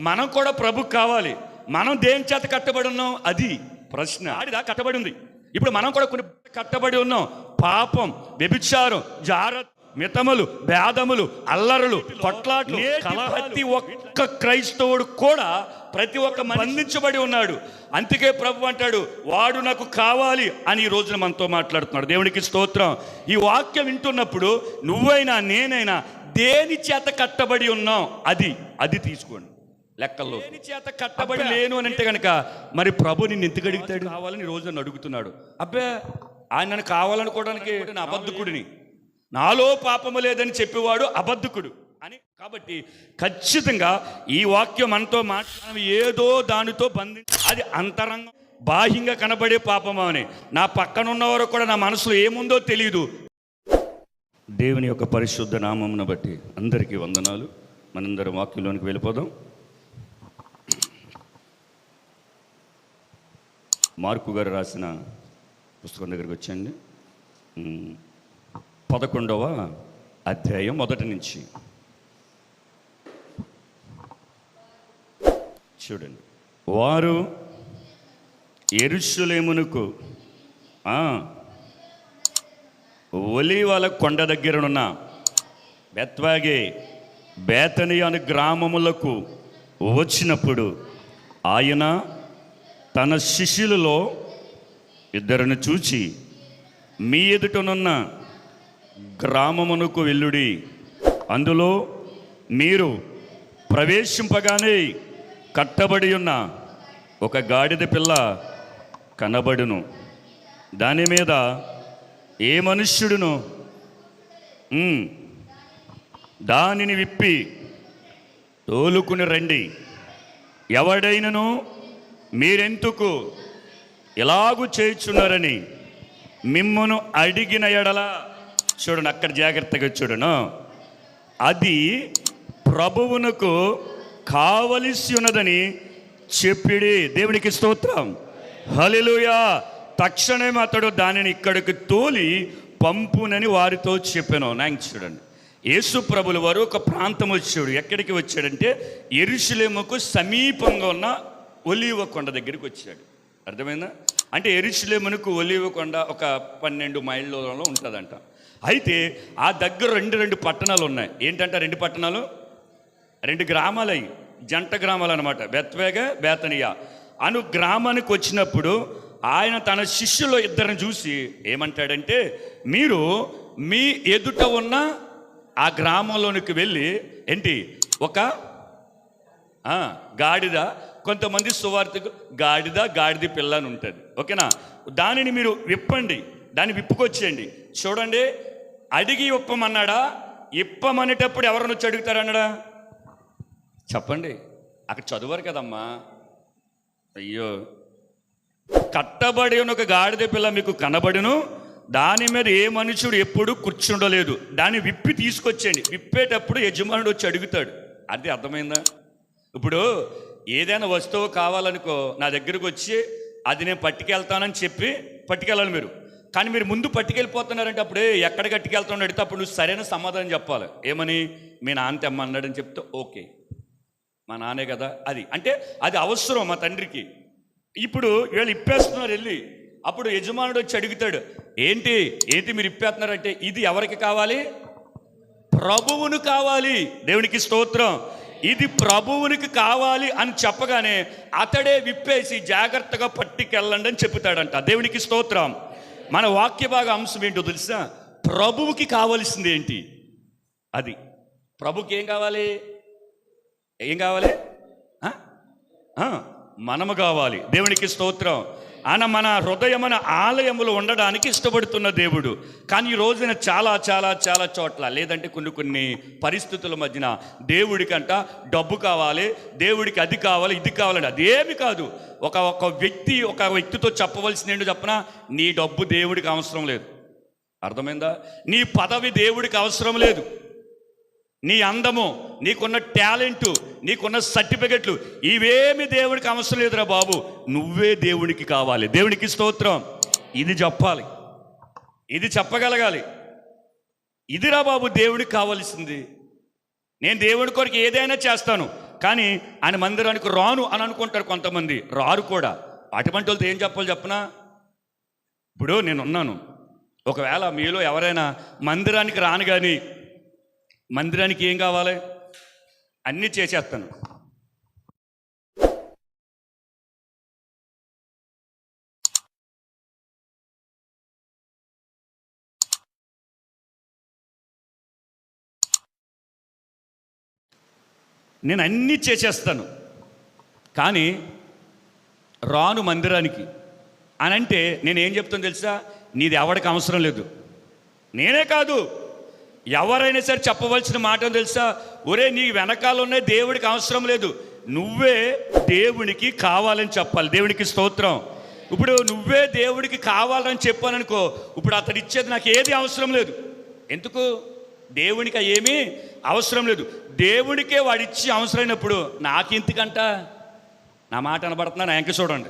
మనం కూడా ప్రభుకు కావాలి. మనం దేని చేత కట్టబడి ఉన్నాం? అది ప్రశ్న. ఆడిదా కట్టబడి ఉంది. ఇప్పుడు మనం కూడా కొన్ని కట్టబడి ఉన్నాం. పాపం, వ్యభిచారం, జారత్, మితములు, భేదములు, అల్లరులు, కొట్లాట్లు, ప్రతి ఒక్క క్రైస్తవుడు కూడా ప్రతి ఒక్క బంధించబడి ఉన్నాడు. అందుకే ప్రభు అంటాడు, వాడు నాకు కావాలి అని ఈ రోజున మనతో మాట్లాడుతున్నాడు. దేవునికి స్తోత్రం. ఈ వాక్యం వింటున్నప్పుడు నువ్వైనా నేనైనా దేని చేత కట్టబడి ఉన్నాం అది తీసుకోండి లెక్కల్లో. దేని చేత కట్టబడి లేను అని అంటే కనుక మరి ప్రభు నిన్ను ఎందుకు అడుగుతాడు? కావాలని రోజు నన్ను అడుగుతున్నాడు. అబ్బే, ఆయన నన్ను కావాలనుకోవడానికి నా అబద్ధకుడిని, నాలో పాపము లేదని చెప్పేవాడు అబద్ధకుడు అని. కాబట్టి ఖచ్చితంగా ఈ వాక్యం మనతో మాట్లాడడం ఏదో దానితో అది అంతరంగం, బాహ్యంగా కనబడే పాపమా అని. నా పక్కన ఉన్నవారు కూడా నా మనసులో ఏముందో తెలియదు. దేవుని యొక్క పరిశుద్ధ నామమును బట్టి అందరికీ వందనాలు. మనందరం వాక్యంలోనికి వెళ్ళిపోదాం. మార్కు గారు రాసిన పుస్తకం దగ్గరికి వచ్చండి. 11వ అధ్యాయం మొదటి నుంచి చూడండి. వారు యెరూషలేమునకు ఒలీవల కొండ దగ్గరనున్న బెత్ఫగే, బేతనీ అను గ్రామములకు వచ్చినప్పుడు ఆయన తన శిష్యులలో ఇద్దరిని చూచి, మీ ఎదుటనున్న గ్రామమునకు వెళ్ళుడి, అందులో మీరు ప్రవేశింపగానే కట్టబడి ఉన్న ఒక గాడిద పిల్ల కనబడును, దాని మీద ఏ మనుష్యుడును దానిని విప్పి తోలుకుని రండి. ఎవడైనను మీరెందుకు ఎలాగూ చేయుచున్నారని మిమ్మును అడిగిన ఎడల, చూడండి అక్కడ జాగ్రత్తగా చూడను, అది ప్రభువునకు కావలసి ఉన్నదని చెప్పిడి. దేవునికి స్తోత్రం, హల్లెలూయా. తక్షణమే అతడు దానిని ఇక్కడికి తోలి పంపునని వారితో చెప్పాను. నాకు చూడండి, యేసు ప్రభుల వారు ఒక ప్రాంతం వచ్చాడు. ఎక్కడికి వచ్చాడంటే యెరూషలేముకు సమీపంగా ఉన్న ఒలీవ కొండ దగ్గరికి వచ్చాడు. అర్థమైందా? అంటే యెరూషలేమునకు ఒలీవ కొండ ఒక 12 మైళ్ళలో ఉంటుందంట. అయితే ఆ దగ్గర రెండు పట్టణాలు ఉన్నాయి. ఏంటంటే 2 పట్టణాలు, 2 గ్రామాలు, అవి జంట గ్రామాలు అనమాట. బెత్ఫగే, బేతనియా అను గ్రామానికి వచ్చినప్పుడు ఆయన తన శిష్యులు ఇద్దరిని చూసి ఏమంటాడంటే, మీరు మీ ఎదుట ఉన్న ఆ గ్రామంలోనికి వెళ్ళి ఏంటి, ఒక గాడిద, కొంతమంది సువార్తకు గాడిద పిల్ల అని ఉంటుంది, ఓకేనా? దానిని మీరు విప్పండి, దాన్ని విప్పుకొచ్చేయండి. చూడండి, అడిగి ఇప్పమన్నాడా? ఇప్పమనేటప్పుడు ఎవరిని వచ్చి అడుగుతారన్నాడా? చెప్పండి, అక్కడ చదువారు కదమ్మా. అయ్యో, కట్టబడి ఉన్న ఒక గాడిద పిల్ల మీకు కనబడును, దాని మీద ఏ మనుషుడు ఎప్పుడు కూర్చుండలేదు, దాన్ని విప్పి తీసుకొచ్చేయండి. విప్పేటప్పుడు యజమానుడు వచ్చి అడుగుతాడు. అది అర్థమైందా? ఇప్పుడు ఏదైనా వస్తువు కావాలనుకో, నా దగ్గరకు వచ్చి అది నేను పట్టుకెళ్తానని చెప్పి పట్టుకెళ్ళాలి మీరు. కానీ మీరు ముందు పట్టుకెళ్ళిపోతున్నారంటే అప్పుడే ఎక్కడ కట్టుకెళ్తాను అడిగితే అప్పుడు నువ్వు సరైన సమాధానం చెప్పాలి. ఏమని? మీ నాన్న తెమ్మన్నాడని చెప్తే ఓకే, మా నాన్నే కదా అది. అంటే అది అవసరం మా తండ్రికి. ఇప్పుడు వీళ్ళు ఇప్పేస్తున్నారు వెళ్ళి, అప్పుడు యజమానుడు వచ్చి అడుగుతాడు, ఏంటి మీరు ఇప్పేస్తున్నారంటే ఇది ఎవరికి కావాలి? ప్రభువును కావాలి. దేవునికి స్తోత్రం. ఇది ప్రభువునికి కావాలి అని చెప్పగానే అతడే విప్పేసి జాగ్రత్తగా పట్టుకెళ్ళండి అని చెప్తాడంట. దేవునికి స్తోత్రం. మన వాక్య భాగ అంశం ఏంటో తెలుసా? ప్రభువుకి కావలసింది ఏంటి? అది ప్రభుకి ఏం కావాలి? మనము కావాలి. దేవునికి స్తోత్రం. ఆయన మన హృదయమైన ఆలయములు ఉండడానికి ఇష్టపడుతున్న దేవుడు. కానీ ఈ రోజున చాలా చాలా చాలా చోట్ల, లేదంటే కొన్ని పరిస్థితుల మధ్యన దేవుడికంట డబ్బు కావాలి, దేవుడికి అది కావాలి, ఇది కావాలండి. అదేమి కాదు. ఒక వ్యక్తితో చెప్పవలసింది ఏంటో చెప్పనా? నీ డబ్బు దేవుడికి అవసరం లేదు. అర్థమైందా? నీ పదవి దేవుడికి అవసరం లేదు. నీ అందము, నీకున్న టాలెంటు, నీకున్న సర్టిఫికెట్లు ఇవేమి దేవుడికి అవసరం లేదురా బాబు, నువ్వే దేవుడికి కావాలి. దేవునికి స్తోత్రం. ఇది చెప్పాలి, ఇది చెప్పగలగాలి. ఇదిరా బాబు దేవుడికి కావాల్సింది. నేను దేవుడి కొరకు ఏదైనా చేస్తాను, కానీ ఆయన మందిరానికి రాను అని అనుకుంటారు కొంతమంది, రారు కూడా. అటువంటి వాళ్ళతో ఏం చెప్పాలి చెప్పనా? ఇప్పుడు నేనున్నాను, ఒకవేళ మీలో ఎవరైనా మందిరానికి రాను, కానీ మందిరానికి ఏం కావాలి? అన్నీ చేసేస్తాను. నేను అన్నీ చేసేస్తాను, కానీ రాను మందిరానికి అని అంటే నేనేం చెప్తాను తెలుసా? నీది ఎవరికి అవసరం లేదు. నేనే కాదు, ఎవరైనా సరే చెప్పవలసిన మాట తెలుసా? ఒరే, నీ వెనకాల ఉన్న దేవుడికి అవసరం లేదు, నువ్వే దేవునికి కావాలని చెప్పాలి. దేవునికి స్తోత్రం. ఇప్పుడు నువ్వే దేవుడికి కావాలని చెప్పాననుకో, ఇప్పుడు అతడు ఇచ్చేది నాకు ఏది అవసరం లేదు. ఎందుకు? దేవునికి ఏమీ అవసరం లేదు. దేవుడికే వాడిచ్చి అవసరమైనప్పుడు నాకెందుకంట? నా మాట అనబడుతున్నా, నా ఎంక చూడండి.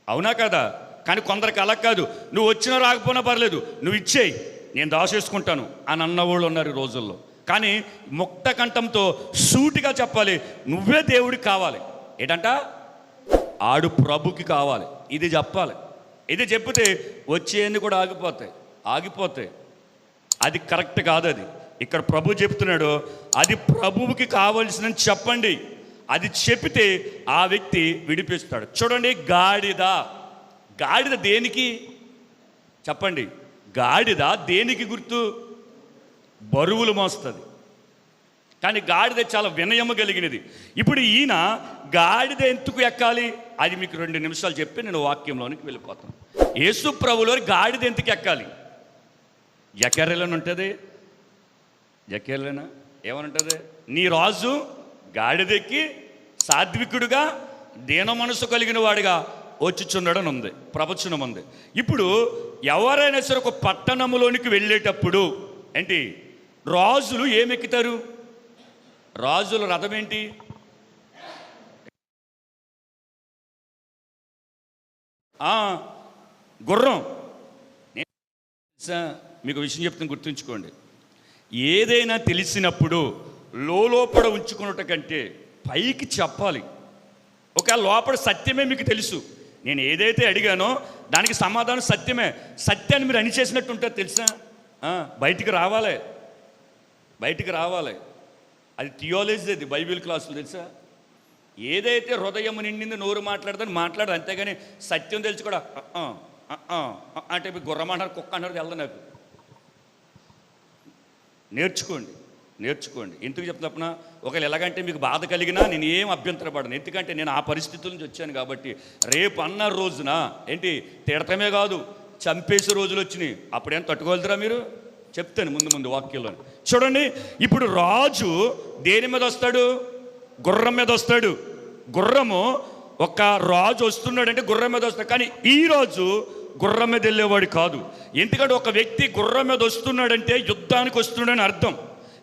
అవునా కదా? కానీ కొందరికి అలా కాదు, నువ్వు వచ్చినా రాకపోయినా పర్లేదు, నువ్వు ఇచ్చేయి, నేను దాచేసుకుంటాను అని అన్నవాళ్ళు ఉన్నారు ఈ రోజుల్లో. కానీ ముక్త కంఠంతో సూటిగా చెప్పాలి, నువ్వే దేవుడికి కావాలి. ఏంటంట? ఆడు ప్రభుకి కావాలి. ఇది చెప్పాలి. ఇది చెప్తే వచ్చేయన్ని కూడా ఆగిపోతాయి. అది కరెక్ట్ కాదు. అది ఇక్కడ ప్రభు చెప్తున్నాడు, అది ప్రభువుకి కావలసిన చెప్పండి. అది చెప్తే ఆ వ్యక్తి విడిపిస్తాడు. చూడండి, గాడిద దేనికి చెప్పండి? గాడిద దేనికి గుర్తు? బరువులు మోస్తుంది. కానీ గాడిద చాలా వినయము కలిగినది. ఇప్పుడు ఈయన గాడిద ఎందుకు ఎక్కాలి? అది మీకు 2 నిమిషాలు చెప్పి నేను వాక్యంలోనికి వెళ్ళిపోతాను. యేసు ప్రభులో గాడిద ఎందుకు ఎక్కాలి? జకర్యాలోనే ఉంటుంది. జకర్యాలోనా ఏమని ఉంటుంది? నీ రాజు గాడిదెక్కి సాత్వికుడుగా దీన మనసు కలిగిన వాడిగా వచ్చుచున్నాడని ఉంది, ప్రవచనం ఉంది. ఇప్పుడు ఎవరైనా సరే ఒక పట్టణంలోనికి వెళ్ళేటప్పుడు ఏంటి, రాజులు ఏమెక్కుతారు? రాజుల రథం ఏంటి? గుర్రం. మీకు విషయం చెప్తాను, గుర్తుంచుకోండి. ఏదైనా తెలిసినప్పుడు లోపల ఉంచుకున్నట కంటే పైకి చెప్పాలి. ఒకవేళ లోపల సత్యమే మీకు తెలుసు, నేను ఏదైతే అడిగానో దానికి సమాధానం సత్యమే, సత్యాన్ని మీరు అనిచేసినట్టు ఉంటుంది తెలుసా? బయటికి రావాలి. అది థియాలజీ, అది బైబిల్ క్లాసులు తెలుసా? ఏదైతే హృదయం నిండింది నోరు మాట్లాడదని మాట్లాడదు, అంతేగాని సత్యం తెలిసి కూడా అంటే గుర్రం అంటారు, కుక్క అంటారు, తెలదు నాకు. నేర్చుకోండి. ఎందుకు చెప్తున్నా? ఒకవేళ ఎలాగంటే మీకు బాధ కలిగినా నేను ఏం అభ్యంతరపడను, ఎందుకంటే నేను ఆ పరిస్థితుల నుంచి వచ్చాను కాబట్టి. రేపు అన్న రోజున ఏంటి తిడతమే కాదు, చంపేసే రోజులు వచ్చినాయి. అప్పుడేం తట్టుకోగలుగుతారా మీరు? చెప్తాను ముందు వాక్యంలో. చూడండి, ఇప్పుడు రాజు దేని మీద వస్తాడు? గుర్రం మీద వస్తాడు. గుర్రము ఒక రాజు వస్తున్నాడంటే గుర్రం మీద వస్తాడు. కానీ ఈ రోజు గుర్రం మీద వెళ్ళేవాడు కాదు. ఎందుకంటే ఒక వ్యక్తి గుర్రం మీద వస్తున్నాడంటే యుద్ధానికి వస్తున్నాడని అర్థం,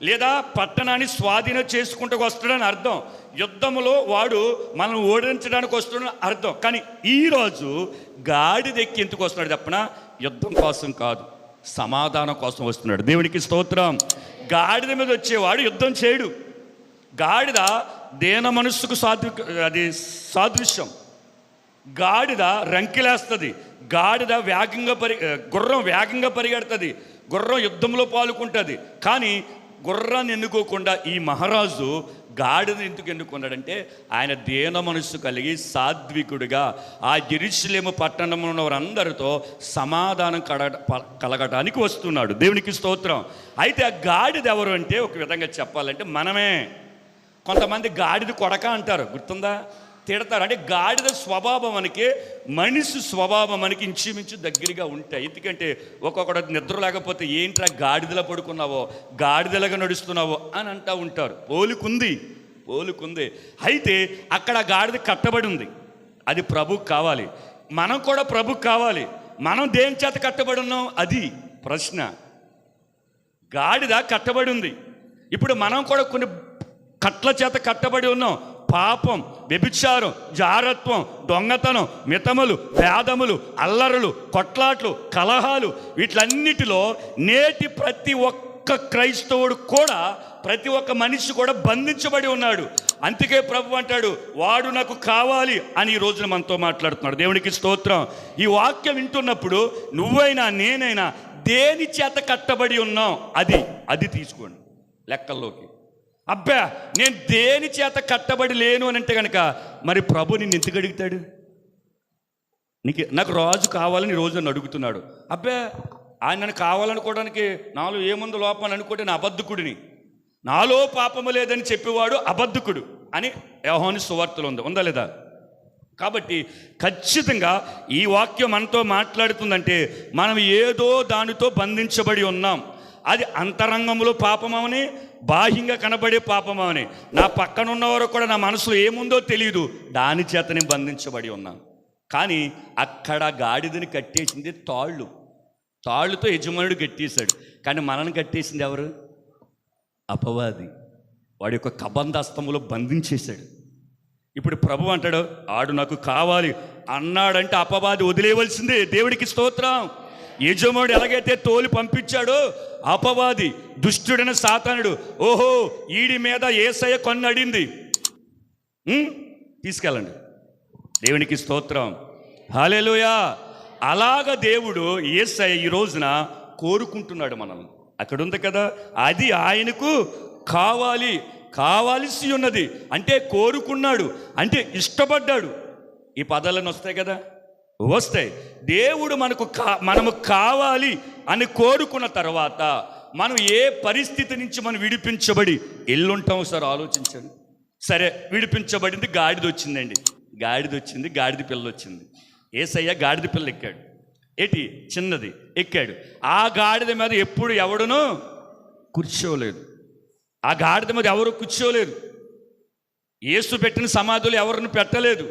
లేదా పట్టణాన్ని స్వాధీనం చేసుకుంటూ వస్తున్నాడని అర్థం. యుద్ధంలో వాడు మనం ఓడించడానికి వస్తున్నాడని అర్థం. కానీ ఈరోజు గాడిదెక్కి ఎందుకు వస్తున్నాడు చెప్పనా? యుద్ధం కోసం కాదు, సమాధానం కోసం వస్తున్నాడు. దేవునికి స్తోత్రం. గాడిద మీద వచ్చేవాడు యుద్ధం చేయడు. గాడిద దేన మనస్సుకు సాదృశ్యం. గాడిద రంకిలేస్తుంది. గాడిద గుర్రం వేగంగా పరిగెడుతుంది. గుర్రం యుద్ధంలో పాల్గొంటుంది. కానీ గుర్రాన్ని ఎన్నుకోకుండా ఈ మహారాజు గాడిదని ఎందుకు ఎన్నుకున్నాడంటే ఆయన దేన మనస్సు కలిగి సాత్వికుడిగా ఆ యెరూషలేము పట్టణంలో ఉన్న వారందరితో సమాధానం కలగటానికి వస్తున్నాడు. దేవునికి స్తోత్రం. అయితే ఆ గాడిద ఎవరు అంటే ఒక విధంగా చెప్పాలంటే మనమే. కొంతమంది గాడిద కొడక అంటారు, గుర్తుందా? తిడతారు. అంటే గాడిద స్వభావం మనకి, మనిషి స్వభావం మనకి ఇంచుమించు దగ్గరగా ఉంటాయి. ఎందుకంటే ఒక్కొక్కడు నిద్ర లేకపోతే ఏంట్రా గాడిదలా పడుకున్నావో, గాడిదలాగా నడుస్తున్నావో అని అంటూ ఉంటారు. పోలుకుంది. అయితే అక్కడ గాడిద కట్టబడి ఉంది. అది ప్రభుకు కావాలి. మనం కూడా ప్రభుకు కావాలి. మనం దేని చేత కట్టబడి ఉన్నాం? అది ప్రశ్న. గాడిద కట్టబడి ఉంది. ఇప్పుడు మనం కూడా కొన్ని కట్ల చేత కట్టబడి ఉన్నాం. పాపం, వ్యభిచారం, జారత్వం, దొంగతనం, మితములు, భేదములు, అల్లరులు, కొట్లాట్లు, కలహాలు, వీటిలన్నిటిలో నేటి ప్రతి ఒక్క ఒక్క క్రైస్తవుడు కూడా, ప్రతి ఒక్క మనిషి కూడా బంధించబడి ఉన్నాడు. అందుకే ప్రభు అంటాడు, వాడు నాకు కావాలి అని ఈ రోజున మనతో మాట్లాడుతున్నాడు. దేవునికి స్తోత్రం. ఈ వాక్యం వింటున్నప్పుడు నువ్వైనా నేనైనా దేని చేత కట్టబడి ఉన్నాం అది తీసుకోండి లెక్కల్లోకి. అబ్బా నేను దేని చేత కట్టబడి లేను అని అంటే కనుక మరి ప్రభు నిన్ను ఎందుకు అడుగుతాడు? నాకు రాజు కావాలని రోజు నన్ను అడుగుతున్నాడు. అబ్బా ఆయన నన్ను కావాలనుకోవడానికి నాలో ఏముందో లోపం అనుకుంటే నా అబద్ధకుడిని, నాలో పాపము లేదని చెప్పేవాడు అబద్ధకుడు అని యోహాను సువార్తలో ఉందా లేదా? కాబట్టి ఖచ్చితంగా ఈ వాక్యం మనతో మాట్లాడుతుందంటే మనం ఏదో దానితో బంధించబడి ఉన్నాం. అది అంతరంగంలో పాపమని, బాహ్యంగా కనబడే పాపమని. నా పక్కన ఉన్నవారు కూడా నా మనసులో ఏముందో తెలియదు, దాని చేత నేను బంధించబడి ఉన్నాను. కానీ అక్కడ గాడిదని కట్టేసింది తాళ్ళుతో యజమానుడు కట్టేశాడు. కానీ మనల్ని కట్టేసింది ఎవరు? అపవాది. వాడి యొక్క కబంధస్తములో బంధించేశాడు. ఇప్పుడు ప్రభు అంటాడు, ఆడు నాకు కావాలి అన్నాడంటే అపవాది వదిలేయవలసిందే. దేవుడికి స్తోత్రం. యజమానుడు ఎలాగైతే తోలి పంపించాడో అపవాది, దుష్టుడైన సాతానుడు, ఓహో ఈడి మీద యేసయ్య కొన్నడింది, తీసుకెళ్ళండి. దేవునికి స్తోత్రం. హల్లెలూయా. అలాగ దేవుడు యేసయ్య ఈ రోజున కోరుకుంటున్నాడు మనల్ని. అక్కడ ఉంది కదా, అది ఆయనకు కావాల్సి ఉన్నది అంటే కోరుకున్నాడు, అంటే ఇష్టపడ్డాడు. ఈ పదాలను వస్తాయి కదా, వస్తాయి. దేవుడు మనము కావాలి అని కోరుకున్న తర్వాత మనం ఏ పరిస్థితి నుంచి మనం విడిపించబడి ఎల్లుంటాం సార్ ఆలోచించండి. సరే విడిపించబడింది, గాడిద వచ్చిందండి, గాడిద పిల్ల వచ్చింది. యేసయ్య గాడిద పిల్ల ఎక్కాడు. ఏటి చిన్నది ఎక్కాడు. ఆ గాడిద మీద ఎప్పుడు ఎవడునూ కూర్చోలేదు. ఆ గాడిద మీద ఎవరు కూర్చోలేదు. యేసు పెట్టిన సమాధులు ఎవరిని పెట్టలేదు.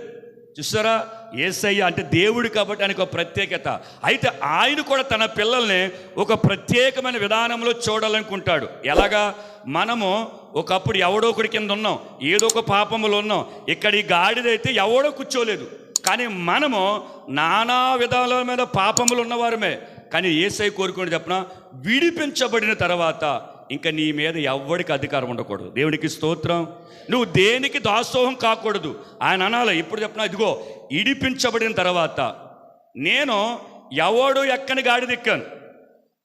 చూసారా, యేసయ్య అంటే దేవుడు కాబట్టి ఆయనకు ఒక ప్రత్యేకత. అయితే ఆయన కూడా తన పిల్లల్ని ఒక ప్రత్యేకమైన విధానంలో చూడాలనుకుంటాడు. ఎలాగా? మనము ఒకప్పుడు ఎవడో ఒకటి కింద ఉన్నాం, ఏదో ఒక పాపములో ఉన్నాం. ఇక్కడ ఈ గాడిదైతే ఎవడో కూర్చోలేదు, కానీ మనము నానా విధాల మీద పాపములు ఉన్నవారమే. కానీ యేసయ్య కోరుకుని చెప్పిన, విడిపించబడిన తర్వాత ఇంకా నీ మీద ఎవ్వడికి అధికారం ఉండకూడదు. దేవునికి స్తోత్రం. నువ్వు దేనికి దాసోహం కాకూడదు. ఆయన అనాలి ఇప్పుడు చెప్పిన, ఇదిగో ఇడిపించబడిన తర్వాత నేను ఎవడు ఎక్కని గాడిద ఎక్కాను.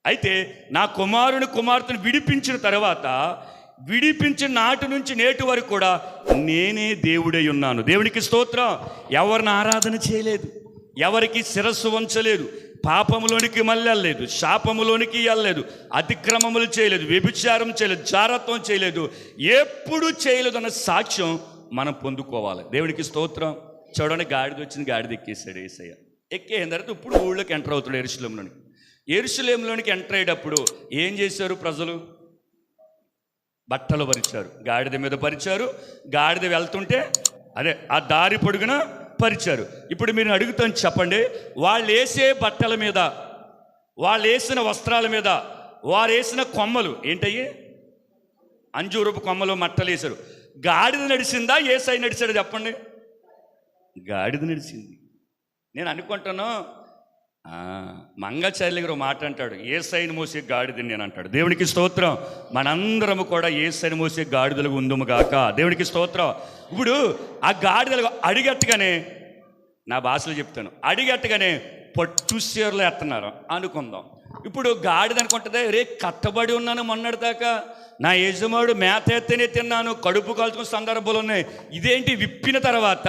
అయితే నా కుమార్తెను విడిపించిన తర్వాత, విడిపించిన నాటి నుంచి నేటి వరకు కూడా నేనే దేవుడై ఉన్నాను. దేవునికి స్తోత్రం. ఎవరిని ఆరాధన చేయలేదు, ఎవరికి శిరస్సు వంచలేదు, పాపములోనికి మళ్ళలేదు, శాపములోనికి వెళ్ళలేదు, అతిక్రమములు చేయలేదు, వ్యభిచారం చేయలేదు, జారత్వం చేయలేదు, ఎప్పుడు చేయలేదు అన్న సాక్ష్యం మనం పొందుకోవాలి. దేవునికి స్తోత్రం. చూడండి, గాడిద వచ్చింది, గాడిద ఎక్కేసాడు యేసయ్య. ఎక్కేసిన తర్వాత ఇప్పుడు ఊళ్ళోకి ఎంటర్ అవుతాడు. యెరూషలేములోనికి ఎంటర్ అయ్యేటప్పుడు ఏం చేశారు ప్రజలు? బట్టలు పరిచారు, గాడిద మీద పరిచారు. గాడిద వెళ్తుంటే ఆ దారి పొడుగున పరిచారు. ఇప్పుడు మీరు అడుగుతాను, చెప్పండి, వాళ్ళు వేసే బట్టల మీద, వాళ్ళు వేసిన వస్త్రాల మీద, వారు వేసిన కొమ్మలు ఏంటయ్యి? అంజూరపు కొమ్మలు, మట్టలు వేశారు. గాడిద నడిచిందా యేసయ్య నడిచాడు? చెప్పండి. గాడిద నడిచింది. నేను అనుకుంటాను, మంగచార్య గారు మాట అంటాడు, యేసయ్యను మోసే గాడిదని నేను అంటాడు. దేవునికి స్తోత్రం. మనందరము కూడా యేసయ్యను మోసే గాడిదలుగా ఉందుము గాక. దేవునికి స్తోత్రం. ఇప్పుడు ఆ గాడిదలు అడిగట్టుగానే, నా భాషలో చెప్తాను, అడిగట్టుగానే పట్టు చీరలు ఎత్తన్నారు అనుకుందాం. ఇప్పుడు గాడిద అనుకుంటుంది, రే కట్టబడి ఉన్నాను మొన్నటిదాకా, నా యజమానుడు మేత ఎత్తనే తిన్నాను, కడుపు కాల్చుకున్న సందర్భాలు ఉన్నాయి. ఇదేంటి విప్పిన తర్వాత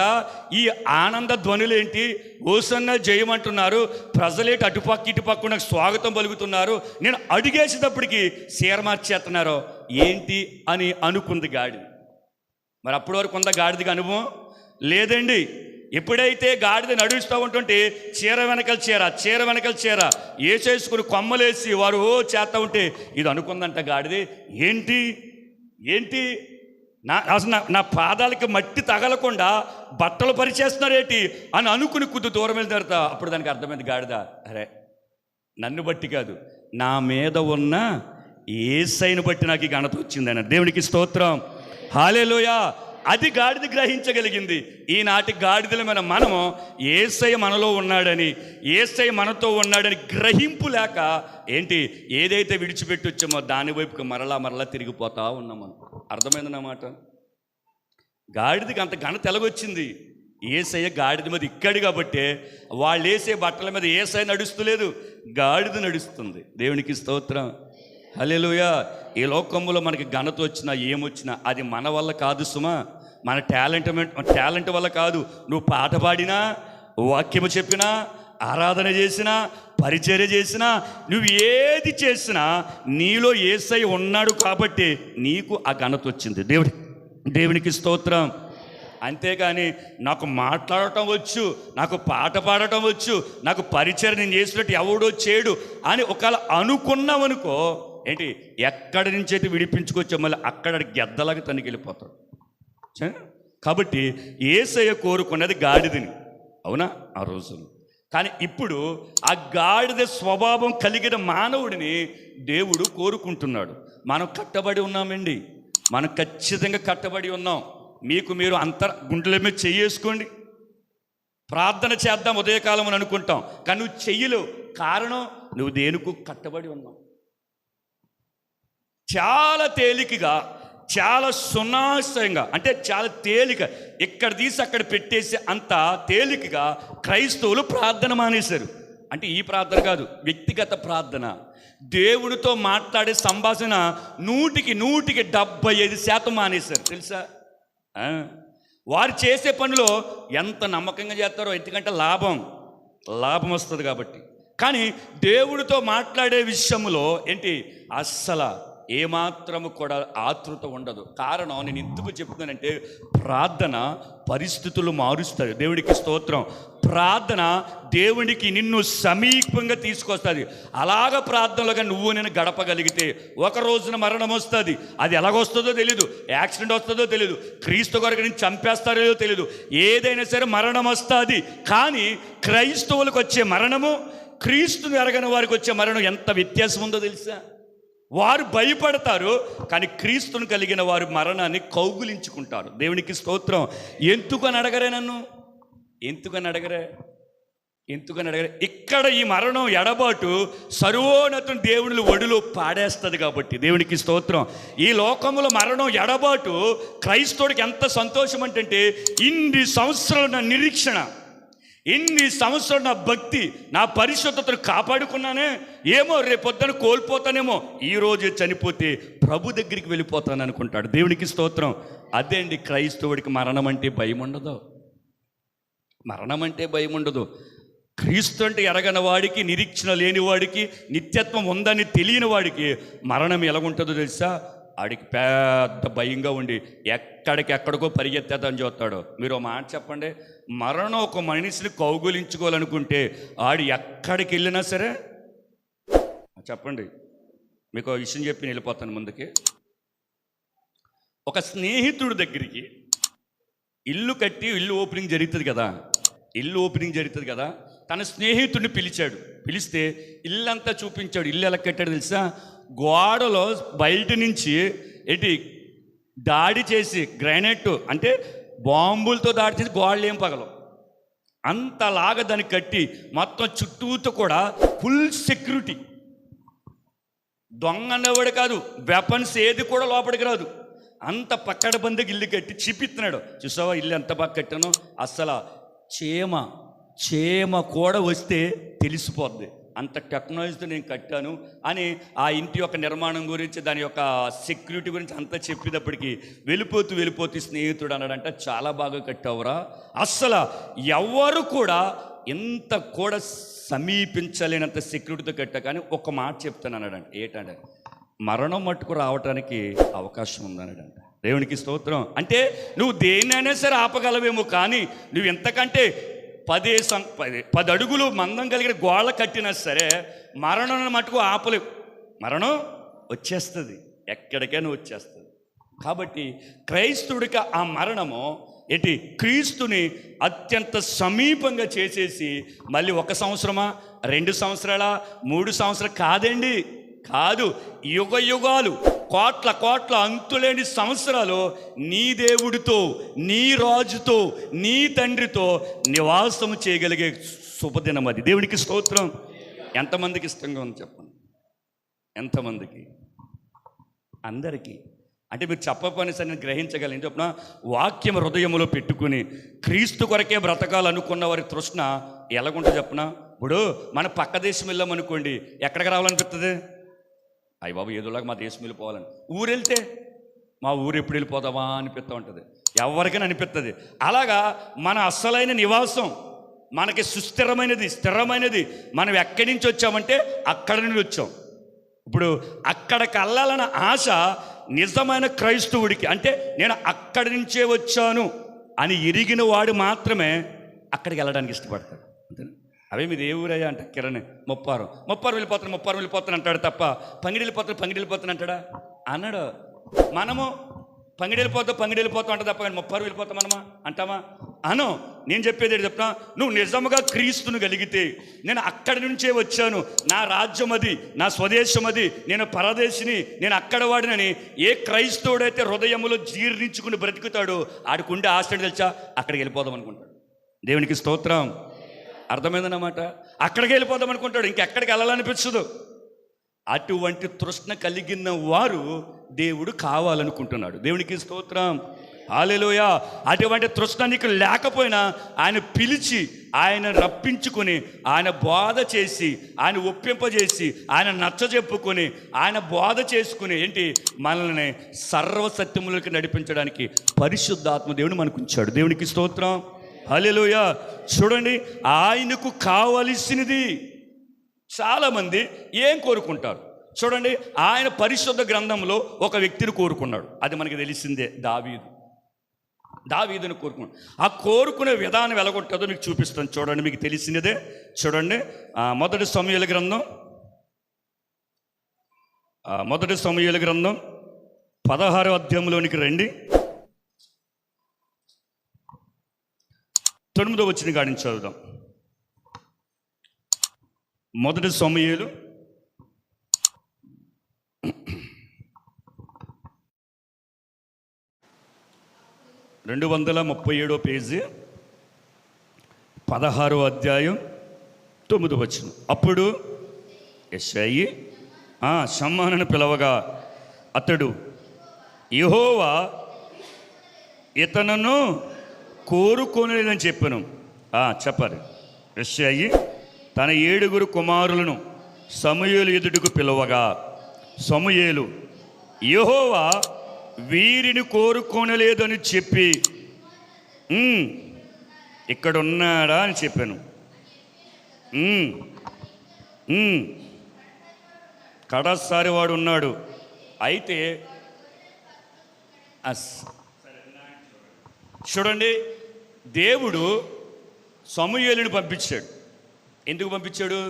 ఈ ఆనంద ధ్వనులేంటి? ఓసన్న జయమంటున్నారు, ప్రజలేంటి అటుపక్క ఇటుపక్క నాకు స్వాగతం పలుకుతున్నారు, నేను అడిగేసేటప్పటికి చీర మార్చేస్తున్నారు ఏంటి అని అనుకుంది గాడిద. మరి అప్పటి వరకు ఉందా గాడిదకి అనుభవం? లేదండి. ఎప్పుడైతే గాడిద నడుస్తూ ఉంటుంటే చీర వెనకల చీర వేసేసుకుని కొమ్మలేసి వారు చేస్తూ ఉంటే ఇది అనుకుందంట గాడిది, ఏంటి అసలు నా పాదాలకి మట్టి తగలకుండా బట్టలు పరిచేస్తున్నారేంటి అని అనుకుని కొద్ది దూరం వెళ్ళిన తర్వాత అప్పుడు దానికి అర్థమైంది గాడిద, అరే నన్ను బట్టి కాదు, నా మీద ఉన్న యేసయ్యను బట్టి నాకు ఈ ఘనత వచ్చింది అన్న. దేవునికి స్తోత్రం. హల్లెలూయా. అది గాడిద గ్రహించగలిగింది. ఈనాటి గాడిదలమైన మనము యేసయ్య మనలో ఉన్నాడని, యేసయ్య మనతో ఉన్నాడని గ్రహింపు లేక ఏంటి ఏదైతే విడిచిపెట్టి వచ్చామో దాని వైపుకి మరలా తిరిగిపోతా ఉన్నాం మనం. అర్థమైందన్నమాట. గాడిదకి అంత ఘనత ఎలాగొచ్చింది? యేసయ్య గాడిద మీద ఇక్కడి కాబట్టి వాళ్ళు వేసే బట్టల మీద యేసయ్య నడుస్తలేదు, గాడిద నడుస్తుంది. దేవునికి స్తోత్రం, హల్లెలూయా. ఈ లోకంలో మనకి ఘనత వచ్చినా ఏమొచ్చినా అది మన వల్ల కాదు సుమా, మన టాలెంట్ వల్ల కాదు. నువ్వు పాట పాడినా, వాక్యము చెప్పినా, ఆరాధన చేసినా, పరిచర్య చేసినా, నువ్వు ఏది చేసినా నీలో యేసయ్య ఉన్నాడు కాబట్టి నీకు ఆ ఘనత వచ్చింది. దేవునికి స్తోత్రం. అంతేగాని నాకు మాట్లాడటం వచ్చు, నాకు పాట పాడటం వచ్చు, నాకు పరిచయం నేను చేసినట్టు ఎవడో చేయడు అని ఒకవేళ అనుకున్నామనుకో, ఏంటి ఎక్కడి నుంచి అయితే విడిపించుకొచ్చో మళ్ళీ అక్కడ గెద్దలాగా తనకి వెళ్ళిపోతాడు. కాబట్టి యేసయ్య కోరుకున్నది గాడిదని, అవునా ఆ రోజులు. కానీ ఇప్పుడు ఆ గాడిద స్వభావం కలిగిన మానవుడిని దేవుడు కోరుకుంటున్నాడు. మనం కట్టబడి ఉన్నామండి, మనం ఖచ్చితంగా కట్టబడి ఉన్నాం. మీకు మీరు గుండెల మీద చెయ్యేసుకోండి, ప్రార్థన చేద్దాం ఉదయకాలం అని అనుకుంటాం, కానీ నువ్వు చెయ్యలేవు. కారణం నువ్వు దేనికి కట్టబడి ఉన్నావు. చాలా తేలికగా, చాలా సునాశంగా, అంటే చాలా తేలిక ఇక్కడ తీసి అక్కడ పెట్టేసి అంత తేలికగా క్రైస్తవులు ప్రార్థన మానేశారు. అంటే ఈ ప్రార్థన కాదు, వ్యక్తిగత ప్రార్థన. దేవుడితో మాట్లాడే సంభాషణ 100కి 75% మానేశారు తెలుసా. వారు చేసే పనిలో ఎంత నమ్మకంగా చేస్తారో, ఎందుకంటే లాభం వస్తుంది కాబట్టి. కానీ దేవుడితో మాట్లాడే విషయంలో ఏంటి అస్సలు ఏమాత్రము కూడా ఆతృత ఉండదు. కారణం నేను ఎందుకు చెప్తున్నానంటే ప్రార్థన పరిస్థితులు మారుస్తుంది. దేవుడికి స్తోత్రం. ప్రార్థన దేవునికి నిన్ను సమీపంగా తీసుకొస్తుంది. అలాగ ప్రార్థనలుగా నువ్వు నేను గడపగలిగితే ఒక రోజున మరణం వస్తుంది. అది ఎలాగొస్తుందో తెలీదు, యాక్సిడెంట్ వస్తుందో తెలీదు, క్రీస్తు కొరకు నుంచి చంపేస్తారో తెలీదు, ఏదైనా సరే మరణం వస్తుంది. కానీ క్రైస్తవులకు వచ్చే మరణము, క్రీస్తుని ఎరగని వారికి వచ్చే మరణం ఎంత వ్యత్యాసం ఉందో తెలుసా. వారు భయపడతారు, కానీ క్రీస్తుని కలిగిన వారు మరణాన్ని కౌగులించుకుంటారు. దేవునికి స్తోత్రం. ఎందుకని అడగరే నన్ను, ఎందుకని అడగరే. ఇక్కడ ఈ మరణం ఎడబాటు సర్వోన్నతుని దేవుని ఒడిలో పాడేస్తుంది కాబట్టి. దేవునికి స్తోత్రం. ఈ లోకంలో మరణం ఎడబాటు క్రైస్తవుడికి ఎంత సంతోషం అంటే, ఇన్ని సంవత్సరాల నా నిరీక్షణ, ఇన్ని సంవత్సరాలు నా భక్తి, నా పరిశుద్ధతను కాపాడుకున్నానే, ఏమో రేపొద్దున కోల్పోతానేమో, ఈరోజు చనిపోతే ప్రభు దగ్గరికి వెళ్ళిపోతాను అనుకుంటాడు. దేవునికి స్తోత్రం. అదే అండి క్రైస్తవుడికి మరణం అంటే భయం ఉండదు. మరణం అంటే భయం ఉండదు. క్రీస్తు అంటే ఎరగని వాడికి, నిరీక్షణ లేని వాడికి, నిత్యత్వం ఉందని తెలియని వాడికి మరణం ఎలాగుంటుందో తెలుసా. ఆడికి పెద్ద భయంగా ఉండి ఎక్కడికెక్కడికో పరిగెత్తేదని చూస్తాడు. మీరు ఒక మాట చెప్పండి, మరణం ఒక మనిషిని కౌగులించుకోవాలనుకుంటే ఆడు ఎక్కడికి వెళ్ళినా సరే, చెప్పండి మీకు ఒక విషయం చెప్పి వెళ్ళిపోతాను ముందుకి. ఒక స్నేహితుడి దగ్గరికి ఇల్లు కట్టి ఇల్లు ఓపెనింగ్ జరుగుతుంది కదా, తన స్నేహితుడిని పిలిస్తే ఇల్లంతా చూపించాడు. ఇల్లు ఎలా కట్టాడు తెలుసా. గోడలో బయట నుంచి దాడి చేసి, గ్రానైట్ అంటే బాంబులతో దాడి చేసి గోడలు ఏం పగలవు అంతలాగా దాన్ని కట్టి మొత్తం చుట్టూతో కూడా ఫుల్ సెక్యూరిటీ. దొంగ అనేవాడు కాదు, వెపన్స్ ఏది కూడా లోపలికి రాదు, అంత పక్కడబందికి ఇల్లు కట్టి చూపిస్తున్నాడు. చూసావా ఇల్లు ఎంత బాగా కట్టానో, అస్సలు చీమ కూడా వస్తే తెలిసిపోద్ది, అంత టెక్నాలజీతో నేను కట్టాను అని ఆ ఇంటి యొక్క నిర్మాణం గురించి, దాని యొక్క సెక్యూరిటీ గురించి అంతా చెప్పేటప్పటికి వెళ్ళిపోతూ స్నేహితుడు అన్నాడంట, చాలా బాగా కట్టావురా, అస్సలు ఎవరు కూడా ఎంత కూడా సమీపించలేనంత సెక్యూరిటీతో కట్టా. కానీ ఒక మాట చెప్తాను అన్నాడంట. ఏంటంటే మరణం మట్టుకు రావటానికి అవకాశం ఉందన్నాడంట. దేవునికి స్తోత్రం. అంటే నువ్వు దేన్నైనా సరే ఆపగలవేమో, కానీ నువ్వు ఎంతకంటే 10 అడుగులు మందం కలిగిన గోళ్ళ కట్టినా సరే మరణం మట్టుకు ఆపలేవు. మరణం వచ్చేస్తుంది, ఎక్కడికైనా వచ్చేస్తుంది. కాబట్టి క్రైస్తవుడికి ఆ మరణము క్రీస్తుని అత్యంత సమీపంగా చేసేసి మళ్ళీ 1 సంవత్సరమా, 2 సంవత్సరాలా, 3 సంవత్సరాలు కాదండి, కాదు, యుగాలు కోట్ల కోట్ల అంతులేని సంవత్సరాలు నీ దేవుడితో, నీ రాజుతో, నీ తండ్రితో నివాసం చేయగలిగే శుభదినం అది. దేవునికి స్తోత్రం. ఎంతమందికి ఇష్టంగా ఉంది చెప్పండి? ఎంతమందికి? అందరికీ. అంటే మీరు చెప్పకపోయినా సరే నేను గ్రహించగలను. చెప్పిన వాక్యం హృదయంలో పెట్టుకుని క్రీస్తు కొరకే బ్రతకాలనుకున్న వారి తృష్ణ ఎలాగుంటుందో చెప్పిన. ఇప్పుడు మన పక్క దేశం వెళ్ళామనుకోండి, ఎక్కడికి రావాలనిపిస్తుంది? అయ్య బాబు ఏదోలాగా మా దేశం వెళ్ళిపోవాలని. ఊరు వెళ్తే మా ఊరు ఎప్పుడు వెళ్ళిపోదామా అనిపిస్తూ ఉంటుంది, ఎవరికైనా అనిపిస్తుంది. అలాగా మన అసలైన నివాసం, మనకి సుస్థిరమైనది, స్థిరమైనది మనం ఎక్కడి నుంచి వచ్చామంటే అక్కడి నుండి వచ్చాం. ఇప్పుడు అక్కడికి వెళ్ళాలన్న ఆశ నిజమైన క్రైస్తవుడికి, అంటే నేను అక్కడి నుంచే వచ్చాను అని ఎరిగిన వాడు మాత్రమే అక్కడికి వెళ్ళడానికి ఇష్టపడతాడు. అంతేనా? అవే మీది ఏ ఊరయ్యా అంటే కిరణ్ ముప్పారం వెళ్ళిపోతాను అంటాడు తప్ప పంగిడి వెళ్ళిపోతాను అంటాడా? అన్నాడు. మనము పంగిడి వెళ్ళిపోతాం అంటే తప్ప కానీ ముప్పారు వెళ్ళిపోతాం మనమా అంటామా? అను. నేను చెప్పేది ఏంటి చెప్పినా, నువ్వు నిజముగా క్రీస్తును కలిగితే, నేను అక్కడి నుంచే వచ్చాను, నా రాజ్యం అది, నా స్వదేశం అది, నేను పరదేశిని, నేను అక్కడ వాడినని ఏ క్రైస్తవుడైతే హృదయములో జీర్ణించుకుని బ్రతుకుతాడో ఆడికుండే ఆశడు తెలుసా, అక్కడికి వెళ్ళిపోదాం అనుకుంటాడు. దేవునికి స్తోత్రం. అర్థమైందన్నమాట. అక్కడికి వెళ్ళిపోదాం అనుకుంటాడు, ఇంకెక్కడికి వెళ్ళాలనిపించదు. అటువంటి తృష్ణ కలిగిన వారు దేవుడు కావాలనుకుంటున్నాడు. దేవునికి స్తోత్రం. హల్లెలూయా. అటువంటి తృష్ణ నీకు లేకపోయినా ఆయన పిలిచి, ఆయన రప్పించుకొని, ఆయన బోధ చేసి, ఆయన ఒప్పింపజేసి, ఆయన నచ్చజెప్పుకొని, ఆయన బోధ చేసుకుని ఏంటి మనల్ని సర్వసత్యములకి నడిపించడానికి పరిశుద్ధాత్మ దేవుడు మనకు ఉంచాడు. దేవునికి స్తోత్రం. హల్లెలూయా. చూడండి, ఆయనకు కావలసినది చాలామంది ఏం కోరుకుంటారు చూడండి. ఆయన పరిశుద్ధ గ్రంథంలో ఒక వ్యక్తిని కోరుకున్నాడు, అది మనకి తెలిసిందే, దావీదుని కోరుకున్నాడు. ఆ కోరుకునే విధానం ఎలాగొంటుందో మీకు చూపిస్తాను చూడండి, మీకు తెలిసినదే. చూడండి, మొదటి సమూయేలు గ్రంథం 16వ అధ్యాయంలోనికి రండి. 9వ వచనం కాడిని చదువుదాం. మొదటి సమూయేలు 237 పేజీ 16వ అధ్యాయం 9వ వచనం. అప్పుడు యెషయి షమ్మానును పిలవగా అతడు, యెహోవా ఇతనును కోరుకోలేదని చెప్పాను. చెప్పారు. యెషయి తన 7 కుమారులను సమూయేలు ఎదుటకు పిలవగా సమూయేలు, యెహోవా వీరిని కోరుకోనలేదని చెప్పి ఇక్కడ ఉన్నాడా అని చెప్పాను. కడసారి వాడు ఉన్నాడు. అయితే చూడండి, దేవుడు సమూయేలుని పంపించాడు. ఎందుకు పంపించాడు?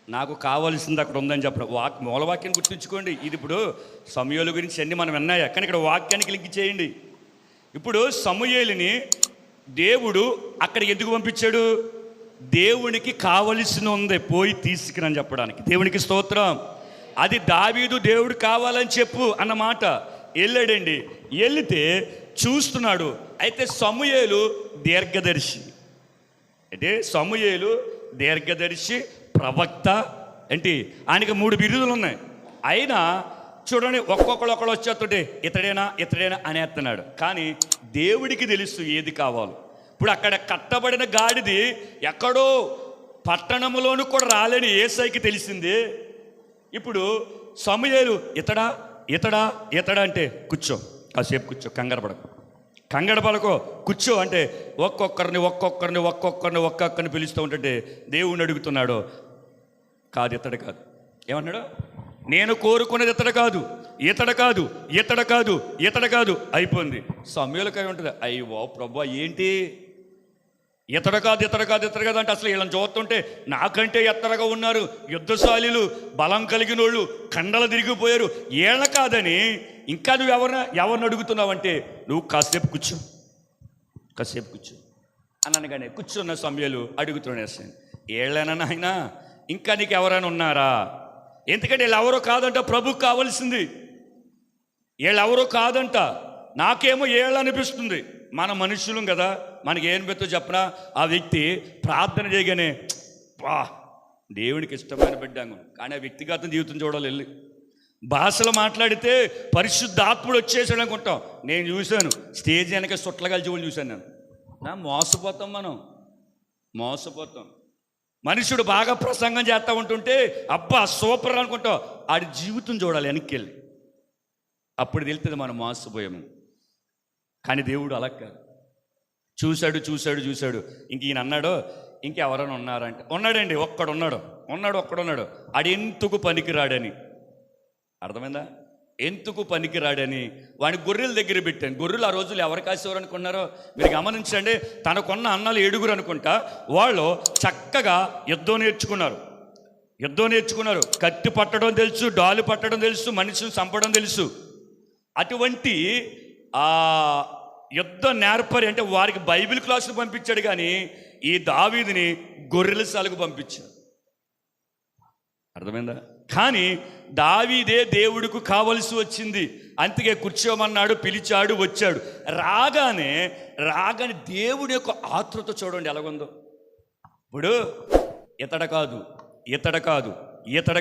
నాకు కావాల్సింది అక్కడ ఉందని చెప్పడం. మూలవాక్యాన్ని గుర్తుంచుకోండి. ఇది ఇప్పుడు సమూయేలు గురించి అన్నీ మనం విన్నాయా, కానీ ఇక్కడ వాక్యానికి లింక్ చేయండి. ఇప్పుడు సమూయేలుని దేవుడు అక్కడ ఎందుకు పంపించాడు? దేవునికి కావలసిన ఉంది, పోయి తీసుకురని చెప్పడానికి. దేవునికి స్తోత్రం. అది దావీదు దేవుడు కావాలని చెప్పు అన్నమాట. వెళ్ళాడండి. వెళితే చూస్తున్నాడు. అయితే సమూయేలు దీర్ఘదర్శి, ప్రవక్త ఏంటి, ఆయనకి 3 బిరుదులు ఉన్నాయి. అయినా చూడండి, ఒక్కొక్కడు వచ్చేస్తుంటే ఇతడేనా అనేస్తున్నాడు. కానీ దేవుడికి తెలుసు ఏది కావాలో. ఇప్పుడు అక్కడ కట్టబడిన గాడిది ఎక్కడో పట్టణంలోనూ కూడా రాలేని యేసయ్యకి తెలిసింది. ఇప్పుడు సమూయేలు ఇతడా అంటే కూర్చో, కాసేపు కూర్చో, కంగారు పడకో, కూర్చో అంటే ఒక్కొక్కరిని పిలుస్తూ ఉంటుంటే దేవుణ్ణి అడుగుతున్నాడు. కాదు, ఇతడు కాదు. ఏమన్నాడు? నేను కోరుకునేది ఇతడు కాదు అయిపోయింది. సమూయేలుకై ఉంటుంది, అయ్యో ప్రభా ఏంటి ఇతడు కాదు అంటే అసలు వీళ్ళని చూస్తుంటే నాకంటే ఎత్తరగా ఉన్నారు, యుద్ధశాలీలు, బలం కలిగిన వాళ్ళు, కండలు తిరిగిపోయారు, ఏళ్ళ కాదని ఇంకా నువ్వు ఎవరిని అడుగుతున్నావంటే, నువ్వు కాసేపు కూర్చో అన్నాను. కూర్చున్న సమూయేలు అడుగుతున్నాడు, ఏళ్ళైనా ఆయన ఇంకా నీకు ఎవరైనా ఉన్నారా? ఎందుకంటే వీళ్ళెవరో కాదంట ప్రభుకు కావాల్సింది. వీళ్ళెవరో కాదంట. నాకేమో ఏళ్ళు అనిపిస్తుంది. మన మనుషులం కదా, మనకి ఏం పెద్దో చెప్పనా, ఆ వ్యక్తి ప్రార్థన చేయగానే వా దేవునికి ఇష్టమైన బిడ్డాను, కానీ ఆ వ్యక్తిగత జీవితం చూడాలి. వెళ్ళి భాషలు మాట్లాడితే పరిశుద్ధాత్ముడు వచ్చేసాడు అనుకుంటాం. నేను చూశాను స్టేజ్ వెనక సుట్లగా జీవులు చూశాను నేను. మోసపోతాం, మనం మోసపోతాం. మనుషుడు బాగా ప్రసంగం చేస్తూ ఉంటుంటే అబ్బా సూపర్ అనుకుంటాం, ఆడి జీవితం చూడాలి వెనక్కి వెళ్ళి, అప్పుడు తెలుస్తుంది మనం మోసపోయాము. కానీ దేవుడు అలా కాదు. చూశాడు చూశాడు చూశాడు, ఇంక ఈయన అన్నాడు ఇంకెవరైనా ఉన్నారంటే ఉన్నాడండి, ఒక్కడున్నాడు. ఆడు ఎందుకు పనికిరాడని. అర్థమైందా? ఎందుకు పనికిరాడని వాడిని గొర్రెల దగ్గర పెట్టాను. గొర్రెలు ఆ రోజులు ఎవరు కాసేవారు అనుకున్నారో మీరు గమనించండి. తనకున్న అన్నలు 7 అనుకుంటా, వాళ్ళు చక్కగా యుద్ధం నేర్చుకున్నారు. కత్తి పట్టడం తెలుసు, డాలు పట్టడం తెలుసు, మనిషిని చంపడం తెలుసు. అటువంటి ఆ యుద్ధ నేర్పరి అంటే వారికి బైబిల్ క్లాసులు పంపించాడు, కానీ ఈ దావీదుని గొర్రెల సాలకు పంపించాడు. అర్థమైందా? కానీ దావీదే దేవుడికి కావలసి వచ్చింది, అందుకే కూర్చోమన్నాడు, పిలిచాడు, వచ్చాడు. రాగానే దేవుడి యొక్క ఆతృత చూడండి ఎలాగుందో. ఇప్పుడు ఇతడ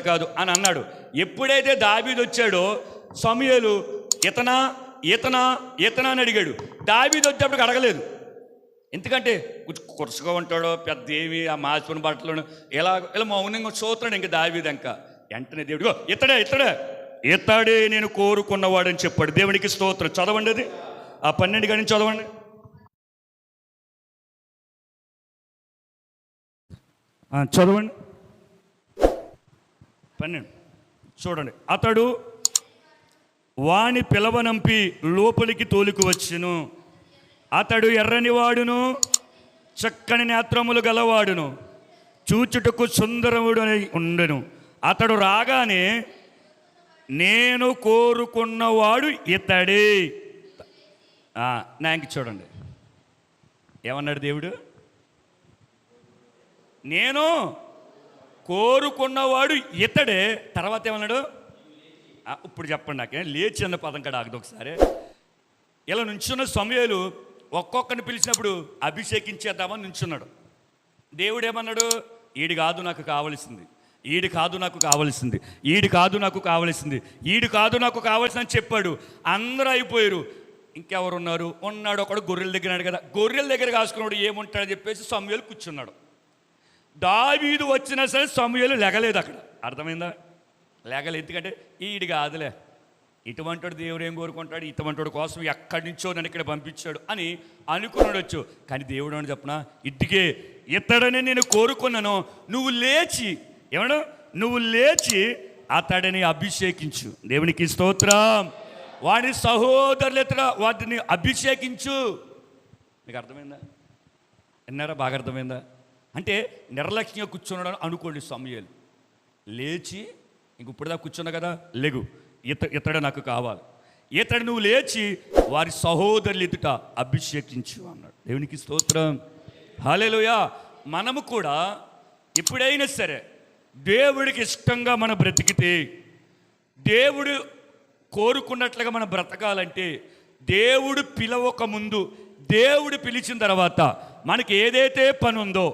కాదు అని అన్నాడు. ఎప్పుడైతే దావీదు వచ్చాడో సమూయేలు ఇతనా అని అడిగాడు. దావీదు వచ్చేప్పటికి అడగలేదు. ఎందుకంటే కురుసుగా ఉంటాడో పెద్ద ఏమి ఆ మాసిపోయిన బట్టలను ఇలా మౌనంగా చూస్తున్నాడు. ఇంకా దావీదు వెంటనే దేవుడిగో ఇతడే నేను కోరుకున్నవాడని చెప్పాడు. దేవునికి స్తోత్రం. చదవండి అది ఆ 12 గడి చదవండి. చదవండి 12 చూడండి. అతడు వాని పిలవనంపి లోపలికి తోలుకు వచ్చును. అతడు ఎర్రని వాడును, చక్కని నేత్రములు గలవాడును, చూచుటకు సుందరముడని ఉండెను. అతడు రాగానే నేను కోరుకున్నవాడు ఇతడే. నాకు చూడండి ఏమన్నాడు దేవుడు. నేను కోరుకున్నవాడు ఇతడే. తర్వాత ఏమన్నాడు? ఇప్పుడు చెప్పండి నాకే. లేచి అన్న పదం కాడ ఆగదు ఒకసారి. ఇలా నుంచున్న సమూయేలు ఒక్కొక్కరిని పిలిచినప్పుడు అభిషేకించేద్దామని నుంచున్నాడు. దేవుడు ఏమన్నాడు? ఈడు కాదు నాకు కావలసింది అని చెప్పాడు. అందరూ అయిపోయారు. ఇంకెవరున్నారు? ఉన్నాడు ఒకడు గొర్రెల దగ్గర కదా. గొర్రెల దగ్గర కాసుకున్నాడు. ఏముంటాడని చెప్పేసి సమూయేలు కూర్చున్నాడు. దావీదు వచ్చినా సరే సమూయేలు లెగలేదు అక్కడ. అర్థమైందా? లేగలేదు. ఎందుకంటే ఈడు కాదులే, ఇటువంటి దేవుడు ఏం కోరుకుంటాడు, ఇటువంటి కోసం ఎక్కడి నుంచో నన్ను ఇక్కడ పంపించాడు అని అనుకున్నాడొచ్చు. కానీ దేవుడు అని చెప్పనా, ఇదిగే ఇతడని నేను కోరుకున్నాను, నువ్వు లేచి అతడిని అభిషేకించు. దేవునికి స్తోత్రం. వాడి సహోదరులు వాటిని అభిషేకించు. మీకు అర్థమైందా? విన్నారా? బాగా అర్థమైందా? అంటే నిర్లక్ష్యంగా కూర్చున్నాడు అనుకోండి. సమూయేలు లేచి ఇంక ఇప్పుడుదా కూర్చున్నా కదా, లేగు ఇతడు నాకు కావాలి, ఇతడు నువ్వు లేచి వారి సహోదరులు ఎదుట అభిషేకించు అన్నాడు. దేవునికి స్తోత్రం. హల్లెలూయా. మనము కూడా ఎప్పుడైనా సరే దేవుడికి ఇష్టంగా మనం బ్రతికితే, దేవుడు కోరుకున్నట్లుగా మనం బ్రతకాలంటే, దేవుడు పిలవక ముందు దేవుడు పిలిచిన తర్వాత మనకి ఏదైతే పని ఉందో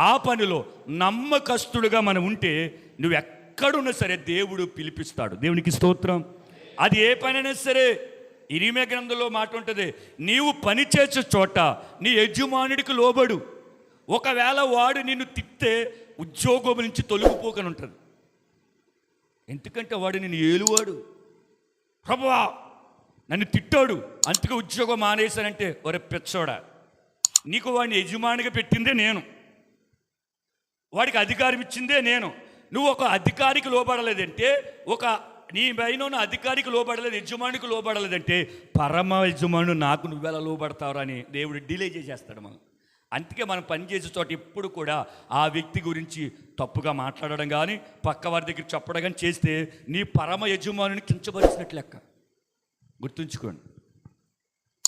ఆ పనిలో నమ్మకస్తుడుగా మనం ఉంటే, నువ్వు ఎక్కడున్నా సరే దేవుడు పిలిపిస్తాడు. దేవునికి స్తోత్రం. అది ఏ పనైనా సరే. ఇరిమియా గ్రంథంలో మాట ఉంటుంది, నీవు పని చేసే చోట నీ యజమానుడికి లోబడు. ఒకవేళ వాడు నిన్ను తిట్టే ఉద్యోగం నుంచి తొలగిపోకని ఉంటుంది. ఎందుకంటే వాడు నిన్ను ఏలువాడు. ప్రభువా నన్ను తిట్టాడు అందుకే ఉద్యోగం మానేశానంటే, ఒరే పెచ్చోడా, నీకు వాడిని యజమానిగా పెట్టిందే నేను, వాడికి అధికారం ఇచ్చిందే నేను. నువ్వు ఒక అధికారికి లోబడలేదంటే, నీ పైన ఉన్న అధికారికి లోబడలేదు, యజమానికి లోబడలేదంటే, పరమ యజమాను నాకు నువ్వెలా లోబడతావు అని దేవుడు డిలే చేసేస్తాడు మనం. అందుకే మనం పనిచేసే చోట ఎప్పుడు కూడా ఆ వ్యక్తి గురించి తప్పుగా మాట్లాడడం కానీ, పక్క వారి దగ్గర చెప్పడం కానీ చేస్తే నీ పరమ యజమానుని కించపరిచినట్లు లెక్క. గుర్తుంచుకోండి.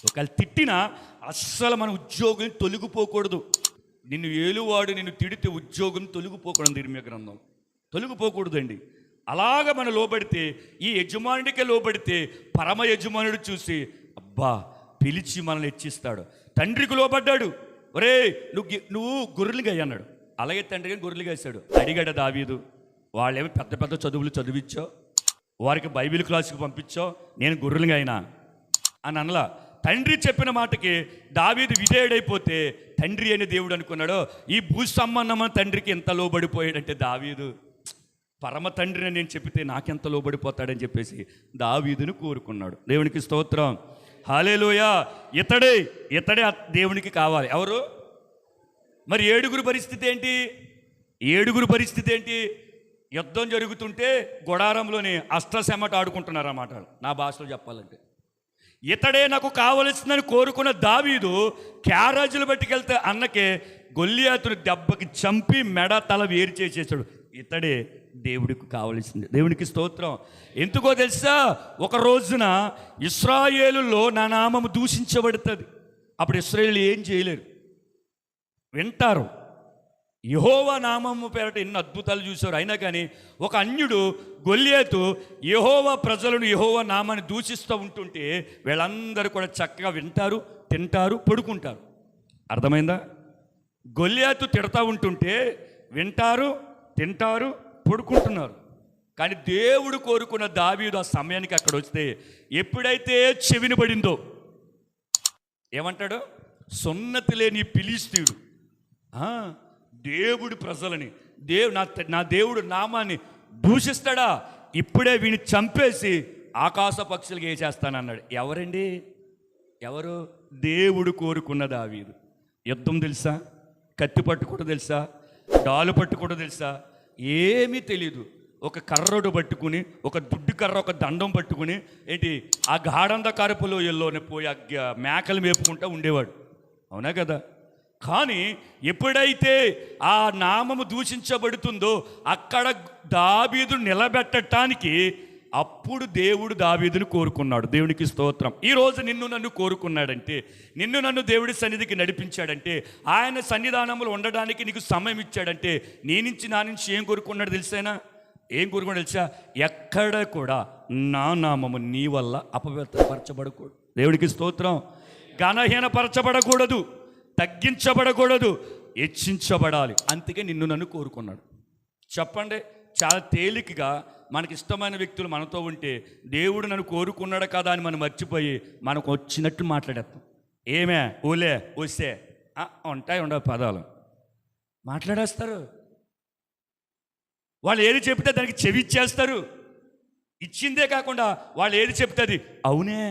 ఒకవేళ తిట్టినా అస్సలు మన ఉద్యోగం తొలగిపోకూడదు. నిన్ను ఏలువాడు నిన్ను తిడితే ఉద్యోగం తొలగిపోకూడదు. ఇర్మియా గ్రంథం తొలగిపోకూడదండి. అలాగ మనం లోబడితే, ఈ యజమానుడికే లోబడితే పరమ యజమానుడు చూసి అబ్బా పిలిచి మనల్ని హెచ్చిస్తాడు. తండ్రికి లోబడ్డాడు, ఒరే నువ్వు గొర్రెలుగా అన్నాడు. అలాగే తండ్రి కానీ గొర్రెలుగా వేశాడు. అడిగాడు దావీదు, వాళ్ళేమో పెద్ద పెద్ద చదువులు చదివించో, వారికి బైబిల్ క్లాసుకి పంపించో, నేను గొర్రెలుగా అయినా అని అనలా. తండ్రి చెప్పిన మాటకి దావీదు విధేయుడైపోతే తండ్రి అనే దేవుడు అనుకున్నాడు. ఈ భూ సంబంధమైన తండ్రికి ఎంత లోబడిపోయాడంటే దావీదు, పరమ తండ్రిని నేను చెప్తే నాకెంత లోబడిపోతాడని చెప్పేసి దావీదును కోరుకున్నాడు. దేవునికి స్తోత్రం, హల్లెలూయా. ఇతడే దేవునికి కావాలి. ఎవరు మరి? ఏడుగురు పరిస్థితి ఏంటి? యుద్ధం జరుగుతుంటే గుడారంలోని అష్టసెమట ఆడుకుంటున్నారు అన్నమాట, నా భాషలో చెప్పాలంటే. ఇతడే నాకు కావలసిందని కోరుకున్న దావీదు క్యారేజీలు పట్టుకెళ్తే అన్నకే గొల్లియాతును దెబ్బకి చంపి మెడ తల వేరు చేసేసాడు. ఇతడే దేవుడికి కావలసింది. దేవునికి స్తోత్రం. ఎందుకో తెలుసా? ఒక రోజున ఇశ్రాయేలులో నా నామము దూషించబడుతుంది. అప్పుడు ఇశ్రాయేలు ఏం చేయలేరు, వింటారు. యెహోవా నామము పేరట ఎన్నో అద్భుతాలు చూశారు. అయినా కానీ ఒక అన్యుడు గొల్లియాతు యెహోవా ప్రజలను యెహోవా నామాన్ని దూషిస్తూ ఉంటుంటే వీళ్ళందరూ కూడా చక్కగా వింటారు, తింటారు, పడుకుంటారు. అర్థమైందా? గొల్లియాతు తిడతా ఉంటుంటే వింటారు, తింటారు, పడుకుంటున్నారు. కానీ దేవుడు కోరుకున్న దావీదు ఆ సమయానికి అక్కడ వస్తే ఎప్పుడైతే చెవిని పడిందో ఏమంటాడు? సున్నతి లేని ఫిలిష్తీయుడు దేవుడి ప్రజలని నా దేవుడు నామాన్ని దూషిస్తాడా? ఇప్పుడే వీని చంపేసి ఆకాశ పక్షులకి వేసేస్తానన్నాడు. ఎవరండి? ఎవరు? దేవుడు కోరుకున్న దావీదు. యుద్ధం తెలుసా? కత్తి పట్టుకోవడం తెలుసా? డాలు పట్టుకోవడం తెలుసా? ఏమీ తెలీదు. ఒక కర్రోడు పట్టుకుని, ఒక దుడ్డు కర్ర, ఒక దండం పట్టుకుని ఆ గాఢంధకారపు లోయల్లోనే పోయి మేకలు మేపుకుంటూ ఉండేవాడు. అవునా కదా? కానీ ఎప్పుడైతే ఆ నామము దూషించబడుతుందో అక్కడ దావీదు నిలబెట్టడానికి అప్పుడు దేవుడు దావీదును కోరుకున్నాడు. దేవునికి స్తోత్రం. ఈరోజు నిన్ను నన్ను కోరుకున్నాడంటే, నిన్ను నన్ను దేవుడి సన్నిధికి నడిపించాడంటే, ఆయన సన్నిధానంలో ఉండడానికి నీకు సమయం ఇచ్చాడంటే నా నుంచి ఏం కోరుకున్నాడు తెలుసేనా? ఏం కోరుకున్నాడు తెలుసా? ఎక్కడ కూడా నా నామము నీ వల్ల అపవిత్రపరచబడకూడదు. దేవుడికి స్తోత్రం. ఘనహీనపరచబడకూడదు, తగ్గించబడకూడదు, హెచ్చించబడాలి. అందుకే నిన్ను నన్ను కోరుకున్నాడు. చెప్పండి, చాలా తేలికగా మనకి ఇష్టమైన వ్యక్తులు మనతో ఉంటే దేవుడు నన్ను కోరుకున్నాడు కదా అని మనం మర్చిపోయి మనకు వచ్చినట్టు మాట్లాడేస్తాం. ఏమే, ఓలే, వస్తే ఉండవు పదాలు మాట్లాడేస్తారు. వాళ్ళు ఏది చెప్తే దానికి చెవి ఇచ్చేస్తారు. ఇచ్చిందే కాకుండా వాళ్ళు ఏది చెప్తే అది అవునే.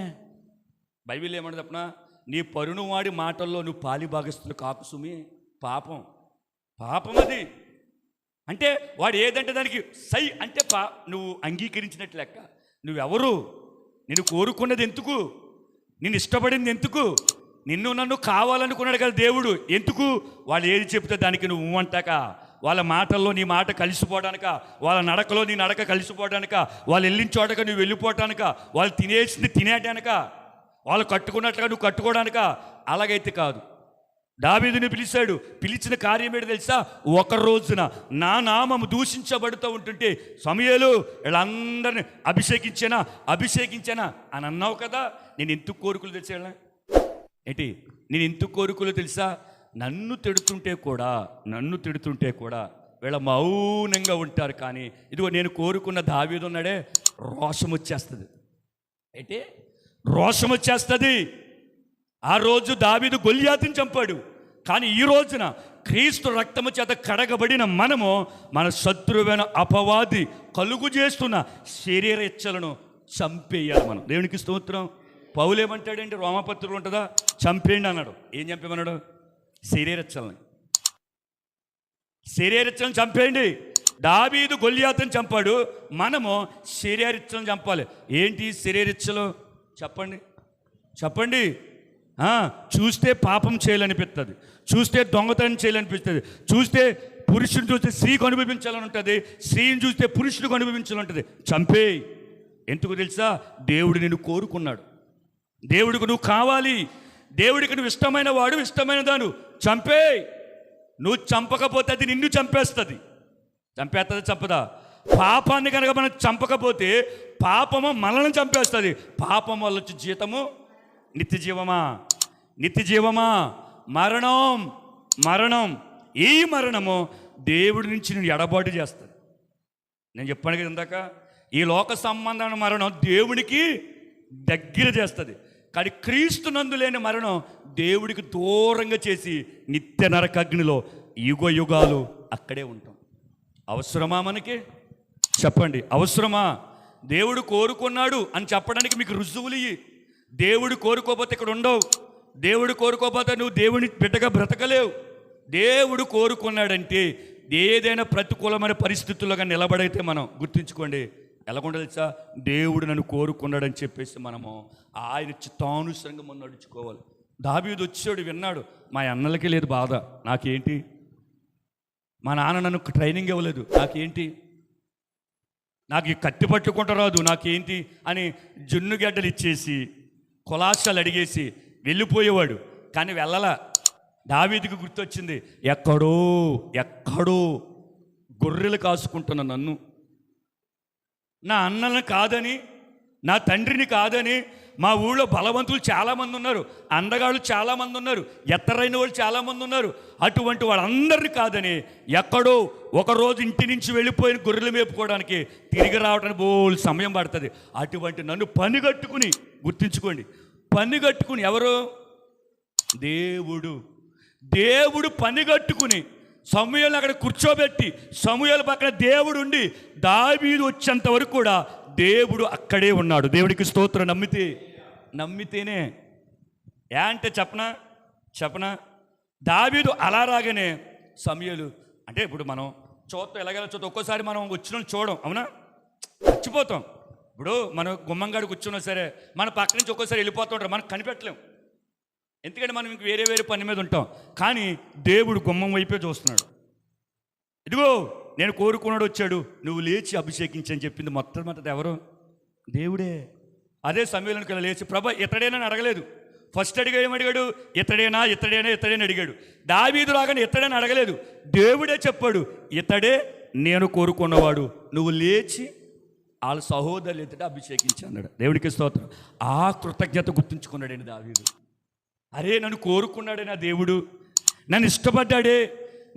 బైబిల్ ఏమన్నా చెప్పనా? నీ పరును వాడి మాటల్లో నువ్వు పాలి భాగస్తులు కాకు సుమి. పాపం అది. అంటే వాడు ఏదంటే దానికి సై అంటే నువ్వు అంగీకరించినట్టు లెక్క. నువ్వెవరు? నిన్ను కోరుకున్నది ఎందుకు? నిన్ను ఇష్టపడింది ఎందుకు? నిన్ను నన్ను కావాలనుకున్నాడు కదా దేవుడు. ఎందుకు? వాళ్ళు ఏది చెప్తే దానికి నువ్వు అంటాక, వాళ్ళ మాటల్లో నీ మాట కలిసిపోవడానిక, వాళ్ళ నడకలో నీ నడక కలిసిపోవడానిక, వాళ్ళు వెళ్ళిన చోటక నువ్వు వెళ్ళిపోవటానిక, వాళ్ళు తినేసింది తినేటానిక, వాళ్ళు కట్టుకున్నట్లుగా నువ్వు కట్టుకోవడానిక. అలాగైతే కాదు. దావీదుని పిలిచాడు. పిలిచిన కార్యం ఏంటి తెలుసా? ఒక రోజున నా నామము దూషించబడుతూ ఉంటుంటే సమూయేలు వీళ్ళందరినీ అభిషేకించానా అని అన్నావు కదా. నేను ఎందుకు కోరుకులు తెలుసా? నేను ఎందుకు కోరుకులు తెలుసా? నన్ను తిడుతుంటే కూడా వీళ్ళ మౌనంగా ఉంటారు. కానీ ఇదిగో నేను కోరుకున్న దావీదు ఉన్నాడే, రోషం వచ్చేస్తుంది. రోషం వచ్చేస్తుంది. ఆ రోజు దావీదు గొల్లియాతుని చంపాడు. కానీ ఈ రోజున క్రీస్తు రక్తము చేత కడగబడిన మనము మన శత్రువైన అపవాది కలుగు చేస్తున్న శరీర ఇచ్చలను చంపేయాలి మనం. దేవునికి స్తోత్రం. పౌలు ఏమంటాడంటే, రోమపత్రులు ఉంటుందా, చంపేయండి అన్నాడు. ఏం చంపేమన్నాడు? శరీరచ్చలను చంపేయండి. దావీదు గొల్లియాతుని చంపాడు, మనము శరీరిచ్చలను చంపాలి. ఏంటి శరీరిచ్చలు? చెప్పండి. చూస్తే పాపం చేయాలనిపిస్తుంది, చూస్తే దొంగతనం చేయాలనిపిస్తుంది, చూస్తే పురుషుని చూస్తే స్త్రీకి అనుభవించాలని ఉంటుంది, స్త్రీని చూస్తే పురుషుడికి అనుభవించాలని ఉంటుంది. చంపే. ఎందుకు తెలుసా? దేవుడు నిన్ను కోరుకున్నాడు. దేవుడికి నువ్వు కావాలి. దేవుడికి నువ్వు ఇష్టమైన వాడు, ఇష్టమైన దాను. చంపే. నువ్వు చంపకపోతే అది నిన్ను చంపేస్తుంది. చంపేస్తుందా? పాపాన్ని కనుక మనం చంపకపోతే పాపము మనల్ని చంపేస్తుంది. పాపం వల్ల వచ్చే జీతము నిత్య జీవమా, నిత్య జీవమా, మరణం. మరణం, ఈ మరణము దేవుడి నుంచి నేను ఎడబాటు చేస్తుంది. నేను చెప్పాను కదా ఇందాక, ఈ లోక సంబంధమైన మరణం దేవునికి దగ్గర చేస్తుంది. కానీ క్రీస్తు నందు లేని మరణం దేవుడికి దూరంగా చేసి నిత్య నరకాగ్నిలో యుగ యుగాలు అక్కడే ఉంటాం. అవసరమా మనకి? చెప్పండి, అవసరమా? దేవుడు కోరుకున్నాడు అని చెప్పడానికి మీకు రుజువులు ఇయ్యి. దేవుడు కోరుకోకపోతే ఇక్కడ ఉండవు. దేవుడు కోరుకోకపోతే నువ్వు దేవుని బిడ్డగా బ్రతకలేవు. దేవుడు కోరుకున్నాడంటే ఏదైనా ప్రతికూలమైన పరిస్థితుల్లోగా నిలబడైతే మనం గుర్తుంచుకోండి, ఎలాగుండదు తెలుసా? దేవుడు నన్ను కోరుకున్నాడని చెప్పేసి మనము ఆయన చిత్తానుసరంగా మనం నడుచుకోవాలి. దావీదు వచ్చాడు, విన్నాడు, మా అన్నలకి లేదు బాధ, నాకేంటి? మా నాన్న నన్ను ట్రైనింగ్ ఇవ్వలేదు, నాకేంటి? నాకు ఈ కత్తి పట్టుకుంటూ రాదు, నాకేంటి అని జున్ను గడ్డలు ఇచ్చేసి కులాసాలు అడిగేసి వెళ్ళిపోయేవాడు. కానీ వెళ్ళలా. దావీదుకు గుర్తొచ్చింది, ఎక్కడో ఎక్కడో గొర్రెలు కాసుకుంటున్న నన్ను, నా అన్నలను కాదని, నా తండ్రిని కాదని, మా ఊళ్ళో బలవంతులు చాలామంది ఉన్నారు, అందగాళ్ళు చాలామంది ఉన్నారు, ఎత్తరైన వాళ్ళు చాలామంది ఉన్నారు, అటువంటి వాళ్ళందరినీ కాదని ఎక్కడో ఒకరోజు ఇంటి నుంచి వెళ్ళిపోయిన గొర్రెలు మేపుకోవడానికి తిరిగి రావడానికి బోల్ సమయం పడుతుంది. అటువంటి నన్ను పనిగట్టుకుని, గుర్తుంచుకోండి, పనిగట్టుకుని ఎవరు? దేవుడు. దేవుడు పనిగట్టుకుని సమూయేలు అక్కడ కూర్చోబెట్టి సమూయేలు పక్కన దేవుడు ఉండి దావీదు వచ్చేంత వరకు కూడా దేవుడు అక్కడే ఉన్నాడు. దేవుడికి స్తోత్రం. నమ్మితేనే అంటే చెప్పనా దావీదు అలా రాగానే సమూయేలు అంటే ఇప్పుడు మనం చూద్దాం, ఎలాగైనా చూద్దాం, ఒక్కోసారి మనం వచ్చిన చూడం, అవునా? చచ్చిపోతాం. ఇప్పుడు మనం గుమ్మంగాడికి కూర్చున్నా సరే మన పక్క నుంచి ఒక్కోసారి వెళ్ళిపోతుంటారు, మనకు కనిపెట్టలేం. ఎందుకంటే మనం ఇంక వేరే వేరే పని మీద ఉంటాం. కానీ దేవుడు గుమ్మం వైపే చూస్తున్నాడు. ఇదిగో నేను కోరుకున్నాడు వచ్చాడు, నువ్వు లేచి అభిషేకించని చెప్పింది మొట్టమొదటి ఎవరు? దేవుడే. అదే సమయంలోకి లేచి ప్రభా ఇతడేనని అడగలేదు. ఫస్ట్ ఏమడిగాడు? ఇతడేనా అడిగాడు. దావీదు రాగానే ఇతడేని అడగలేదు, దేవుడే చెప్పాడు, ఇతడే నేను కోరుకున్నవాడు, నువ్వు లేచి వాళ్ళ సహోదరులు ఎదుట అభిషేకించి అన్నాడు. దేవుడికి స్తోత్రం. ఆ కృతజ్ఞత గుర్తుంచుకున్నాడండి దావీదు. అరే నన్ను కోరుకున్నాడే నా దేవుడు, నన్ను ఇష్టపడ్డాడే,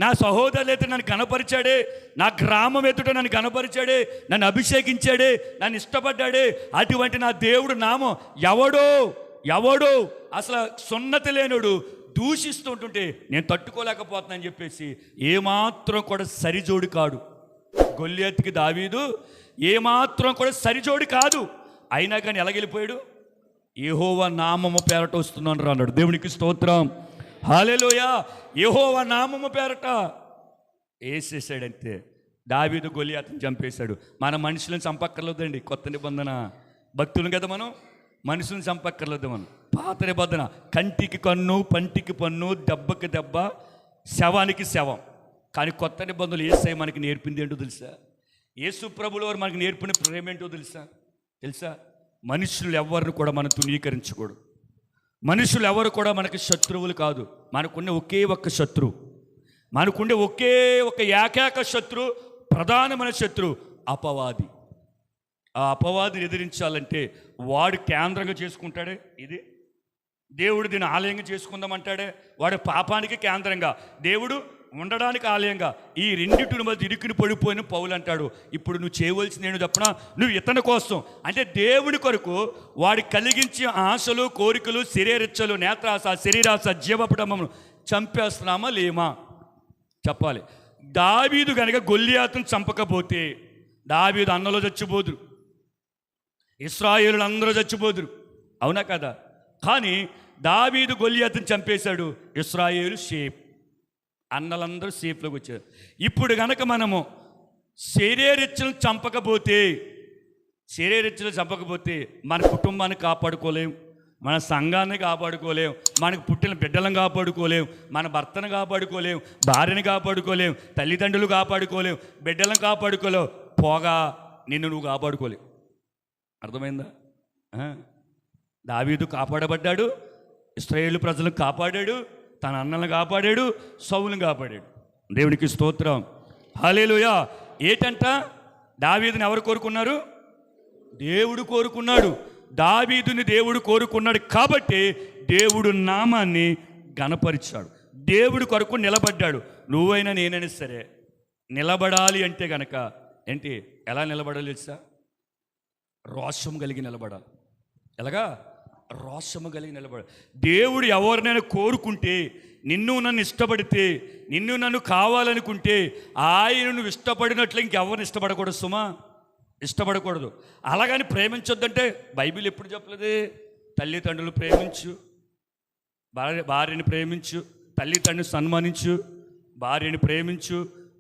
నా సహోదరులు ఎదుట నన్ను కనపరిచాడే, నా గ్రామం ఎదుట నన్ను కనపరిచాడే, నన్ను అభిషేకించాడే, నన్ను ఇష్టపడ్డాడే. అటువంటి నా దేవుడు నామం ఎవడో అసలు సున్నతి లేనుడు దూషిస్తుంటుంటే నేను తట్టుకోలేకపోతున్నానని చెప్పేసి ఏమాత్రం కూడా సరిజోడు కాడు. గొల్లియత్తుకి దావీదు ఏమాత్రం కూడా సరిజోడు కాదు. అయినా కానీ ఎలాగెళ్ళిపోయాడు? యెహోవా నామము పేరట వస్తున్నాను అన్నాడు. దేవునికి స్తోత్రం. హల్లెలూయా. యెహోవా నామము పేరట వేసేసాడంతే. దావీదు గొలియాతుని చంపేశాడు. మన మనుషులను చంపక్కర్లేదండి. కొత్త నిబంధన భక్తులు కదా మనం, మనుషులను చంపక్కర్లేదు. మనం పాత నిబంధన కంటికి కన్ను, పంటికి పన్ను, దెబ్బకి దెబ్బ, శవానికి శవం. కానీ కొత్త నిబంధనలు యేసయ్య మనకి నేర్పింది ఏంటో తెలుసా? యేసు ప్రభువుల వారు మనకి నేర్పిన ప్రేమ ఏంటో తెలుసా? మనుషులు ఎవరిని కూడా మనం తునీకరించకూడదు. మనుషులు ఎవరు కూడా మనకి శత్రువులు కాదు. మనకుండే ఒకే ఒక్క శత్రువు, మనకుండే ఒకే ఒక ఏకైక శత్రువు, ప్రధానమైన శత్రువు అపవాది. ఆ అపవాదిని ఎదిరించాలంటే వాడు కేంద్రంగా చేసుకుంటాడే, ఇది దేవుడు దీన్ని ఆలయంగా చేసుకుందామంటాడే, వాడు పాపానికి కేంద్రంగా, దేవుడు ఉండడానికి ఆలయంగా. ఈ రెండింటిని మధ్య ఇరుకుని పడిపోయిన పౌలు అంటాడు, ఇప్పుడు నువ్వు చేయవలసింది నేను చెప్పనా, నువ్వు ఇతని కోసం అంటే దేవుడి కొరకు వాడి కలిగించే ఆశలు, కోరికలు, శరీరచ్చలు, నేత్రాశ, శరీరాశ, జీవపటమను చంపేస్తున్నామా లేమా చెప్పాలి. దావీదు కనుక గొల్లియాతును చంపకపోతే దావీదు అన్నలో చచ్చిపోదురు, ఇశ్రాయేలులు అందరూ చచ్చిపోదురు, అవునా కదా? కానీ దావీదు గొల్లియాతును చంపేశాడు, ఇశ్రాయేలు సేఫ్, అన్నలందరూ సేఫ్లోకి వచ్చారు. ఇప్పుడు కనుక మనము శరీరచ్చలను చంపకపోతే మన కుటుంబాన్ని కాపాడుకోలేం, మన సంఘాన్ని కాపాడుకోలేం, మనకు పుట్టిన బిడ్డలను కాపాడుకోలేం, మన భర్తను కాపాడుకోలేం, భార్యను కాపాడుకోలేం, తల్లిదండ్రులు కాపాడుకోలేం, బిడ్డలను కాపాడుకోలేవు, పోగా నిన్ను నువ్వు కాపాడుకోలేవు. అర్థమైందా? దావీదు కాపాడబడ్డాడు, ఇశ్రాయేలు ప్రజలను కాపాడాడు, తన అన్నలను కాపాడాడు, సౌలును కాపాడాడు. దేవునికి స్తోత్రం. హల్లెలూయా. ఏటంట? దావీదుని ఎవరు కోరుకున్నారు? దేవుడు కోరుకున్నాడు. దావీదుని దేవుడు కోరుకున్నాడు కాబట్టి దేవుడు నామాన్ని ఘనపరిచాడు. దేవుడి కొరకు నిలబడ్డాడు. నువ్వైనా నేనైనా సరే నిలబడాలి అంటే గనక ఏంటి, ఎలా నిలబడాలి తెలుసా? రోషం కలిగి నిలబడాలి. ఎలాగా? రోషము కలిగి నిలబడాలి. దేవుడు ఎవరినైనా కోరుకుంటే, నిన్ను నన్ను ఇష్టపడితే, నిన్ను నన్ను కావాలనుకుంటే ఆయనను ఇష్టపడినట్లు ఇంకెవరిని ఇష్టపడకూడదు సుమా, ఇష్టపడకూడదు. అలాగని ప్రేమించొద్దంటే బైబిల్ ఎప్పుడు చెప్పలేదు? తల్లిదండ్రులు ప్రేమించు, భార్యని ప్రేమించు, తల్లిదండ్రులు సన్మానించు, భార్యని ప్రేమించు,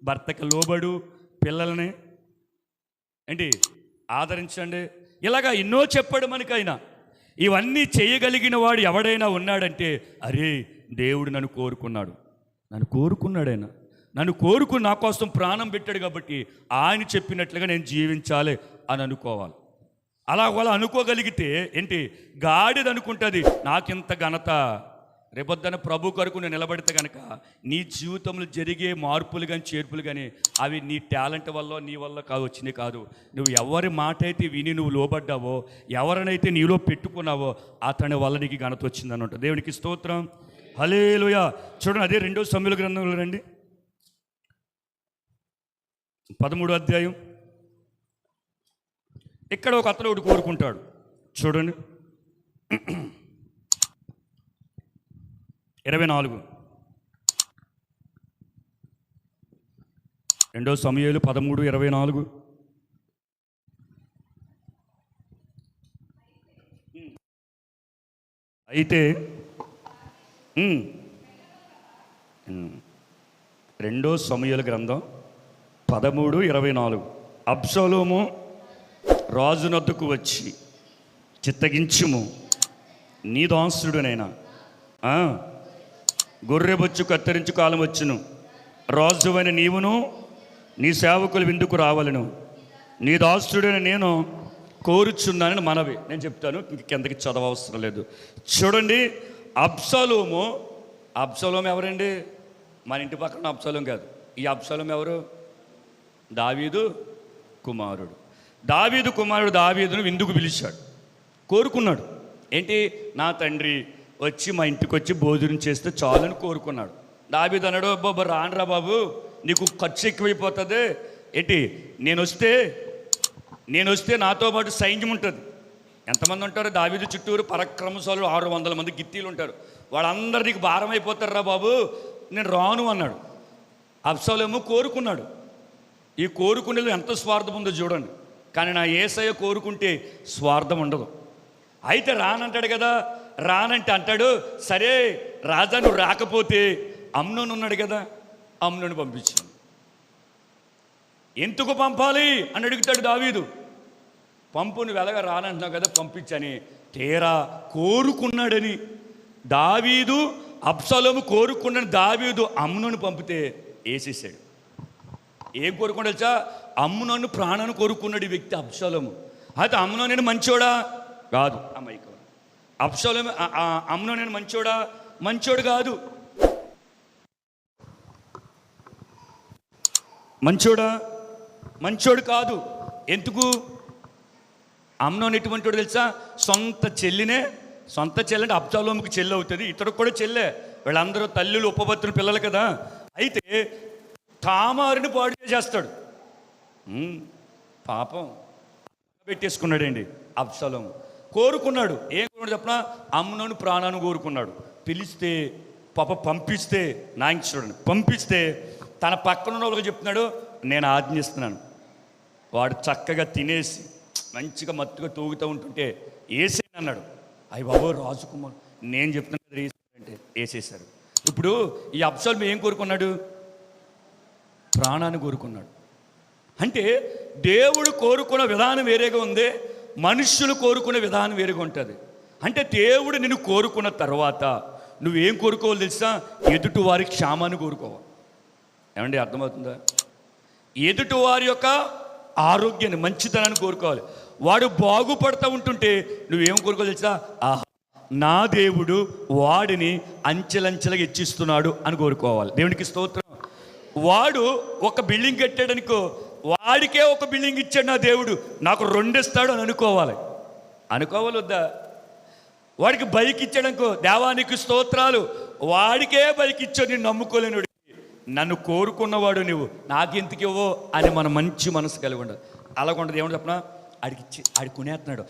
భర్తకి లోబడు, పిల్లల్ని ఏంటి ఆదరించండి. ఇలాగా ఎన్నో చెప్పాడు మనకైనా. ఇవన్నీ చేయగలిగిన వాడు ఎవడైనా ఉన్నాడంటే, అరే దేవుడు నన్ను కోరుకున్నాడు, నన్ను కోరుకున్నాడైనా, నన్ను కోరుకుని నా కోసం ప్రాణం పెట్టాడు కాబట్టి ఆయన చెప్పినట్లుగా నేను జీవించాలి అని అనుకోవాలి. అలా అనుకోగలిగితే ఏంటి, గాడిద అనుకుంటుంది నాకింత ఘనత. రేపొద్దున ప్రభు కొరకు నేను నిలబడితే కనుక నీ జీవితంలో జరిగే మార్పులు కానీ చేర్పులు కానీ అవి నీ టాలెంట్ వల్ల నీ వల్ల కాదు, వచ్చినాయి కాదు. నువ్వు ఎవరి మాట అయితే విని నువ్వు లోబడ్డావో, ఎవరినైతే నీలో పెట్టుకున్నావో అతని వల్ల నీకు ఘనత వచ్చిందని ఉంటుంది. దేవునికి స్తోత్రం, హల్లెలూయా. చూడండి, అదే 2 సమూయేలు గ్రంథంలో రండి, 13వ అధ్యాయం. ఇక్కడ ఒక అతను ఒకటి కోరుకుంటాడు. చూడండి 24. 2 సమూయేలు 13:24. అయితే 2 సమూయేలు గ్రంథం 13:24. అబ్షాలోము రాజునొద్దకు వచ్చి, చిత్తగించుము, నీ దాసుడునైనా గొర్రెబొచ్చు కత్తిరించు కాలం వచ్చును, రాజువైన నీవును నీ సేవకులు విందుకు రావాలను, నీ దాసుడైన నేను కోరుచున్నానని మనవి. నేను చెప్తాను, ఇంకెంతకి చదవవసరం లేదు. చూడండి, అబ్షాలోము ఎవరండి? మన ఇంటి పక్కన అబ్షాలోం కాదు. ఈ అబ్షాలోం ఎవరు? దావీదు కుమారుడు. దావీదును విందుకు పిలిచాడు, కోరుకున్నాడు. ఏంటి, నా తండ్రి వచ్చి మా ఇంటికి వచ్చి భోజనం చేస్తే చాలని కోరుకున్నాడు. దావీదు అన్నాడు, బాబు రానరా బాబు, నీకు ఖర్చు ఎక్కువైపోతుంది. ఏంటి, నేను వస్తే నాతో పాటు సైన్యం ఉంటుంది. ఎంతమంది ఉంటారు దావీదు చుట్టూరు? పరాక్రమశాలులు 600 మంది గిత్తీలు ఉంటారు. వాళ్ళందరూ నీకు భారం అయిపోతారు రా బాబు, నేను రాను అన్నాడు. అబ్షాలోము కోరుకున్నాడు. ఈ కోరుకునేలో ఎంత స్వార్థం ఉందో చూడండి. కానీ నా యేసయ్య కోరుకుంటే స్వార్థం ఉండదు. అయితే రానంటాడు కదా, రానంటే అంటాడు, సరే రాజా నువ్వు రాకపోతే అమ్నోను ఉన్నాడు కదా, అమ్నోను పంపించాను. ఎందుకు పంపాలి అని అడుగుతాడు దావీదు. పంపు, నువ్వు ఎలాగా రానంటున్నావు కదా, పంపించని. తీరా కోరుకున్నాడని దావీదు, అబ్షాలోము కోరుకున్నాడు. దావీదు అమ్నోను పంపితే వేసేసాడు. ఏం కోరుకున్నాడు తెలుసా? అమ్నోను ప్రాణాన్ని కోరుకున్నాడు ఈ వ్యక్తి అబ్షాలోము. అయితే అమ్నోను మంచోడా? కాదు. అమ్మాయికి అబ్షాలోము అమ్నోను మంచోడు కాదు. మంచోడు కాదు. ఎందుకు? అమ్నోను ఎటువంటి వాడు తెలుసా? సొంత చెల్లి అంటే అబ్షాలోముకి చెల్లి అవుతుంది, ఇతడు కూడా చెల్లె. వీళ్ళందరూ తల్లులు ఉపపత్రులు పిల్లలు కదా. అయితే తామారుని పాడు చేసేస్తాడు. పాపం పెట్టేసుకున్నాడండి అబ్షాలోము. కోరుకున్నాడు. ఏం కోరుకున్నాడు చెప్పనా? అమ్నోను ప్రాణాన్ని కోరుకున్నాడు. పిలిస్తే పంపిస్తే, నాయకు చూడండి, పంపిస్తే తన పక్కన ఉన్న వాళ్ళకి చెప్తున్నాడు, నేను ఆజ్ఞిస్తున్నాను. వాడు చక్కగా తినేసి మంచిగా మత్తుగా తూగుతూ ఉంటుంటే వేసేయను అన్నాడు. అయ్య బాబు రాజకుమార్, నేను చెప్తున్నాను కదా వేసేసారంటే వేసేసారు. ఇప్పుడు ఈ అబ్షాలోము ఏం కోరుకున్నాడు? ప్రాణాన్ని కోరుకున్నాడు. అంటే దేవుడు కోరుకున్న విధానం వేరేగా ఉంది, మనుష్యులు కోరుకునే విధానం వేరేగా ఉంటుంది. అంటే దేవుడు నిన్ను కోరుకున్న తర్వాత నువ్వేం కోరుకోవాలి తెలుసా? ఎదుటి వారి క్షేమాన్ని కోరుకోవాలి. ఏమండి, అర్థమవుతుందా? ఎదుటి వారి యొక్క ఆరోగ్యాన్ని, మంచితనాన్ని కోరుకోవాలి. వాడు బాగుపడుతూ ఉంటుంటే నువ్వేం కోరుకోవాలి తెలుసా? ఆహా, నా దేవుడు వాడిని అంచెలంచెలుగా హెచ్చిస్తున్నాడు అని కోరుకోవాలి. దేవునికి స్తోత్రం. వాడు ఒక బిల్డింగ్ కట్టాడనుకో, వాడికే ఒక బిల్డింగ్ ఇచ్చాడు నా దేవుడు, నాకు 2 ఇస్తాడు అని అనుకోవాలి వద్దా? వాడికి బైక్ ఇచ్చాడనుకో, దేవానికి స్తోత్రాలు, వాడికే బైక్ ఇచ్చాడు, నేను నమ్ముకోలేనుడికి. నన్ను కోరుకున్నవాడు నువ్వు నాకెందుకు ఇవ్వో అని మన మంచి మనసు కలిగి ఉండదు. అలాగుండదు. ఏమన్నా చెప్పనా, ఆడి కొనేస్తున్నాడు,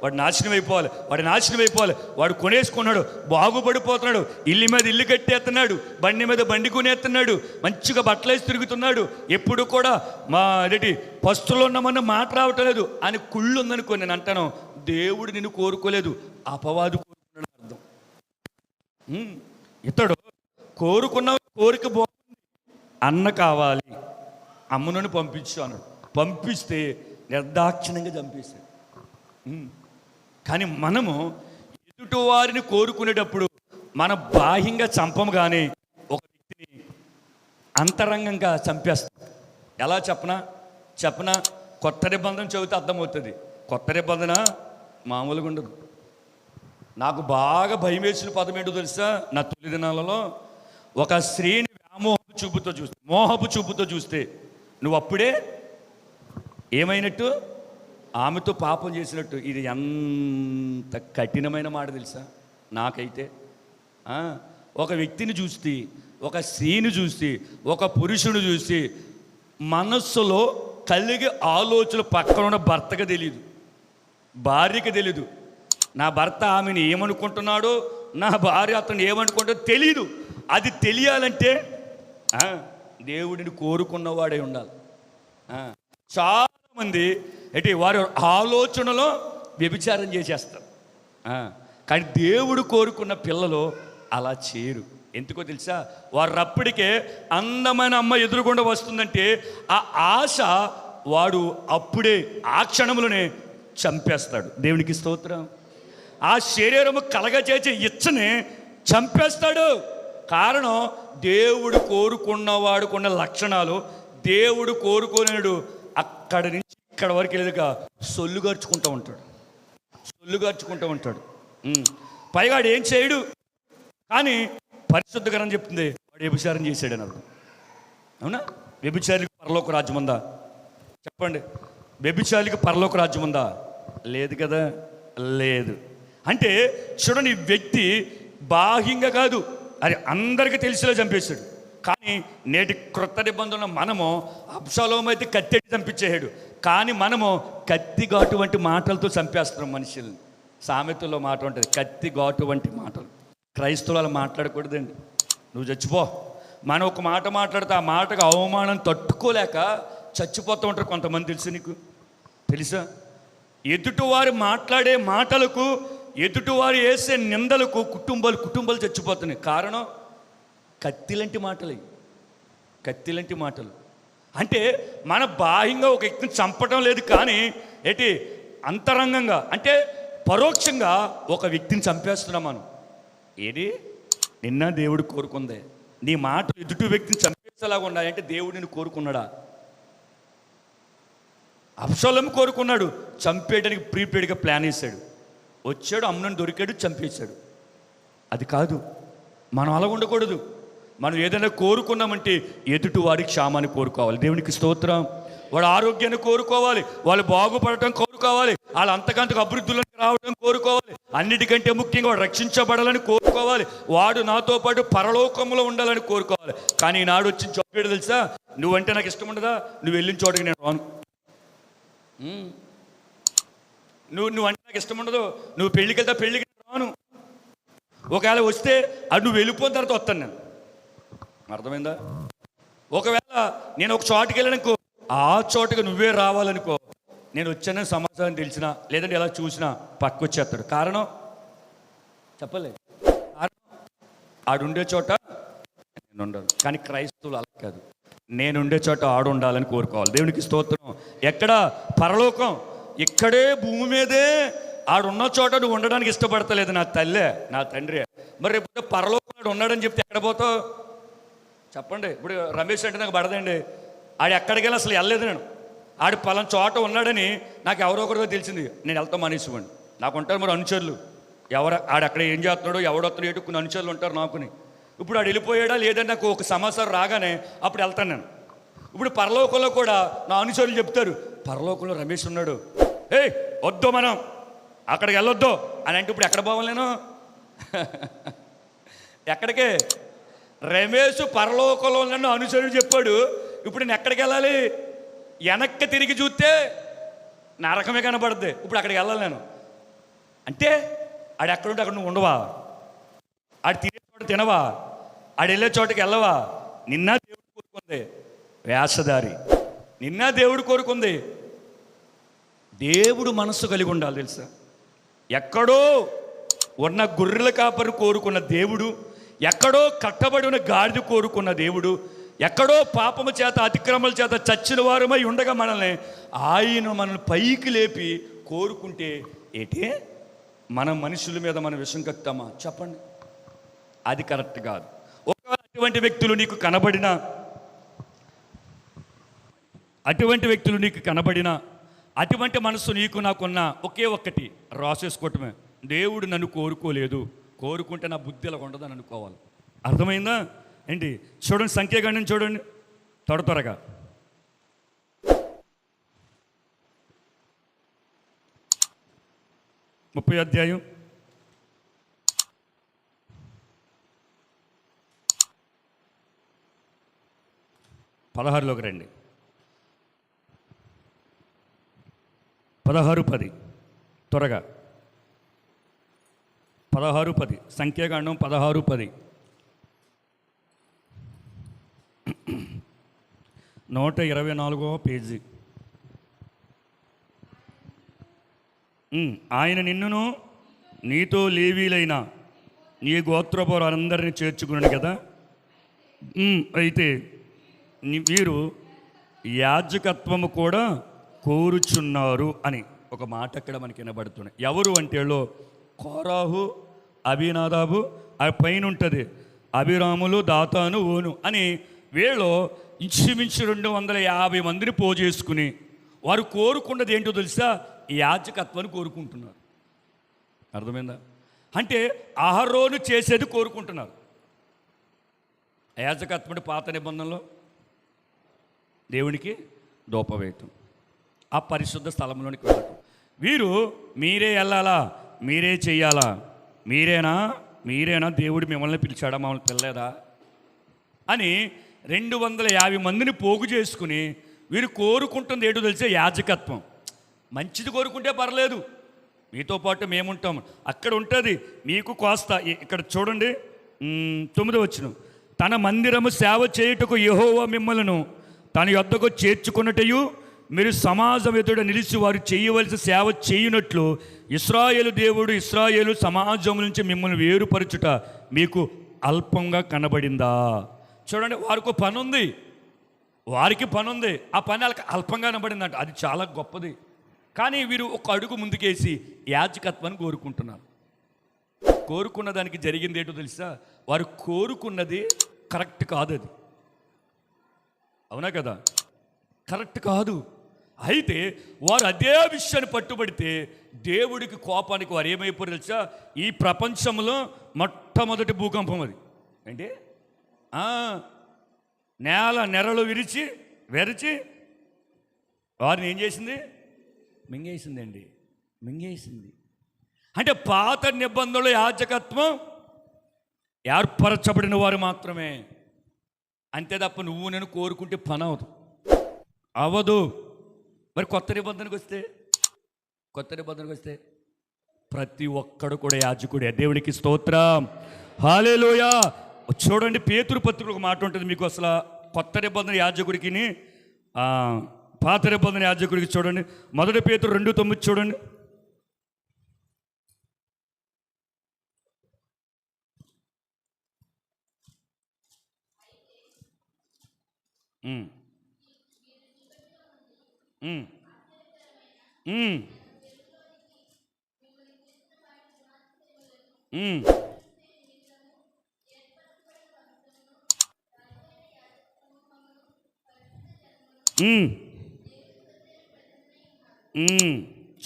వాడు నాశనం అయిపోవాలి, వాడు కొనేసుకున్నాడు, బాగుపడిపోతున్నాడు, ఇల్లు మీద ఇల్లు కట్టేస్తున్నాడు, బండి మీద బండి కొనేస్తున్నాడు, మంచిగా బట్టలు వేసి తిరుగుతున్నాడు, ఎప్పుడు కూడా మా అదేంటి పస్తులో ఉన్నామన్న మాట రావట్లేదు అని కుళ్ళు ఉందనుకో, నేను అంటాను దేవుడు నిన్ను కోరుకోలేదు, అపవాదు కోరుకున్నాడు అర్థం. ఇతడు కోరుకున్న కోరిక బాగుంది, అన్న కావాలి, అమ్మను పంపించు అన్నాడు. పంపిస్తే నిర్దాక్షిణ్యంగా చంపేశాడు. కానీ మనము ఎదుటి వారిని కోరుకునేటప్పుడు మన బాహ్యంగా చంపము, కానీ ఒక వ్యక్తిని అంతరంగంగా చంపేస్తాం. ఎలా చెప్పనా కొత్త నిబంధన చదివితే అర్థమవుతుంది. కొత్త నిబంధన మామూలుగా ఉండదు. నాకు బాగా భయం వేసిన పదం ఏంటో తెలుసా? నా తొలి దినాలలో ఒక స్త్రీని మోహపు చూపుతో చూస్తే నువ్వు అప్పుడే ఏమైనట్టు, ఆమెతో పాపం చేసినట్టు. ఇది ఎంత కఠినమైన మాట తెలుసా నాకైతే. ఒక వ్యక్తిని చూస్తే, ఒక స్త్రీని చూస్తే, ఒక పురుషుని చూస్తే మనస్సులో కలిగే ఆలోచనలు పక్కన ఉన్న భర్తకు తెలియదు, భార్యకి తెలీదు. నా భర్త ఆమెను ఏమనుకుంటున్నాడో, నా భార్య అతను ఏమనుకుంటాడో తెలీదు. అది తెలియాలంటే దేవుడిని కోరుకున్నవాడే ఉండాలి. చాలామంది వారి ఆలోచనలో వ్యభిచారం చేసేస్తారు. కానీ దేవుడు కోరుకున్న పిల్లలు అలా చేయరు. ఎందుకో తెలుసా? వారు అప్పటికే అందమైన అమ్మ ఎదురుగుండా వస్తుందంటే ఆ ఆశ వాడు అప్పుడే ఆ క్షణంలోనే చంపేస్తాడు. దేవునికి స్తోత్రం. ఆ శరీరము కలగచేసే ఇచ్చని చంపేస్తాడు. కారణం దేవుడు కోరుకున్నవాడుకున్న లక్షణాలు దేవుడు కోరుకోలేడు. అక్కడి నుంచి ఇక్కడ వరకు వెళ్ళదుగా సొల్లు గర్చుకుంటూ ఉంటాడు. పైగా ఏం చేయడు, కానీ పరిశుద్ధ గ్రంథం చెప్తుంది వాడు వ్యభిచారం చేశాడని అర్థం. అవునా? వ్యభిచారికి పరలోక రాజ్యం ఉందా? చెప్పండి. వ్యభిచారికి పరలోక రాజ్యం ఉందా? లేదు కదా, లేదు. అంటే చూడండి, ఈ వ్యక్తి బాహ్యంగా కాదు, అది అందరికీ తెలిసేలా చంపేశాడు. కానీ నేటి క్రొత్త నిబంధనలో మనము అబ్షాలోము అయితే కత్తెట్టి చంపించేసాడు, కానీ మనము కత్తి ఘాటు వంటి మాటలతో చంపేస్తున్నాం మనుషుల్ని. సామెతల్లో మాట ఉంటుంది, కత్తి ఘాటు వంటి మాటలు. క్రైస్తవులు మాట్లాడకూడదండి. నువ్వు చచ్చిపో. మనం ఒక మాట మాట్లాడితే ఆ మాటకు అవమానం తట్టుకోలేక చచ్చిపోతూ ఉంటారు కొంతమంది. తెలుసా? ఎదుటివారు మాట్లాడే మాటలకు, ఎదుటివారు వేసే నిందలకు కుటుంబాలు చచ్చిపోతున్నాయి. కారణం కత్తిలాంటి మాటలు. అంటే మన బాహ్యంగా ఒక వ్యక్తిని చంపడం లేదు, కానీ అంతరంగంగా అంటే పరోక్షంగా ఒక వ్యక్తిని చంపేస్తున్నాం మనం. నిన్న దేవుడు కోరుకుందే నీ మాట ఎదుటి వ్యక్తిని చంపేసేలాగా ఉన్నాయంటే దేవుడు నిన్ను కోరుకున్నాడా? అబ్షాలోము కోరుకున్నాడు, చంపేయడానికి ప్రీపెయిడ్గా ప్లాన్ వేశాడు. వచ్చాడు, అమ్నోను దొరికాడు, చంపేశాడు. అది కాదు, మనం అలా ఉండకూడదు. మనం ఏదైనా కోరుకున్నామంటే ఎదుటి వాడి క్షేమాన్ని కోరుకోవాలి. దేవునికి స్తోత్రం. వాడు ఆరోగ్యాన్ని కోరుకోవాలి, వాళ్ళు బాగుపడటం కోరుకోవాలి, వాళ్ళు అంతకంతకు అభివృద్ధిలోకి రావడం కోరుకోవాలి, అన్నిటికంటే ముఖ్యంగా వాడు రక్షించబడాలని కోరుకోవాలి, వాడు నాతో పాటు పరలోకంలో ఉండాలని కోరుకోవాలి. కానీ ఈనాడు వచ్చి చెప్పాడు తెలుసా, నువ్వంటే నాకు ఇష్టం ఉండదా, నువ్వు వెళ్ళిన చోటకి నేను రాను, నువ్వు అంటే నాకు ఇష్టం ఉండదు, నువ్వు పెళ్ళికి వెళ్తా పెళ్ళికి రాను, ఒకవేళ వస్తే అది నువ్వు వెళ్ళిపోయిన తర్వాత వస్తాను నేను. అర్థమైందా? ఒకవేళ నేను ఒక చోటుకి వెళ్ళానుకో, ఆ చోటుకి నువ్వే రావాలనుకో, నేను వచ్చానని సమాచారం తెలిసినా లేదంటే ఎలా చూసినా పక్క వచ్చేస్తాడు. కారణం చెప్పలే, ఆడుండే చోట నేను ఉండాలి. కానీ క్రైస్తవులు అలా కాదు, నేనుండే చోట ఆడు ఉండాలని కోరుకోవాలి. దేవునికి స్తోత్రం. ఎక్కడ? పరలోకం. ఇక్కడే భూమి మీదే ఆడున్న చోట నువ్వు ఉండడానికి ఇష్టపడతలేదు నా తల్లే నా తండ్రి. మరి రేపు పరలోకం ఆడు ఉన్నాడని చెప్తే ఎక్కడ పోతావు చెప్పండి. ఇప్పుడు రమేష్ అంటే నాకు పడదండి, ఆడు ఎక్కడికి వెళ్ళి అసలు వెళ్ళలేదు. నేను ఆడు పలానా చోట ఉన్నాడని నాకు ఎవరో ఒకరితో తెలిసింది, నేను వెళ్తాం మానేసుకోండి. నాకు ఉంటారు మరి అనుచరులు, ఆడక్కడ ఏం చేస్తున్నాడో ఎవడొస్తున్నాడు ఏటు కొన్ని అనుచరులు ఉంటారు నాకుని. ఇప్పుడు ఆడు వెళ్ళిపోయాడా లేదని నాకు ఒక సమాచారం రాగానే అప్పుడు వెళ్తాను నేను. ఇప్పుడు పరలోకంలో కూడా నా అనుచరులు చెప్తారు, పరలోకంలో రమేష్ ఉన్నాడు, ఏయ్ వద్దు మనం అక్కడికి వెళ్ళొద్దు అని అంటే ఇప్పుడు ఎక్కడ పోవాలి నేను? ఎక్కడికే? రమేష్ పరలోకంలో నన్ను అనుచరులు చెప్పాడు, ఇప్పుడు నేను ఎక్కడికి వెళ్ళాలి? వెనక్కి తిరిగి చూస్తే నరకమే కనపడుద్ది, ఇప్పుడు అక్కడికి వెళ్ళాలి నేను అంటే. ఆడు ఎక్కడుంటే అక్కడ నువ్వు ఉండవా? ఆడు తినే చోట తినవా? ఆడు వెళ్ళే చోటకి వెళ్ళవా? నిన్న దేవుడు కోరుకుంది వేషధారి, నిన్న దేవుడు కోరుకుంది. దేవుడు మనస్సు కలిగి ఉండాలి తెలుసా? ఎక్కడో ఉన్న గొర్రెల కాపరి కోరుకున్న దేవుడు, ఎక్కడో కట్టబడి ఉన్న గాడిద కోరుకున్న దేవుడు, ఎక్కడో పాపము చేత అతిక్రమల చేత చచ్చిన వారమై ఉండగా మనల్ని పైకి లేపి కోరుకుంటే ఏంటి? మన మనుషుల మీద మనం విషం కక్తామా? చెప్పండి, అది కరెక్ట్ కాదు. ఒకవేళ అటువంటి వ్యక్తులు నీకు కనబడినా అటువంటి మనసు నీకు నాకున్న ఒకే ఒక్కటి రాసేసుకోవటమే, దేవుడు నన్ను కోరుకోలేదు, కోరుకుంటే నా బుద్ధి ఇలా ఉండదని అనుకోవాలి. అర్థమైందా ఏంటి? చూడండి, సంఖ్యాకాండం చూడండి త్వరగా. ముప్పై అధ్యాయం 16లోకి రండి. 16:10 త్వరగా. 16:10 సంఖ్యాకాండం 16:10. 124వ పేజీ. ఆయన నిన్నును నీతో లేవీలైన నీ గోత్రపురందరినీ చేర్చుకున్నాడు కదా. అయితే వీరు యాజకత్వము కూడా కోరుచున్నారు అని ఒక మాట అక్కడ మనకి వినబడుతున్నాయి. ఎవరు అంటే కోరాహు, అభినాదాబు, ఆ పైన ఉంటుంది అభిరాములు, దాతాను, ఓను అని వీళ్ళు ఇంచుమించు 250 మందిని పోజేసుకుని వారు కోరుకున్నది ఏంటో తెలుసా? ఈ యాజకత్వాన్ని కోరుకుంటున్నారు. అర్థమైందా? అంటే అహరోను చేసేది కోరుకుంటున్నారు. యాజకత్వం పాత నిబంధనలో దేవునికి ధూపవేయటం, ఆ పరిశుద్ధ స్థలంలోనికి వెళ్ళటం. వీరు మీరే వెళ్ళాలా, మీరే చెయ్యాలా, మీరేనా దేవుడు మిమ్మల్ని పిలిచాడా, మమ్మల్ని పిల్లలేదా అని 250 మందిని పోగు చేసుకుని వీరు కోరుకుంటుంది ఏంటో తెలిసే యాజకత్వం. మంచిది కోరుకుంటే పర్లేదు, మీతో పాటు మేముంటాం, అక్కడ ఉంటుంది మీకు కోస్తా. ఇక్కడ చూడండి 9వ వచనం. తన మందిరము సేవ చేయుటకు యెహోవా మిమ్మలను తన యొద్దకు చేర్చుకున్నటయు మీరు సమాజం ఎదుట నిలిచి వారు చేయవలసిన సేవ చేయునట్లు ఇశ్రాయేలు దేవుడు ఇశ్రాయేలు సమాజం నుంచి మిమ్మల్ని వేరుపరచుట మీకు అల్పంగా కనబడిందా? చూడండి, వారికి పని ఉంది, ఆ పని వాళ్ళకి అల్పంగా కనబడిందంట. అది చాలా గొప్పది. కానీ వీరు ఒక అడుగు ముందుకేసి యాజకత్వాన్ని కోరుకుంటున్నారు. కోరుకున్న దానికి జరిగింది ఏంటో తెలుసా? వారు కోరుకున్నది కరెక్ట్ కాదు. అది అవునా కదా? కరెక్ట్ కాదు. అయితే వారు అదే విషయాన్ని పట్టుబడితే దేవుడికి కోపానికి వారు ఏమైపోయారు తెలుసా? ఈ ప్రపంచంలో మొట్టమొదటి భూకంపం అది. అంటే నెరలు విరిచి వారిని ఏం చేసింది? మింగేసింది. అంటే పాత నిబంధనలు యాజకత్వం ఏర్పరచబడిన వారు మాత్రమే, అంతే తప్ప నువ్వు నేను కోరుకుంటే పని అవ్వదు. మరి కొత్త నిబంధనకు వస్తే ప్రతి ఒక్కడు కూడా యాజకుడే. దేవునికి స్తోత్రం, హల్లెలూయా. చూడండి, పేతురు పత్రిక ఒక మాట ఉంటుంది మీకు. అసలు కొత్త నిబంధన యాజకుడికి పాత నిబంధన యాజకుడికి చూడండి. 1 పేతురు 2:9 చూడండి.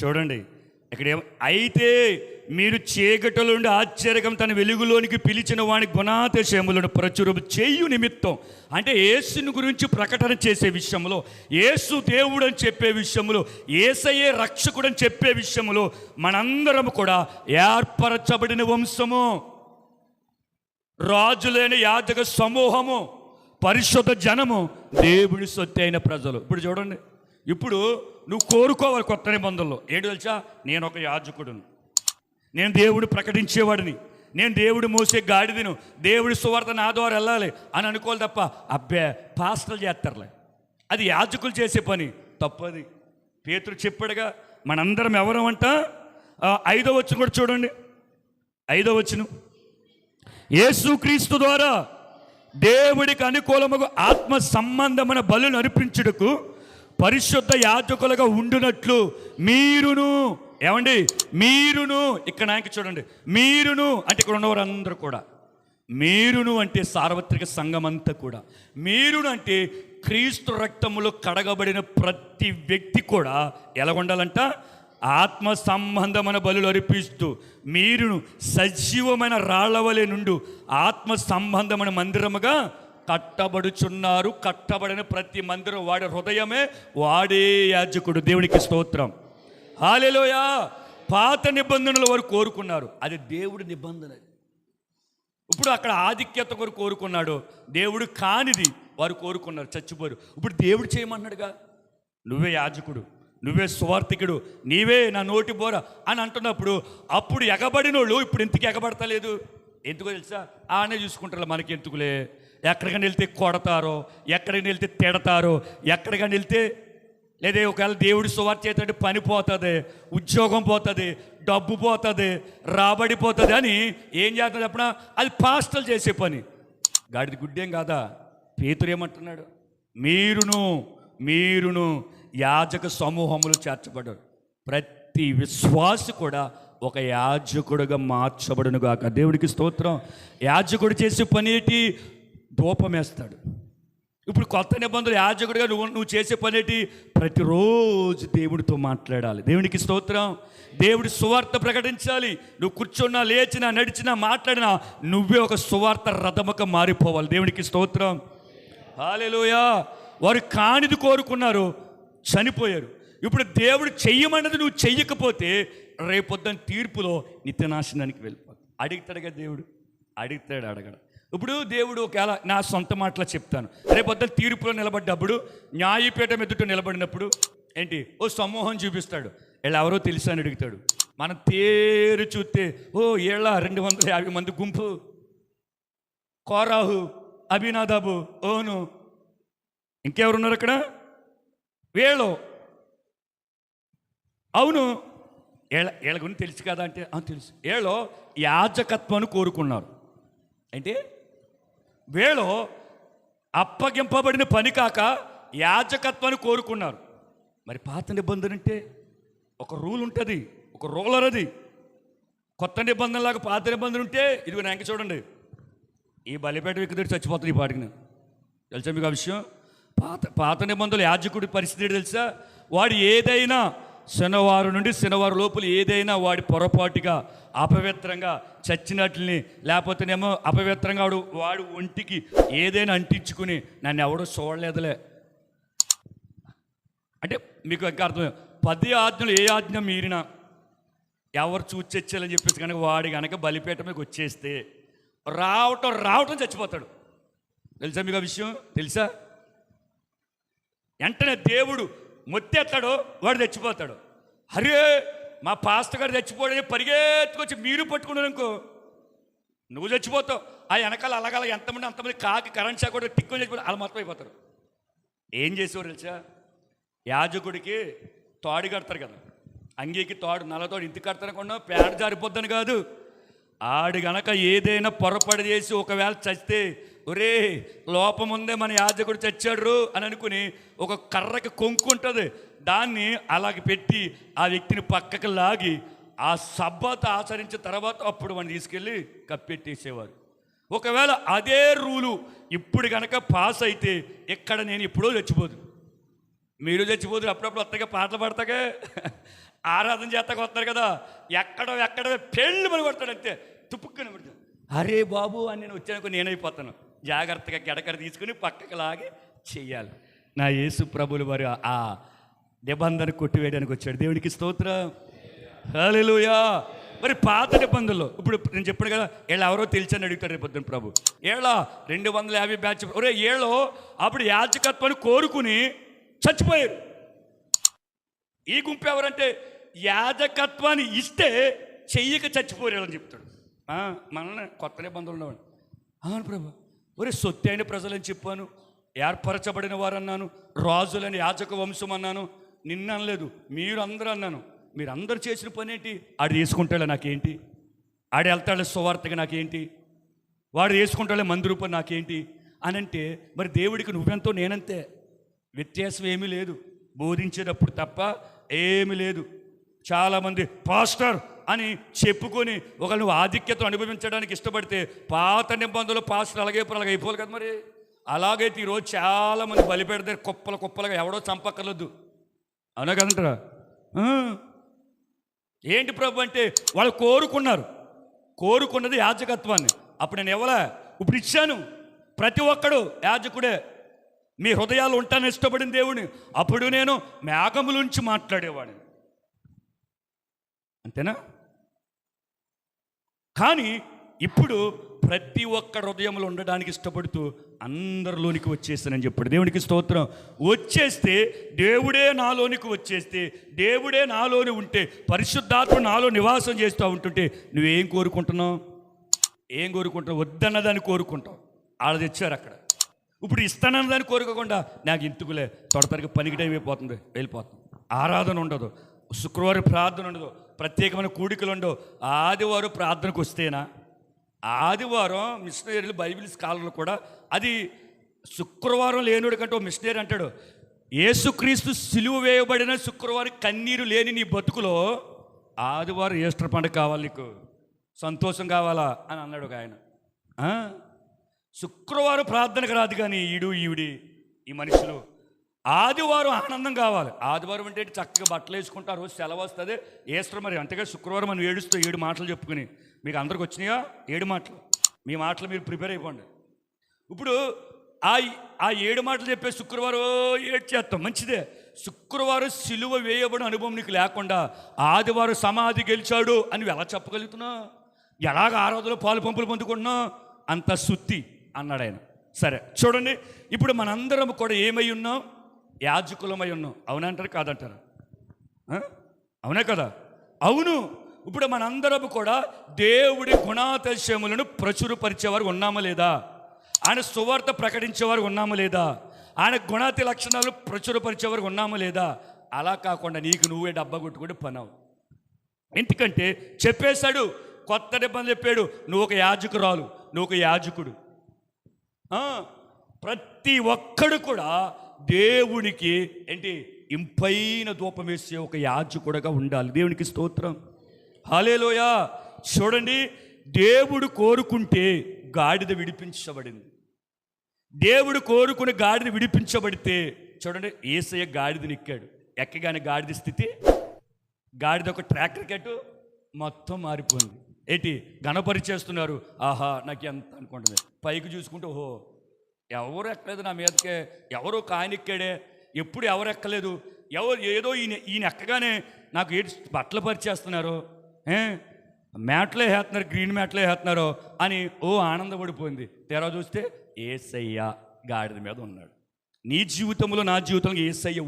చూడండి ఇక్కడ అయితే మీరు చీకటిలో నుండి ఆశ్చర్యకం తన వెలుగులోనికి పిలిచిన వాని గుణాతిశయములను ప్రచురం చేయు నిమిత్తం, అంటే యేసుని గురించి ప్రకటన చేసే విషయంలో, యేసు దేవుడు అని చెప్పే విషయంలో, యేసయ్యే రక్షకుడు అని చెప్పే విషయంలో మనందరం కూడా ఏర్పరచబడిన వంశము, రాజులైన యాజక సమూహము, పరిశుద్ధ జనము, దేవుడి సొత్తు అయిన ప్రజలు. ఇప్పుడు చూడండి, ఇప్పుడు నువ్వు కోరుకోవాలి కొత్త నిబంధనలో ఏంటి తెలుసా? నేను ఒక యాజకుడును, నేను దేవుడు ప్రకటించేవాడిని, నేను దేవుడు మోసే గాడిదను, దేవుడి సువార్త నా ద్వారా వెళ్ళాలి అని అనుకోవాలి తప్ప అబ్బే పాస్టర్లు చేస్తారులే, అది యాజకులు చేసే పని, తప్పది. పేతురు చెప్పాడుగా మనందరం ఎవరం అంట. 5వ వచనం కూడా చూడండి, 5వ వచనం, యేసుక్రీస్తు ద్వారా దేవుడికి అనుకూలముగా ఆత్మ సంబంధమైన బలులను అర్పించుటకు పరిశుద్ధ యాజకులుగా ఉండునట్లు మీరును, ఏమండి మీరును, ఇక్కడ నాకు చూడండి, మీరును అంటే ఇక్కడ ఉన్నవారు అందరూ కూడా, మీరును అంటే సార్వత్రిక సంఘం అంతా కూడా, మీరును అంటే క్రీస్తు రక్తములో కడగబడిన ప్రతి వ్యక్తి కూడా ఎలా ఉండాలంట? ఆత్మ సంబంధమైన బలులు అర్పిస్తూ మీరును సజీవమైన రాళ్లవలే నుండి ఆత్మ సంబంధమైన మందిరముగా కట్టబడుచున్నారు. కట్టబడిన ప్రతి మందిరం వాడి హృదయమే, వాడే యాజకుడు. దేవునికి స్తోత్రం, హల్లెలూయా. పాత నిబంధనలు వారు కోరుకున్నారు, అది దేవుడి నిబంధన. ఇప్పుడు అక్కడ ఆధిక్యత కొరకు కోరుకున్నాడు, దేవుడు కానిది వారు కోరుకున్నారు, చచ్చిపోరు. ఇప్పుడు దేవుడు చేయమన్నాడుగా, నువ్వే యాజకుడు, నువ్వే సువార్థికుడు, నీవే నా నోటి బోర అని అంటున్నప్పుడు, అప్పుడు ఎగబడినోళ్ళు ఇప్పుడు ఎందుకు ఎగబడతలేదు? ఎందుకో తెలుసా? ఆనే చూసుకుంటారు, మనకి ఎందుకులే. ఎక్కడికైనా వెళ్తే కొడతారో, ఎక్కడికైనా వెళ్తే తిడతారో, ఎక్కడికైనా వెళ్తే లేదా ఒకవేళ దేవుడి సువార్త చేస్తే పని పోతుంది, ఉద్యోగం పోతుంది, డబ్బు పోతుంది, రాబడి పోతుంది అని ఏం చేస్తుంది చెప్పిన? అది పాస్టర్లు చేసే పని. గాడిది గుడ్డేం కాదా? పేతురు ఏమంటున్నాడు? మీరును యాజక సమూహములు చేర్చబడ్డారు. ప్రతి విశ్వాసి కూడా ఒక యాజకుడుగా మార్చబడును గాక. దేవుడికి స్తోత్రం. యాజకుడు చేసే పని ఏంటి? ధూపం వేస్తాడు. ఇప్పుడు కొత్త నిబంధనలు యాజకుడిగా నువ్వు చేసే పని ఏంటి? ప్రతిరోజు దేవుడితో మాట్లాడాలి. దేవునికి స్తోత్రం. దేవుడి సువార్త ప్రకటించాలి. నువ్వు కూర్చున్నా, లేచినా, నడిచినా, మాట్లాడినా నువ్వే ఒక సువార్త రథముగా మారిపోవాలి. దేవునికి స్తోత్రం, హల్లెలూయా. వారు కానిది కోరుకున్నారు, చనిపోయారు. ఇప్పుడు దేవుడు చెయ్యమన్నది నువ్వు చెయ్యకపోతే రేపొద్దున తీర్పులో నిత్యనాశనానికి వెళ్ళిపోతావు. అడుగుతాడుగా దేవుడు, అడగడు. ఇప్పుడు దేవుడు ఒకవేళ నా సొంత మాటలో చెప్తాను, రేపొద్దున తీర్పులో నిలబడ్డప్పుడు, న్యాయపీఠం ఎదుట నిలబడినప్పుడు ఏంటి? ఓ సమూహం చూపిస్తాడు, వీళ్ళు ఎవరో తెలుసా అని అడుగుతాడు. మనం తేరు చూస్తే ఓ ఏళ్ళ 250 మంది గుంపు, కోరాహు, అభినాదాబు, ఓను, ఇంకెవరున్నారు అక్కడ? వీళ్ళు. అవును, వీళ్ళ గురించి తెలుసు కదా అంటే తెలుసు. వీళ్ళు యాజకత్వాన్ని కోరుకున్నారు. అంటే వీళ్ళు అప్పగింపబడిన పని కాక యాజకత్వాన్ని కోరుకున్నారు. మరి పాత నిబంధన అంటే ఒక రూల్ ఉంటుంది, ఒక రూలర్. అది కొత్త నిబంధనలాగా పాత నిబంధన ఉంటే ఇదిగో నాకు చూడండి, ఈ బలిపేట వ్యక్తి చచ్చిపోతుంది ఈ పాటికి. తెలుసా మీకు ఆ విషయం? పాత నిబంధనలు యాజకుడి పరిస్థితి తెలుసా? వాడు ఏదైనా శనివారం నుండి శనివారం లోపల ఏదైనా వాడి పొరపాటుగా అపవిత్రంగా చచ్చినట్లని, లేకపోతేనేమో అపవిత్రంగా వాడు ఒంటికి ఏదైనా అంటించుకుని నన్ను ఎవడో చూడలేదులే అంటే మీకు ఇంకా అర్థం. 10 ఆజ్ఞలు ఏ ఆజ్ఞ మీరినా ఎవరు చూచెచ్చాలని చెప్పేసి కనుక వాడి కనుక బలిపేట మీదకి వచ్చేస్తే రావటం చచ్చిపోతాడు. తెలుసా మీకు ఆ విషయం? తెలుసా? వెంటనే దేవుడు మొత్తెత్తాడో వాడు చచ్చిపోతాడు. అరే మా పాస్టర్ గారు చచ్చిపోడని పరిగెత్తుకొచ్చి మీరు పట్టుకున్నారనుకో, నువ్వు చచ్చిపోతావు. ఆ వెనకాల అలాగల అంతమంది కాకి కరెంట్ షాక్ కూడా టిక్కుని చచ్చిపోతే అలా మొత్తం అయిపోతారు. ఏం చేసేవారు తెలుసా? యాజకుడికి తాడు కడతారు కదా, అంగీకి తాడు, నల్లతోడు ఇంటికి కడతారనుకున్నా పేడ జారిపోద్దని కాదు. ఆడు గనక ఏదైనా పొరపాటు చేసి ఒకవేళ చస్తే, ఒరే లోపం ఉందే మన యాజకుడు చచ్చాడు అని అనుకుని ఒక కర్రకి కొంకు ఉంటుంది, దాన్ని అలాగే పెట్టి ఆ వ్యక్తిని పక్కకి లాగి ఆ సబ్బత ఆచరించిన తర్వాత అప్పుడు వాడిని తీసుకెళ్ళి కప్పెట్టేసేవారు. ఒకవేళ అదే రూలు ఇప్పుడు కనుక పాస్ అయితే ఇక్కడ నేను ఎప్పుడో చచ్చిపోదు, మీరు చచ్చిపోదు. అప్పుడప్పుడు వస్తాగా పాటలు పాడతాగా, ఆరాధన చేస్తాక వస్తారు కదా, ఎక్కడో పెళ్ళి మరి కొడతాడు అంతే, తుప్పుక్కుని పడుతుంది. అరే బాబు అని నేను వచ్చానుకో నేనైపోతాను. జాగ్రత్తగా గడకడ తీసుకుని పక్కకి లాగి చెయ్యాలి. నా యేసు ప్రభులు వారు ఆ నిబంధన కొట్టివేయడానికి వచ్చాడు. దేవునికి స్తోత్రం, హల్లెలూయా. మరి పాత నిబంధనలో ఇప్పుడు నేను చెప్పాను కదా, వీళ్ళు ఎవరో తెలిసని అడుగుతారు రేపు పొద్దున ప్రభు. ఏళ్ళ 250 బ్యాచ్ ఒరే ఏళ్ళో అప్పుడు యాజకత్వాన్ని కోరుకుని చచ్చిపోయారు. ఈ గుంపు ఎవరంటే యాజకత్వాన్ని ఇస్తే చెయ్యక చచ్చిపోయారని చెప్తాడు. మనల్ని కొత్త నిబంధనలు అవును ప్రభు. ఒరే సొత్తు అయిన ప్రజలని చెప్పాను, ఏర్పరచబడిన వారు అన్నాను, రాజులని యాజక వంశం అన్నాను, నిన్న అనలేదు, మీరు అందరూ అన్నాను. మీరు అందరు చేసిన పని ఏంటి? ఆడు తీసుకుంటాడు నాకేంటి, ఆడు వెళ్తాడు సువార్తగా నాకేంటి, వాడు చేసుకుంటాడే మంది రూపం నాకేంటి అని అంటే, మరి దేవుడికి నువ్వెంతో నేనంతే, వ్యత్యాసం ఏమీ లేదు. బోధించేటప్పుడు తప్ప ఏమీ లేదు. చాలామంది పాస్టర్ అని చెప్పుకొని ఒక నువ్వు ఆధిక్యతను అనుభవించడానికి ఇష్టపడితే పాత నిబంధనలు పాస్టర్ అలాగే అయిపోవాలి కదా. మరి అలాగైతే ఈరోజు చాలామంది బలి పెడతారు కుప్పలుగా, ఎవడో చంపక్కర్లేదు, అవునా కదంటారా? ఏంటి ప్రభు అంటే వాళ్ళు కోరుకున్నది యాజకత్వాన్ని. అప్పుడు నేను ఇప్పుడు ఇచ్చాను. ప్రతి ఒక్కడు యాజకుడే. మీ హృదయాలు ఉంటాను ఇష్టపడిన దేవుని. అప్పుడు నేను మేఘములుంచి మాట్లాడేవాడిని, అంతేనా? కానీ ఇప్పుడు ప్రతి ఒక్క హృదయంలో ఉండడానికి ఇష్టపడుతూ అందరిలోనికి వచ్చేస్తానని చెప్పాడు. దేవునికి స్తోత్రం. వచ్చేస్తే దేవుడే నాలోనికి వచ్చేస్తే, దేవుడే నాలోని ఉంటే, పరిశుద్ధాత్మ నాలో నివాసం చేస్తూ ఉంటుంటే నువ్వేం కోరుకుంటున్నావు? వద్దన్నదాన్ని కోరుకుంటావు. వాళ్ళు తెచ్చారు అక్కడ. ఇప్పుడు ఇస్తానన్నదాన్ని కోరుకోకుండా నాకు ఇంతుకులే తొడతరికి పనికి టైం అయిపోతుంది, వెళ్ళిపోతుంది. ఆరాధన ఉండదు, శుక్రవారం ప్రార్థన ఉండదు, ప్రత్యేకమైన కూడికలు ఉండవు. ఆదివారం ప్రార్థనకు వస్తేనా? ఆదివారం మిషనరీలు బైబిల్ స్కాలర్లు కూడా అది శుక్రవారం లేనుడు కంటే ఓ మిషనరీ అంటాడు, యేసుక్రీస్తు సిలువ వేయబడిన శుక్రవారం కన్నీరు లేని నీ బతుకులో ఆదివారం ఈస్టర్ పండుగ కావాలి, నీకు సంతోషం కావాలా అని అన్నాడు ఒక ఆయన. శుక్రవారం ప్రార్థనకు రాదు కానీ ఈ మనుషులు ఆదివారం ఆనందం కావాలి. ఆదివారం అంటే చక్కగా బట్టలు వేసుకుంటా, రోజు సెలవు వస్తుంది, ఈస్టర్ మరి. అంతేగా శుక్రవారం మనం ఏడుస్తూ 7 మాటలు చెప్పుకుని, మీకు అందరికి వచ్చినాయా 7 మాటలు? మీ మాటలు మీరు ప్రిపేర్ అయిపోండి. ఇప్పుడు ఆ 7 మాటలు చెప్పే శుక్రవారం ఏడ్చేస్తాం, మంచిదే. శుక్రవారం సిలువ వేయబడిన అనుభవం నీకు లేకుండా ఆదివారం సమాధి గెలిచాడు అని ఎలా చెప్పగలుగుతున్నావు? ఎలాగ ఆరాధనలో పాలు పంపులు పొందుకుంటున్నావు? అంత సుత్తి అన్నాడు ఆయన. సరే చూడండి, ఇప్పుడు మనందరం కూడా ఏమై ఉన్నాం? యాజకులమై ఉన్నాం. అవునంటారు కాదంటారా? అవునే కదా? అవును. ఇప్పుడు మనందరం కూడా దేవుడి గుణాతిశయములను ప్రచురపరిచేవారు ఉన్నామా లేదా? ఆయన సువార్త ప్రకటించేవారు ఉన్నామా లేదా? ఆయన గుణాతి లక్షణాలు ప్రచురపరిచేవారు ఉన్నామా లేదా? అలా కాకుండా నీకు నువ్వే డబ్బా కొట్టుకుంటే పనవు. ఎందుకంటే చెప్పేశాడు, కొత్త నిబంధన చెప్పాడు, నువ్వు ఒక యాజకురాలు, నువ్వు ఒక యాజకుడు. ప్రతి ఒక్కడు కూడా దేవునికి ఏంటి ఇంపైన ధూపం వేసే ఒక యాజకుడుగా ఉండాలి. దేవునికి స్తోత్రం, హల్లెలూయా. చూడండి, దేవుడు కోరుకుంటే గాడిద విడిపించబడింది. దేవుడు కోరుకుని గాడిద విడిపించబడితే చూడండి, యేసయ్య గాడిదని ఎక్కగానే గాడిద స్థితి, గాడిద ఒక ట్రాక్ క్రికెట్ మొత్తం మారిపోయింది. ఏంటి గణపరిచేస్తున్నారు, ఆహా నాకు ఎంత అనుకుంటుంది. పైకి చూసుకుంటే ఓహో ఎవరు ఎక్కలేదు నా మీదకే, ఎవరో కాయనెక్కాడే, ఎప్పుడు ఎవరు ఎక్కలేదు, ఏదో ఈయన ఎక్కగానే నాకు ఏంటి బట్టలు పరిచేస్తున్నారు, మ్యాట్లే వేస్తున్నారు, గ్రీన్ మ్యాట్లే వేస్తున్నారు అని ఆనందపడిపోయింది. తెర చూస్తే యేసయ్య గాడిద మీద ఉన్నాడు. నీ జీవితంలో నా జీవితంలో యేసయ్య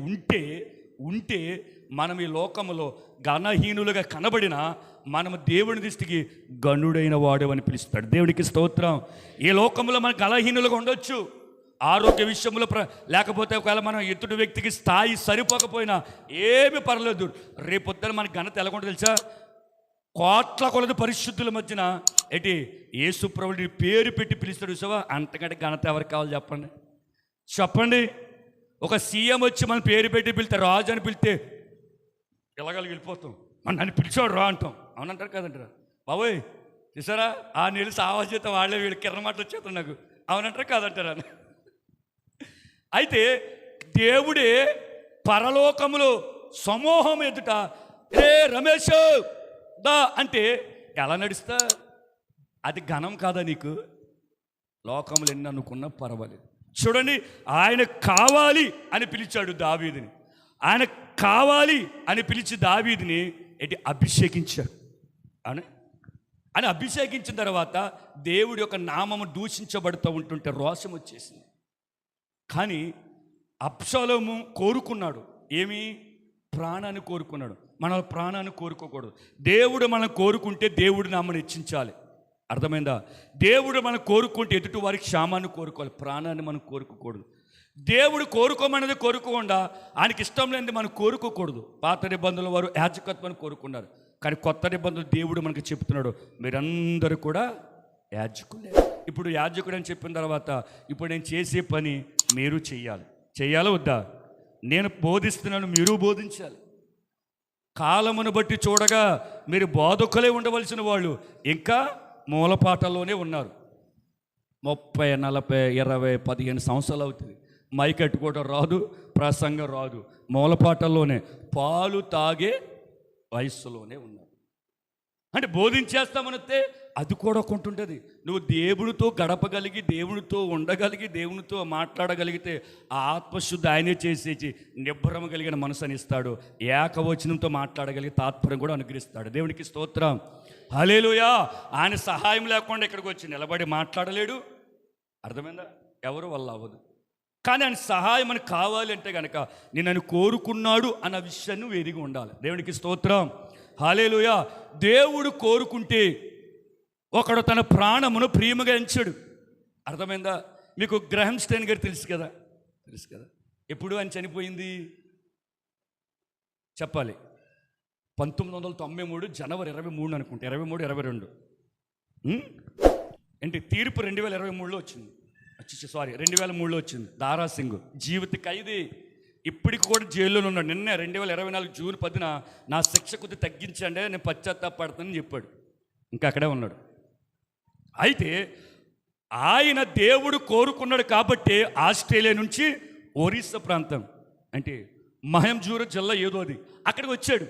ఉంటే మనం ఈ లోకంలో ఘనహీనులుగా కనబడిన మనము దేవుని దృష్టికి గనుడైన వాడు అని పిలుస్తాడు. దేవుడికి స్తోత్రం. ఈ లోకంలో మనం ఘనహీనులుగా ఉండొచ్చు, ఆరోగ్య విషయంలో లేకపోతే ఒకవేళ మనం ఎదుటి వ్యక్తికి స్థాయి సరిపోకపోయినా ఏమి పర్లేదు. రేపొద్దున మనకి ఘనత ఎలాగుంటుందో తెలుసా? కోట్ల కొలది పరిశుద్ధుల మధ్యన యేసు ప్రభువుని పేరు పెట్టి పిలుస్తాడు చూసావా? అంతకంటే ఘనత ఎవరికి కావాలి చెప్పండి. ఒక సీఎం వచ్చి మన పేరు పెట్టి పిలితే, రాజు అని పిలితే ఎలాగలిగి వెళ్ళిపోతాం. నన్ను పిలిచాడు రా అంటాం. అవునంటారు కదంటారా? బాబోయ్ చూసారా, ఆ నెలసి ఆవాజ్ చేత వాళ్ళే వీళ్ళు కిరణ మాటలు వచ్చేస్తాం నాకు. అవునంటారు కాదంటారా? అయితే దేవుడే పరలోకములో సమూహం ఎదుట రే రమేష్ దా అంటే ఎలా నడుస్తా? అది ఘనం కాదా నీకు? లోకములు ఎన్ని అనుకున్నా పర్వాలేదు. చూడండి, ఆయన కావాలి అని పిలిచాడు దావీదుని. ఆయన కావాలి అని పిలిచి దావీదుని అభిషేకించాడు. అని అభిషేకించిన తర్వాత దేవుడి యొక్క నామము దూషించబడుతూ ఉంటుంటే రోషం వచ్చేసింది. కానీ అబ్షాలోము కోరుకున్నాడు, ఏమి? ప్రాణాన్ని కోరుకున్నాడు. మన ప్రాణాన్ని కోరుకోకూడదు. దేవుడు మనం కోరుకుంటే దేవుడి నామని హెచ్చించాలి. అర్థమైందా? దేవుడు మనం కోరుకుంటే ఎదుటి వారికి క్షేమాన్ని కోరుకోవాలి, ప్రాణాన్ని మనం కోరుకోకూడదు. దేవుడు కోరుకోమనేది కోరుకోకుండా ఆయనకి ఇష్టం లేనిది మనం కోరుకోకూడదు. పాత నిబంధనల వారు యాజకత్వాన్ని కోరుకున్నారు, కానీ కొత్త నిబంధనలు దేవుడు మనకు చెప్తున్నాడు, మీరందరూ కూడా యాజకులే. ఇప్పుడు యాజకుడు అని చెప్పిన తర్వాత ఇప్పుడు నేను చేసే పని మీరు చెయ్యాలి. చెయ్యాలా వద్దా? నేను బోధిస్తున్నాను, మీరు బోధించాలి. కాలమును బట్టి చూడగా మీరు బోధకులే ఉండవలసిన వాళ్ళు ఇంకా మూలపాటల్లోనే ఉన్నారు. 30, 40, 20, 15 సంవత్సరాలు అవుతుంది. మైక్ కట్టుకోవడం రాదు, ప్రసంగం రాదు, మూలపాటల్లోనే పాలు తాగే వయస్సులోనే ఉన్నారు. అంటే బోధించేస్తామనితే అది కూడా కొంటుంటుంది. నువ్వు దేవుడితో గడపగలిగి, దేవుడితో ఉండగలిగి, దేవునితో మాట్లాడగలిగితే ఆ ఆత్మశుద్ధి ఆయనే చేసేసి నిబ్బరం కలిగిన మనసు అని ఇస్తాడు. ఏకవచనంతో మాట్లాడగలిగి తాత్పర్యం కూడా అనుగ్రహిస్తాడు. దేవునికి స్తోత్రం, హల్లెలూయా. ఆయన సహాయం లేకుండా ఇక్కడికి వచ్చి నిలబడి మాట్లాడలేడు. అర్థమైందా? ఎవరు వల్ల అవ్వదు. కానీ ఆయన సహాయం అని కావాలి అంటే కనుక నేను కోరుకున్నాడు అన్న విషయాన్ని ఎరిగి ఉండాలి. దేవునికి స్తోత్రం, హల్లెలూయా. దేవుడు కోరుకుంటే ఒకడు తన ప్రాణమును ప్రియముగా ఎంచాడు. అర్థమైందా? మీకు గ్రహం స్టెయిన్ గారు తెలుసు కదా? ఎప్పుడు ఆయన చనిపోయింది చెప్పాలి? 1993 జనవరి 23 అనుకుంటే, 23, 22 ఏంటి తీర్పు 2023లో వచ్చింది. 2003లో వచ్చింది. దారాసింగ్ జీవిత ఖైదీ, ఇప్పటికి కూడా జైల్లో ఉన్నాడు. నిన్న 2024 జూన్ 10న నా శిక్ష కొద్ది తగ్గించండి, నేను పశ్చాత్తాపడతానని చెప్పాడు. ఇంకా అక్కడే ఉన్నాడు. అయితే ఆయన దేవుడు కోరుకున్నాడు కాబట్టి ఆస్ట్రేలియా నుంచి ఒరిస్సా ప్రాంతం అంటే మహంజూరు జిల్లా ఏదో అది, అక్కడికి వచ్చాడు.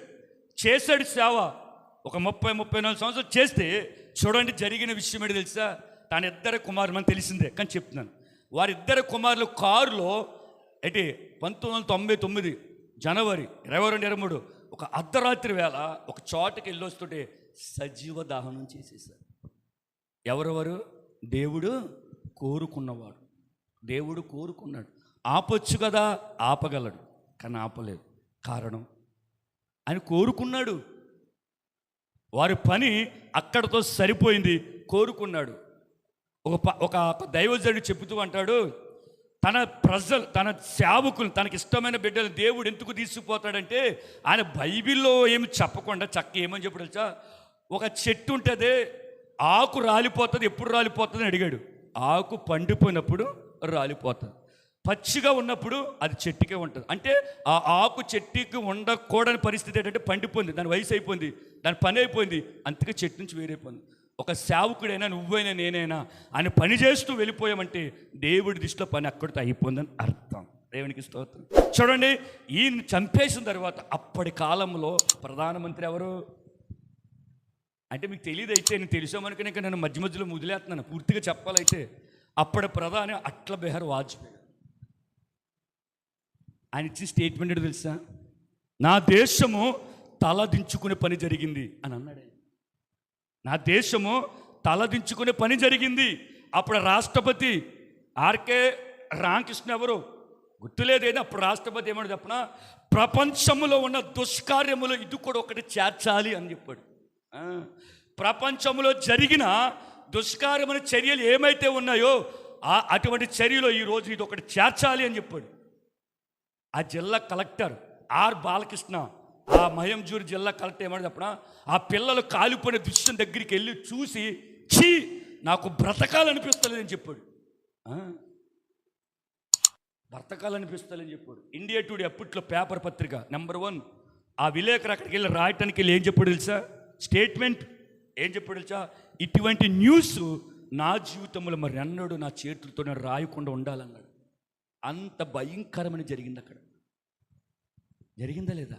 చేశాడు సేవ. ఒక 30-34 సంవత్సరాలు చేస్తే చూడండి జరిగిన విషయం ఏంటి తెలుసా? తన ఇద్దరు కుమారులు, మనకు తెలిసిందే కానీ చెప్తున్నాను. వారిద్దరు కుమారులు కారులో 1999 జనవరి 22, 23 ఒక అర్ధరాత్రి వేళ ఒక చోటకి వెళ్ళి వస్తుంటే సజీవ దహనం చేసేసారు. ఎవరెవరు? దేవుడు కోరుకున్నవాడు. దేవుడు కోరుకున్నాడు. ఆపొచ్చు కదా, ఆపగలడు, కానీ ఆపలేదు. కారణం ఆయన కోరుకున్నాడు. వారి పని అక్కడితో సరిపోయింది. కోరుకున్నాడు. ఒక దైవజనుడు చెబుతూ అంటాడు, తన ప్రజలు, తన సేవకులు, తనకి ఇష్టమైన బిడ్డలు దేవుడు ఎందుకు తీసుకుపోతాడంటే ఆయన బైబిల్లో ఏమి చెప్పకుండా చక్క ఏమని చెప్పాడు తెలుసా? ఒక చెట్టు ఉంటుంది, ఆకు రాలిపోతుంది. ఎప్పుడు రాలిపోతుంది అని అడిగాడు. ఆకు పండిపోయినప్పుడు రాలిపోతుంది. పచ్చిగా ఉన్నప్పుడు అది చెట్టుకే ఉంటుంది. అంటే ఆ ఆకు చెట్టుకి ఉండకూడని పరిస్థితి ఏంటంటే పండిపోయింది, దాని వయసు అయిపోయింది, దాని పని అయిపోయింది, అందుకే చెట్టు నుంచి వేరైపోయింది. ఒక సేవకుడైనా నువ్వైనా నేనైనా ఆయన పని చేస్తూ వెళ్ళిపోయామంటే దేవుడి దృష్టిలో పని అక్కడితో అయిపోయిందని అర్థం. దేవునికి స్తోత్రం. చూడండి, ఈయన చంపేసిన తర్వాత అప్పటి కాలంలో ప్రధానమంత్రి ఎవరు అంటే మీకు తెలియదు. అయితే నేను తెలుసామనుకుని ఇంకా నేను మధ్య మధ్యలో వదిలేస్తున్నాను. పూర్తిగా చెప్పాలైతే అప్పటి ప్రధాని అటల్ బిహారీ వాజ్పేయి. ఆయన ఇచ్చిన స్టేట్మెంట్ ఏంటో తెలుసా? నా దేశము తలదించుకునే పని జరిగింది అని అన్నాడు. నా దేశము తలదించుకునే పని జరిగింది. అప్పుడు రాష్ట్రపతి ఆర్కే రామకృష్ణ ఎవరు గుర్తులేదైనా అప్పుడు రాష్ట్రపతి ఏమన్నా చెప్పిన, ప్రపంచంలో ఉన్న దుష్కార్యములు ఇది కూడా ఒకటి చేర్చాలి అని చెప్పాడు. ప్రపంచంలో జరిగిన దుష్కార్యమైన చర్యలు ఏమైతే ఉన్నాయో అటువంటి చర్యలో ఈరోజు ఇది ఒకటి చేర్చాలి అని చెప్పాడు. ఆ జిల్లా కలెక్టర్ ఆర్ బాలకృష్ణ, ఆ మహంజూరు జిల్లా కలెక్టర్ ఏమని చెప్పిన, ఆ పిల్లలు కాలిపోయిన దృశ్యం దగ్గరికి వెళ్ళి చూసి ఛీ నాకు బ్రతకాలనిపిస్తలేదని చెప్పాడు. బ్రతకాలనిపిస్తలేని చెప్పాడు. ఇండియా టుడే అప్పట్లో పేపర్ పత్రిక నెంబర్ 1 ఆ విలేకరు అక్కడికి వెళ్ళి రాయటానికి వెళ్ళి ఏం చెప్పాడు తెలుసా? స్టేట్మెంట్ ఏం చెప్పాడు తెలుసా? ఇటువంటి న్యూస్ నా జీవితంలో మరి అన్నాడు నా చేతులతో నేను రాయకుండా ఉండాలన్నాడు. అంత భయంకరమని జరిగింది అక్కడ. జరిగిందా లేదా?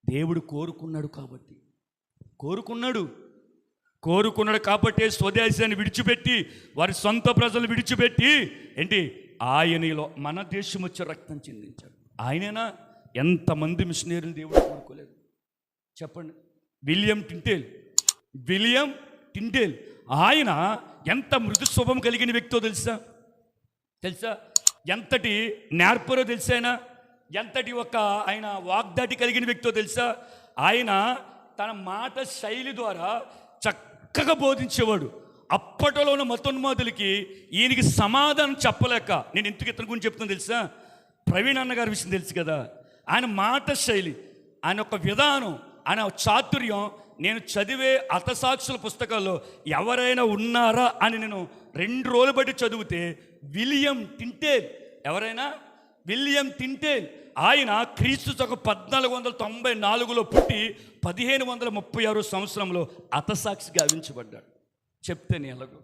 దేవుడు కోరుకున్నాడు కాబట్టి స్వదేశాన్ని విడిచిపెట్టి వారి సొంత ప్రజలు విడిచిపెట్టి ఏంటి ఆయనలో మన దేశం వచ్చి రక్తం చెందించాడు. ఆయనైనా ఎంతమంది మిషనరీలు దేవుడు కోరుకోలేదు చెప్పండి. విలియం టిండేల్ ఆయన ఎంత మృదు స్వభావం కలిగిన వ్యక్తో తెలుసా? ఎంతటి నేర్పరో తెలుసా? ఎంతటి ఆయన వాగ్దాటి కలిగిన వ్యక్తో తెలుసా? ఆయన తన మాట శైలి ద్వారా చక్కగా బోధించేవాడు. అప్పటిలో ఉన్న మతోన్మాదులకి ఈయనకి సమాధానం చెప్పలేక, నేను ఎందుకు ఇతని గురించి చెప్తాను తెలుసా? ప్రవీణ్ అన్నగారి విషయం తెలుసు కదా. ఆయన మాట శైలి, ఆయన ఒక విధానం, ఆయన చాతుర్యం, నేను చదివే హతసాక్షుల పుస్తకాల్లో ఎవరైనా ఉన్నారా అని నేను 2 రోజులు బట్టి చదివితే విలియం టిండేల్ ఆయన క్రీస్తు శకం 1494లో పుట్టి 1536 సంవత్సరంలో హతసాక్షి గావించబడ్డాడు. చెప్తే ఎలాగో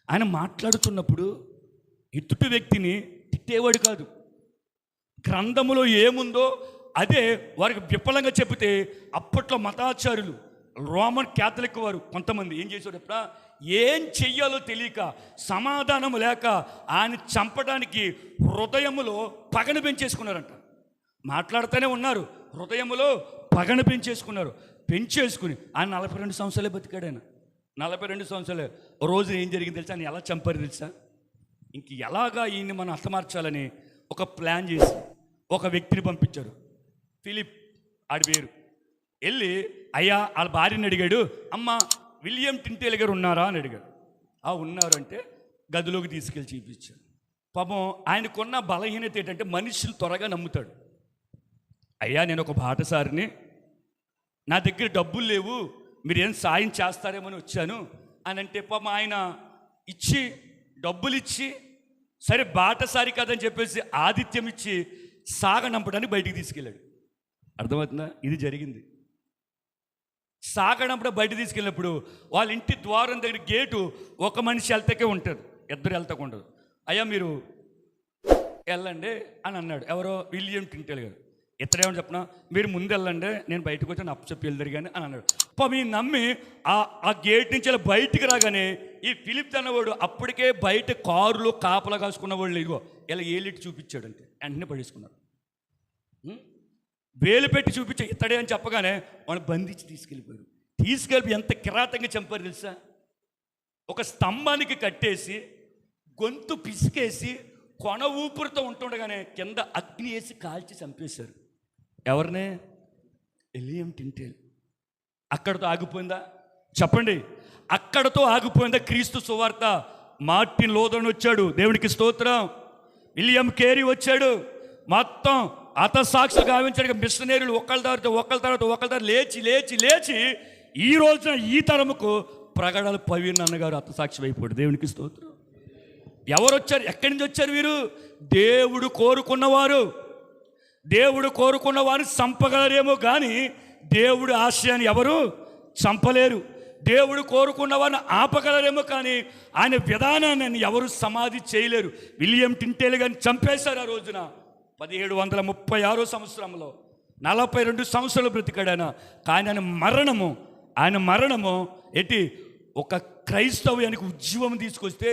ఆయన మాట్లాడుతున్నప్పుడు ఎదుటి వ్యక్తిని తిట్టేవాడు కాదు. గ్రంథములో ఏముందో అదే వారికి విఫలంగా చెబితే అప్పట్లో మతాచారులు రోమన్ క్యాథలిక్ వారు కొంతమంది ఏం చేశారు ఎప్పుడా, ఏం చెయ్యాలో తెలియక, సమాధానం లేక ఆయన చంపడానికి హృదయములో పగను పెంచేసుకున్నారంట. మాట్లాడుతూనే ఉన్నారు, హృదయములో పగను పెంచేసుకుని ఆయన 42 సంవత్సరాలే బతికాడు. ఆయన 42 సంవత్సరాలే. రోజు ఏం జరిగింది తెలుసా? ఆయన ఎలా చంపారు తెలుసా? ఇంక ఎలాగా ఈయన్ని మనం హతమార్చాలని ఒక ప్లాన్ చేసి ఒక వ్యక్తిని పంపించారు. ఫిలిప్ ఆడి పేరు. వెళ్ళి అయ్యా వాళ్ళ భార్యని అడిగాడు, అమ్మ విలియం టిండేల్ గారు ఉన్నారా అని అడిగాడు. ఉన్నారు అంటే గదిలోకి తీసుకెళ్ళి చూపించాడు. పాపం ఆయనకున్న బలహీనత ఏంటంటే మనుషులు త్వరగా నమ్ముతాడు. అయ్యా నేను ఒక బాటసారిని, నా దగ్గర డబ్బులు లేవు, మీరు ఏం సాయం చేస్తారేమని వచ్చాను అని అంటే పాపం ఆయన డబ్బులు ఇచ్చి సరే బాటసారి కదని చెప్పేసి ఆతిథ్యం ఇచ్చి సాగనంపడానికి బయటికి తీసుకెళ్ళాడు. అర్థమవుతుందా? ఇది జరిగింది. సాగనంపడ బయట తీసుకెళ్ళినప్పుడు వాళ్ళ ఇంటి ద్వారం దగ్గర గేటు ఒక మనిషి వెళ్తాకే ఉంటుంది, 2 వెళ్తాకు ఉండదు. అయ్యా మీరు వెళ్ళండి అని అన్నాడు. ఎవరో విలియం టిండేల్ గారు. ఇతడేమని చెప్పిన, మీరు ముందు వెళ్ళండి, నేను బయటకు వచ్చి నా అప్పచెప్పి వెళ్తారు కానీ అని అన్నాడు. మీరు నమ్మి ఆ గేట్ నుంచి ఇలా బయటికి రాగానే ఈ ఫిలిప్ అన్నవాడు అప్పటికే బయట కారులో కాపలా కాసుకున్న వాళ్ళు ఇదిగో ఇలా ఏలిటి చూపించాడు. అంటే వెంటనే పడేసుకున్నాడు. వేలు పెట్టి చూపించే ఇతడే అని చెప్పగానే వాళ్ళు బంధించి తీసుకెళ్ళి ఎంత కిరాతంగా చంపారు తెలుసా? ఒక స్తంభానికి కట్టేసి గొంతు పిసికేసి కొన ఊపిరితో ఉంటుండగానే కింద అగ్ని వేసి కాల్చి చంపేశారు. ఎవరినే? William Tyndale. అక్కడతో ఆగిపోయిందా? చెప్పండి, అక్కడతో ఆగిపోయిందా క్రీస్తు సువార్త? మార్టిన్ లూథరన్ వచ్చాడు, దేవునికి స్తోత్రం. విలియం కేరీ వచ్చాడు, మొత్తం హతసాక్షులు గావించడానికి మిషనరీలు ఒకళ్ళ తర్వాత లేచి ఈ రోజున ఈ తరముకు ప్రగడల ప్రవీణ్ అన్నగారు హతసాక్షి అయిపోయాడు. దేవునికి స్తోత్రం. ఎవరు వచ్చారు? ఎక్కడి నుంచి వచ్చారు వీరు? దేవుడు కోరుకున్న వారిని చంపగలరేమో కానీ దేవుడు ఆశయాన్ని ఎవరు చంపలేరు. దేవుడు కోరుకున్న వారిని ఆపగలరేమో కానీ ఆయన విధానాన్ని ఎవరు సమాధి చేయలేరు. విలియం టిండేల్ గారిని చంపేశారు ఆ రోజున 1736 సంవత్సరంలో. 42 సంవత్సరాలు బ్రతికాడాయన. కానీ ఆయన మరణము ఏంటి? ఒక క్రైస్తవ్యానికి ఉద్యమం తీసుకొస్తే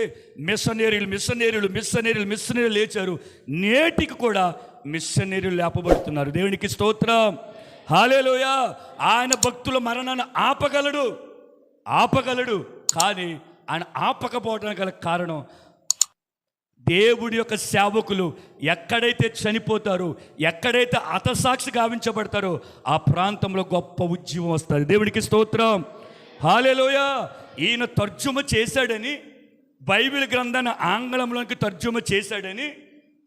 మిషనరీలు లేచారు. నేటికి కూడా మిషనరీలు లేపబడుతున్నారు. దేవునికి స్తోత్రం, హల్లెలూయా. ఆయన భక్తుల మరణాన్ని ఆపగలడు కానీ ఆయన ఆపకపోవడానికి గల కారణం దేవుడి యొక్క సేవకులు ఎక్కడైతే చనిపోతారో, ఎక్కడైతే హతసాక్షి గావించబడతారో ఆ ప్రాంతంలో గొప్ప ఉద్యమం వస్తుంది. దేవుడికి స్తోత్రం, హల్లెలూయా. ఈయన తర్జుమ చేశాడని, బైబిల్ గ్రంథాన్ని ఆంగ్లంలోకి తర్జుమ చేశాడని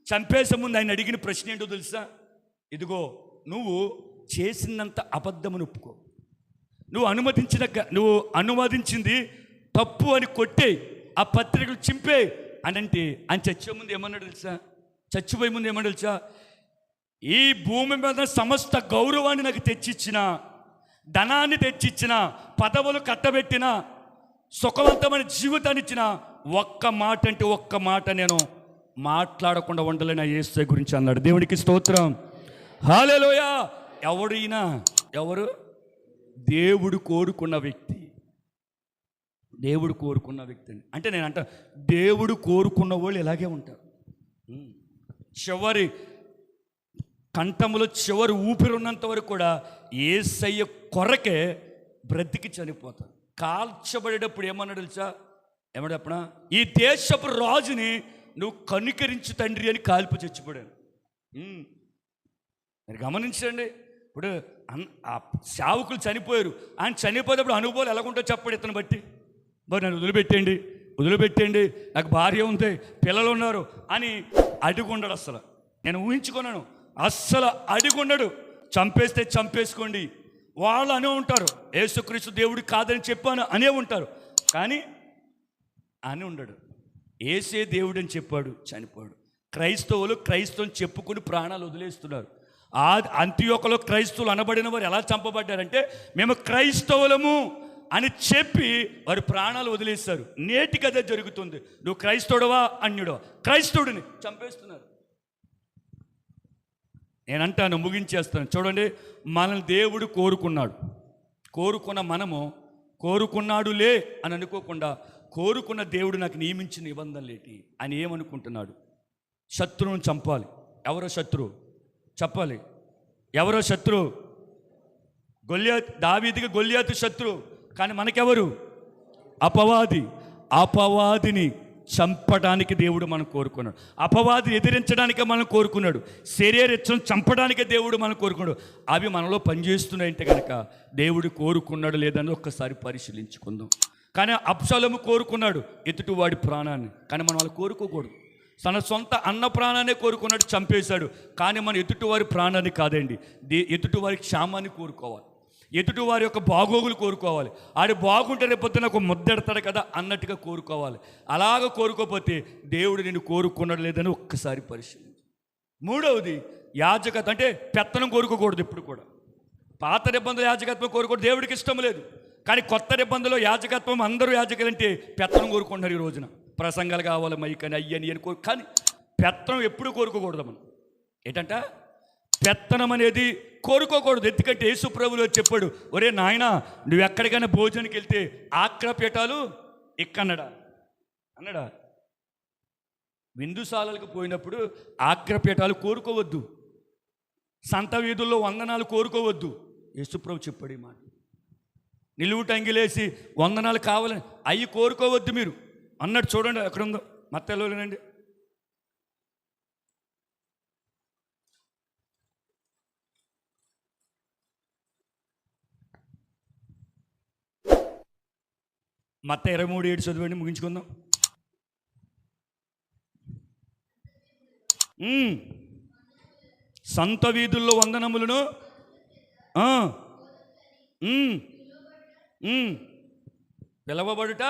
చంపేసే ముందు ఆయన అడిగిన ప్రశ్న ఏంటో తెలుసా? ఇదిగో నువ్వు చేసినంత అబద్ధమును ఒప్పుకో, నువ్వు అనువాదించింది తప్పు అని కొట్టే, ఆ పత్రికలు చింపే అని అంటే ఆయన చచ్చిపోయే ముందు ఏమన్నాడు తెలుసా? ఈ భూమి మీద సమస్త గౌరవాన్ని నాకు తెచ్చిచ్చిన, ధనాన్ని తెచ్చిచ్చిన, పదవులు కట్టబెట్టిన, సుఖవంతమైన జీవితాన్ని ఇచ్చిన ఒక్క మాట నేను మాట్లాడకుండా ఉండలేని యేసు గురించి అన్నాడు. దేవునికి స్తోత్రం, హల్లెలూయా. ఎవరు? దేవుడు కోరుకున్న వ్యక్తి. దేవుడు కోరుకున్న వ్యక్తి అంటే నేను అంట, దేవుడు కోరుకున్న వాళ్ళు ఇలాగే ఉంటారు. చివరి కంఠములో చివరి ఊపిరి ఉన్నంత వరకు కూడా యేసయ్య కొరకే బ్రతికి చనిపోతారు. కాల్చబడేటప్పుడు ఏమన్నాడు తెలుసా? ఏమన్నా చెప్పనా? ఈ దేశపు రాజుని నువ్వు కనికరించు తండ్రి అని కాల్పు చచ్చిపోయాను. మీరు గమనించండి. ఇప్పుడు ఆ సేవకులు చనిపోయారు. ఆయన చనిపోయేటప్పుడు అనుభవాలు ఎలాగుంటో చెప్పండి. ఇతను బట్టి నన్ను వదిలిపెట్టండి, నాకు భార్య ఉంది, పిల్లలు ఉన్నారు అని అడుగుండడు. అసలు నేను ఊహించుకున్నాను. అస్సలు అడుగుండడు. చంపేస్తే చంపేసుకోండి వాళ్ళు అనే ఉంటారు. యేసుక్రీస్తు దేవుడు కాదని చెప్పాను అనే ఉంటారు. కానీ అని ఉండడు. యేసే దేవుడు అని చెప్పాడు, చనిపోయాడు. క్రైస్తవుని చెప్పుకుని ప్రాణాలు వదిలేస్తున్నారు. ఆ అంతియోకలో క్రైస్తవులు అనబడిన వారు ఎలా చంపబడ్డారంటే, మేము క్రైస్తవులము అని చెప్పి వారు ప్రాణాలు వదిలేస్తారు. నేటికి అదే జరుగుతుంది. నువ్వు క్రైస్తవుడవా అన్యుడవా? క్రైస్తవుడిని చంపేస్తున్నారు. నేనంటాను, ముగించేస్తాను. చూడండి, మనల్ని దేవుడు కోరుకున్న మనము కోరుకున్నాడులే అని అనుకోకుండా, కోరుకున్న దేవుడు నాకు నియమించిన నిబంధనలేటి అని ఏమనుకుంటున్నాడు? శత్రువును చంపాలి. ఎవరో శత్రువు చెప్పాలి. ఎవరో శత్రువు? దావీదుకి గొల్యాతు శత్రువు. కానీ మనకెవరు? అపవాదిని చంపడానికి దేవుడు మనం కోరుకున్నాడు. అపవాదిని ఎదిరించడానికి మనం కోరుకున్నాడు. శరీరచ్చను చంపడానికి దేవుడు మనం కోరుకున్నాడు. అవి మనలో పనిచేస్తున్నాయంటే కనుక దేవుడు కోరుకున్నాడు లేదని ఒక్కసారి పరిశీలించుకుందాం. కానీ అబ్షాలోము కోరుకున్నాడు ఎదుటివాడి ప్రాణాన్ని, కానీ మనం వాళ్ళు కోరుకోకూడదు. తన సొంత అన్న ప్రాణాన్ని కోరుకున్నాడు, చంపేశాడు. కానీ మనం ఎదుటివారి ప్రాణాన్ని కాదండి, ఎదుటివారి క్షేమాన్ని కోరుకోవాలి. ఎదుటివారి యొక్క బాగోగులు కోరుకోవాలి. ఆడు బాగుంటే రేపొద్దున ఒక ముద్దెడతాడు కదా అన్నట్టుగా కోరుకోవాలి. అలాగ కోరుకోకపోతే దేవుడు నిన్ను కోరుకున్నాడు లేదని ఒక్కసారి పరిశీలించు. మూడవది యాజకత్వం. అంటే పెత్తనం కోరుకోకూడదు ఎప్పుడు కూడా. పాత నిబంధనల యాజకత్వం కోరుకోవడం దేవుడికి ఇష్టం లేదు. కానీ కొత్త నిబంధనలో యాజకత్వం అందరూ యాజకులంటే పెత్తనం కోరుకుంటున్నారు. ఈ రోజున ప్రసంగాలు కావాలి, మైకని అయ్యని అని కానీ పెత్తనం ఎప్పుడు కోరుకోకూడదు. మనం ఏంటంట పెత్తనం అనేది కోరుకోకూడదు. ఎందుకంటే యేసు ప్రభువులో చెప్పాడు, ఒరే నాయనా, నువ్వు ఎక్కడికైనా భోజనానికి వెళ్తే ఆక్రపీఠాలు అన్నాడా? విందుశాలలకు పోయినప్పుడు ఆక్రపీఠాలు కోరుకోవద్దు, సంత వీధుల్లో వందనాలు కోరుకోవద్దు. యేసు ప్రభు చెప్పాడు ఈ మాట. నిలువు టంగిలేసి వందనాలు కావాలని అవి కోరుకోవద్దు మీరు అన్నట్టు. చూడండి ఎక్కడుందో, మత్తయిలోనండి. మత్తయి 23:7 చదవండి, ముగించుకుందాం. సంత వీధుల్లో వందనములను పిలవబడుట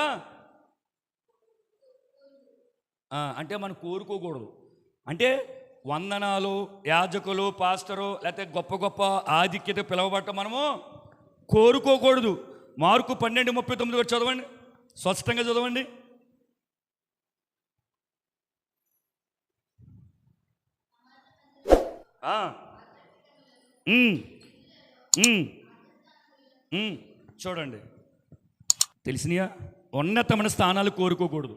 అంటే మనం కోరుకోకూడదు. అంటే వందనాలు, యాజకులు, పాస్టరు, లేకపోతే గొప్ప గొప్ప ఆధిక్యత పిలవబడటం మనము కోరుకోకూడదు. మార్కు 12:39 చదవండి, స్పష్టంగా చదవండి. చూడండి, తెలిసినయా? ఉన్నతమైన స్థానాలు కోరుకోకూడదు,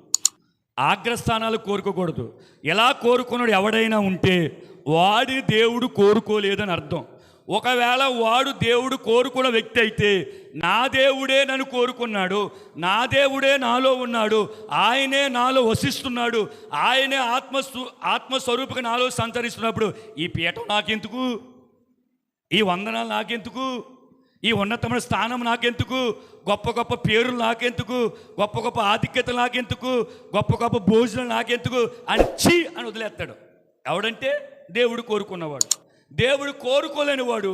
అగ్రస్థానాలు కోరుకోకూడదు. ఎలా కోరుకున్నాడు ఎవడైనా ఉంటే వాడి దేవుడు కోరుకోలేదని అర్థం. ఒకవేళ వాడు దేవుడు కోరుకున్న వ్యక్తి అయితే, నా దేవుడే నన్ను కోరుకున్నాడు, నా దేవుడే నాలో ఉన్నాడు, ఆయనే నాలో వసిస్తున్నాడు, ఆయనే ఆత్మస్వరూపిగా నాలో సంచరిస్తున్నప్పుడు ఈ పీఠం నాకెందుకు, ఈ వందనాలు నాకెందుకు, ఈ ఉన్నతమైన స్థానం నాకెందుకు, గొప్ప గొప్ప పేరులు నాకెందుకు, గొప్ప గొప్ప ఆధిక్యతలు నాకెందుకు, గొప్ప గొప్ప భోజనాలు నాకెందుకు అని అని వదిలేస్తాడు. ఎవడంటే దేవుడు కోరుకున్నవాడు. దేవుడు కోరుకోలేని వాడు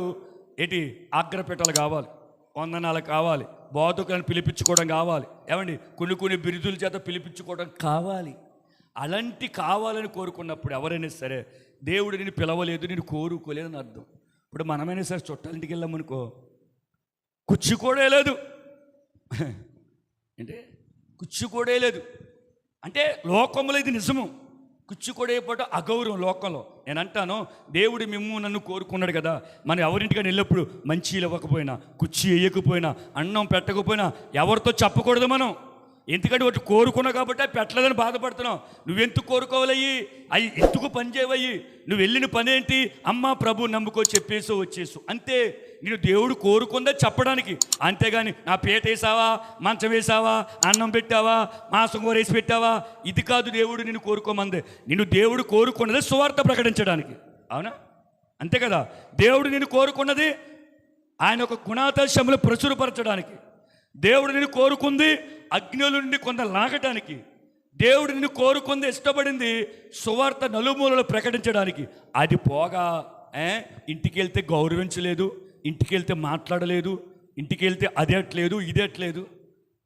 ఏంటి? అగ్రపీఠాలు కావాలి, వందనాలు కావాలి, బోధకులను పిలిపించుకోవడం కావాలి, ఏమండి కొన్ని బిరుదుల చేత పిలిపించుకోవడం కావాలి. అలాంటి కావాలని కోరుకున్నప్పుడు ఎవరైనా సరే దేవుడు నిన్ను పిలవలేదు, నేను కోరుకోలేదని అర్థం. ఇప్పుడు మనమైనా సరే చుట్టాలింటికి వెళ్ళామనుకో, కుచ్చుకోడే లేదు అంటే కుచ్చుకోడే లేదు అంటే లోకంలో ఇది నిజము. కుచ్చుకోడేపట అగౌరవం లోకంలో. నేను అంటాను, దేవుడు మిమ్ము నన్ను కోరుకున్నాడు కదా, మనం ఎవరింటికైనా వెళ్ళినప్పుడు మంచీలు ఇవ్వకపోయినా, కుర్చీ వేయకపోయినా, అన్నం పెట్టకపోయినా ఎవరితో చెప్పకూడదు మనం. ఎందుకంటే ఒకటి కోరుకున్నా కాబట్టి అవి పెట్టలేదని బాధపడుతున్నావు. నువ్వెందుకు కోరుకోవాలయ్యి? అవి ఎందుకు పని చేయవయ్యి? నువ్వు వెళ్ళిన పని ఏంటి? అమ్మ ప్రభు నమ్ముకో, చెప్పేసో వచ్చేసు అంతే. నేను దేవుడు కోరుకుందే చెప్పడానికి, అంతేగాని నా పీట వేసావా, మంచం వేసావా, అన్నం పెట్టావా, మాంసం కూర వేసి పెట్టావా, ఇది కాదు దేవుడు నిన్ను కోరుకోమందే. నిన్ను దేవుడు కోరుకున్నదే సువార్త ప్రకటించడానికి, అవునా? అంతే కదా. దేవుడు నిన్ను కోరుకున్నది ఆయన ఒక గుణాదర్శములు ప్రచురపరచడానికి. దేవుడు నిన్ను కోరుకుంది అగ్నిల నుండి కొంత లాగటానికి. దేవుడు నిన్ను కోరుకుంది, ఇష్టపడింది సువార్త నలుమూలలో ప్రకటించడానికి. అది పోగా ఇంటికి వెళ్తే గౌరవించలేదు, ఇంటికి వెళ్తే మాట్లాడలేదు, ఇంటికి వెళ్తే అదేట్లేదు ఇదేట్లేదు,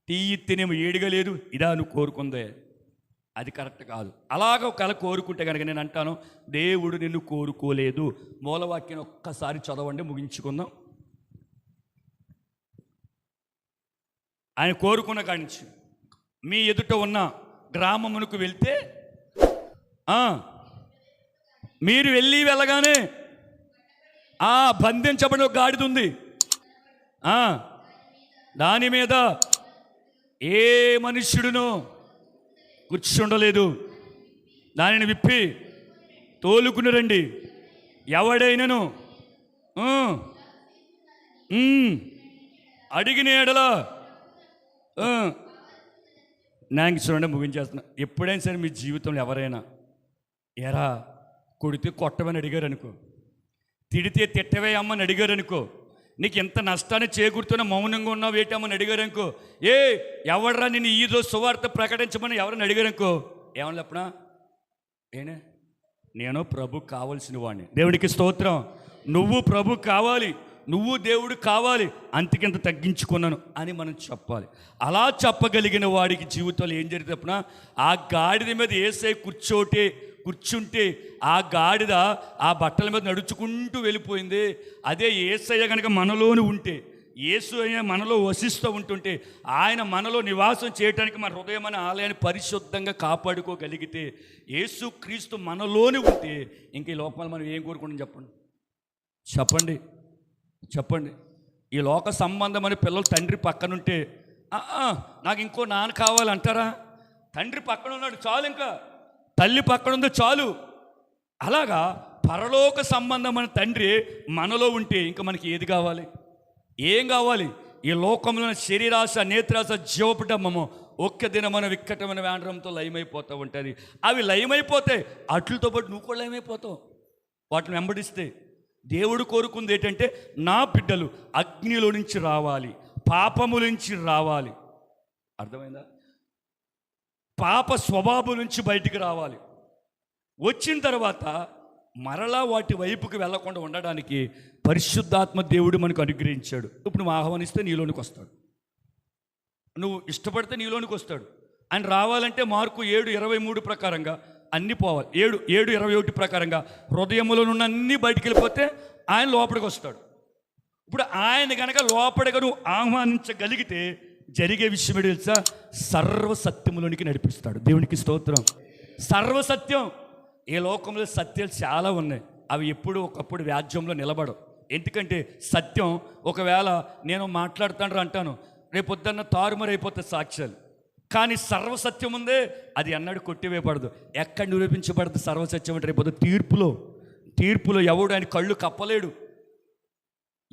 టీ తినేమో ఏడిగలేదు, ఇదా నువ్వు కోరుకుందే? అది కరెక్ట్ కాదు. అలాగ ఒకవేళ కోరుకుంటే కనుక నేను అంటాను, దేవుడు నిన్ను కోరుకోలేదు. మూలవాక్యం ఒక్కసారి చదవండి, ముగించుకుందాం. ఆయన కోరుకున్న కాడి నుంచి మీ ఎదుట ఉన్న గ్రామమునకు వెళ్తే, మీరు వెళ్ళగానే బంధించబడిన ఒక గాడిద ఉంది, దాని మీద ఏ మనుష్యుడునో కూర్చుండలేదు. దానిని విప్పి తోలుకుని రండి. ఎవడైనను అడిగిన ఎడల నాకు చూడండి, ముగించేస్తున్నా. ఎప్పుడైనా సరే మీ జీవితంలో ఎవరైనా ఎరా కొడితే కొట్టమని అడిగారు అనుకో, తిడితే తిట్టవే అమ్మని అడిగారు అనుకో, నీకు ఎంత నష్టాన్ని చేకూరుతున్నా మౌనంగా ఉన్నావు ఏటమ్మని అడిగారు అనుకో, ఎవడరా నేను ఈరోజు సువార్త ప్రకటించమని ఎవరని అడిగారు అనుకో, ఏమని చెప్పనా? నేను ప్రభు కావాల్సిన వాడిని. దేవుడికి స్తోత్రం. నువ్వు ప్రభు కావాలి, నువ్వు దేవుడు కావాలి, అంతకింత తగ్గించుకున్నాను అని మనం చెప్పాలి. అలా చెప్పగలిగిన వాడికి జీవితంలో ఏం జరిగినప్పుడా, ఆ గాడిద మీద యేసయ్య కూర్చుంటే ఆ గాడిద ఆ బట్టల మీద నడుచుకుంటూ వెళ్ళిపోయింది. అదే యేసయ్య కనుక మనలోని ఉంటే, యేసయ్య మనలో వసిస్తూ ఉంటుంటే, ఆయన మనలో నివాసం చేయడానికి మన హృదయం అనే ఆలయాన్ని పరిశుద్ధంగా కాపాడుకోగలిగితే, యేసు క్రీస్తు మనలోని ఉంటే, ఇంక ఈ లోపల మనం ఏం కోరుకుంటాం చెప్పండి. ఈ లోక సంబంధమని పిల్లలు తండ్రి పక్కనుంటే నాకు ఇంకో నాన్న కావాలంటారా? తండ్రి పక్కన ఉన్నాడు చాలు, ఇంకా తల్లి పక్కన ఉంది చాలు. అలాగా పరలోక సంబంధమైన తండ్రి మనలో ఉంటే ఇంకా మనకి ఏది కావాలి? ఏం కావాలి? ఈ లోకంలో శరీరాశ, నేత్రాశ, జీవపడమ్మో ఒక్క దినమైన విక్కటమైన వేండ్రంతో లయమైపోతూ ఉంటుంది. అవి లయమైపోతే అట్లతో పాటు నువ్వు కూడా లయమైపోతావు వాటిని వెంబడిస్తే. దేవుడు కోరుకుంది ఏంటంటే, నా బిడ్డలు అగ్నిలో నుంచి రావాలి, పాపము నుంచి రావాలి. అర్థమైందా? పాప స్వభావం నుంచి బయటికి రావాలి. వచ్చిన తర్వాత మరలా వాటి వైపుకి వెళ్లకుండా ఉండడానికి పరిశుద్ధాత్మ దేవుడు మనకు అనుగ్రహించాడు. ఇప్పుడు నువ్వు ఆహ్వానిస్తే నీలోనికి వస్తాడు, నువ్వు ఇష్టపడితే నీలోనికి వస్తాడు. ఆయన రావాలంటే మార్కు 7:23 ప్రకారంగా అన్నీ పోవాలి. 7:21 ప్రకారంగా హృదయంలో నుండి అన్నీ బయటికి వెళ్ళిపోతే ఆయన లోపలికి వస్తాడు. ఇప్పుడు ఆయన కనుక లోపలిగా నువ్వు ఆహ్వానించగలిగితే జరిగే విషయం ఏంటి తెలుసా? సర్వసత్యములోనికి నడిపిస్తాడు. దేవునికి స్తోత్రం. సర్వసత్యం. ఈ లోకంలో సత్యాలు చాలా ఉన్నాయి, అవి ఎప్పుడు ఒకప్పుడు వ్యాజ్యంలో నిలబడవు. ఎందుకంటే సత్యం ఒకవేళ నేను మాట్లాడుతాను అంటాను, రేపొద్దున్న తారుమారైపోతుంది సాక్ష్యాలు. కానీ సర్వసత్యం ఉందే, అది ఎన్నడూ కొట్టివేయబడదు. ఎక్కడ నిరూపించబడదు సర్వసత్యం అంటే? రేపు తీర్పులో ఎవడు ఆయన కళ్ళు కప్పలేడు,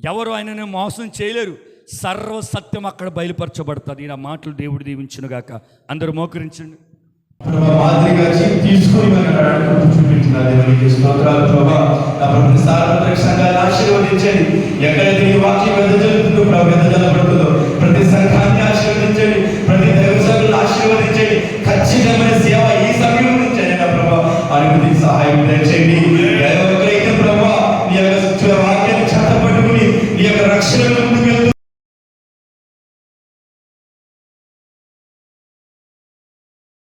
ఎవరు ఆయనను మోసం చేయలేరు. సర్వసత్యం అక్కడ బయలుపరచబడుతుంది. నా మాటలు దేవుడు దీవించును గాక. అందరూ మోకరించండి. ఆశీర్వదించండి. ఎక్కడైతే ఈ వాక్యం వెదజల్లుతుందో, ప్రతి సంఘాన్ని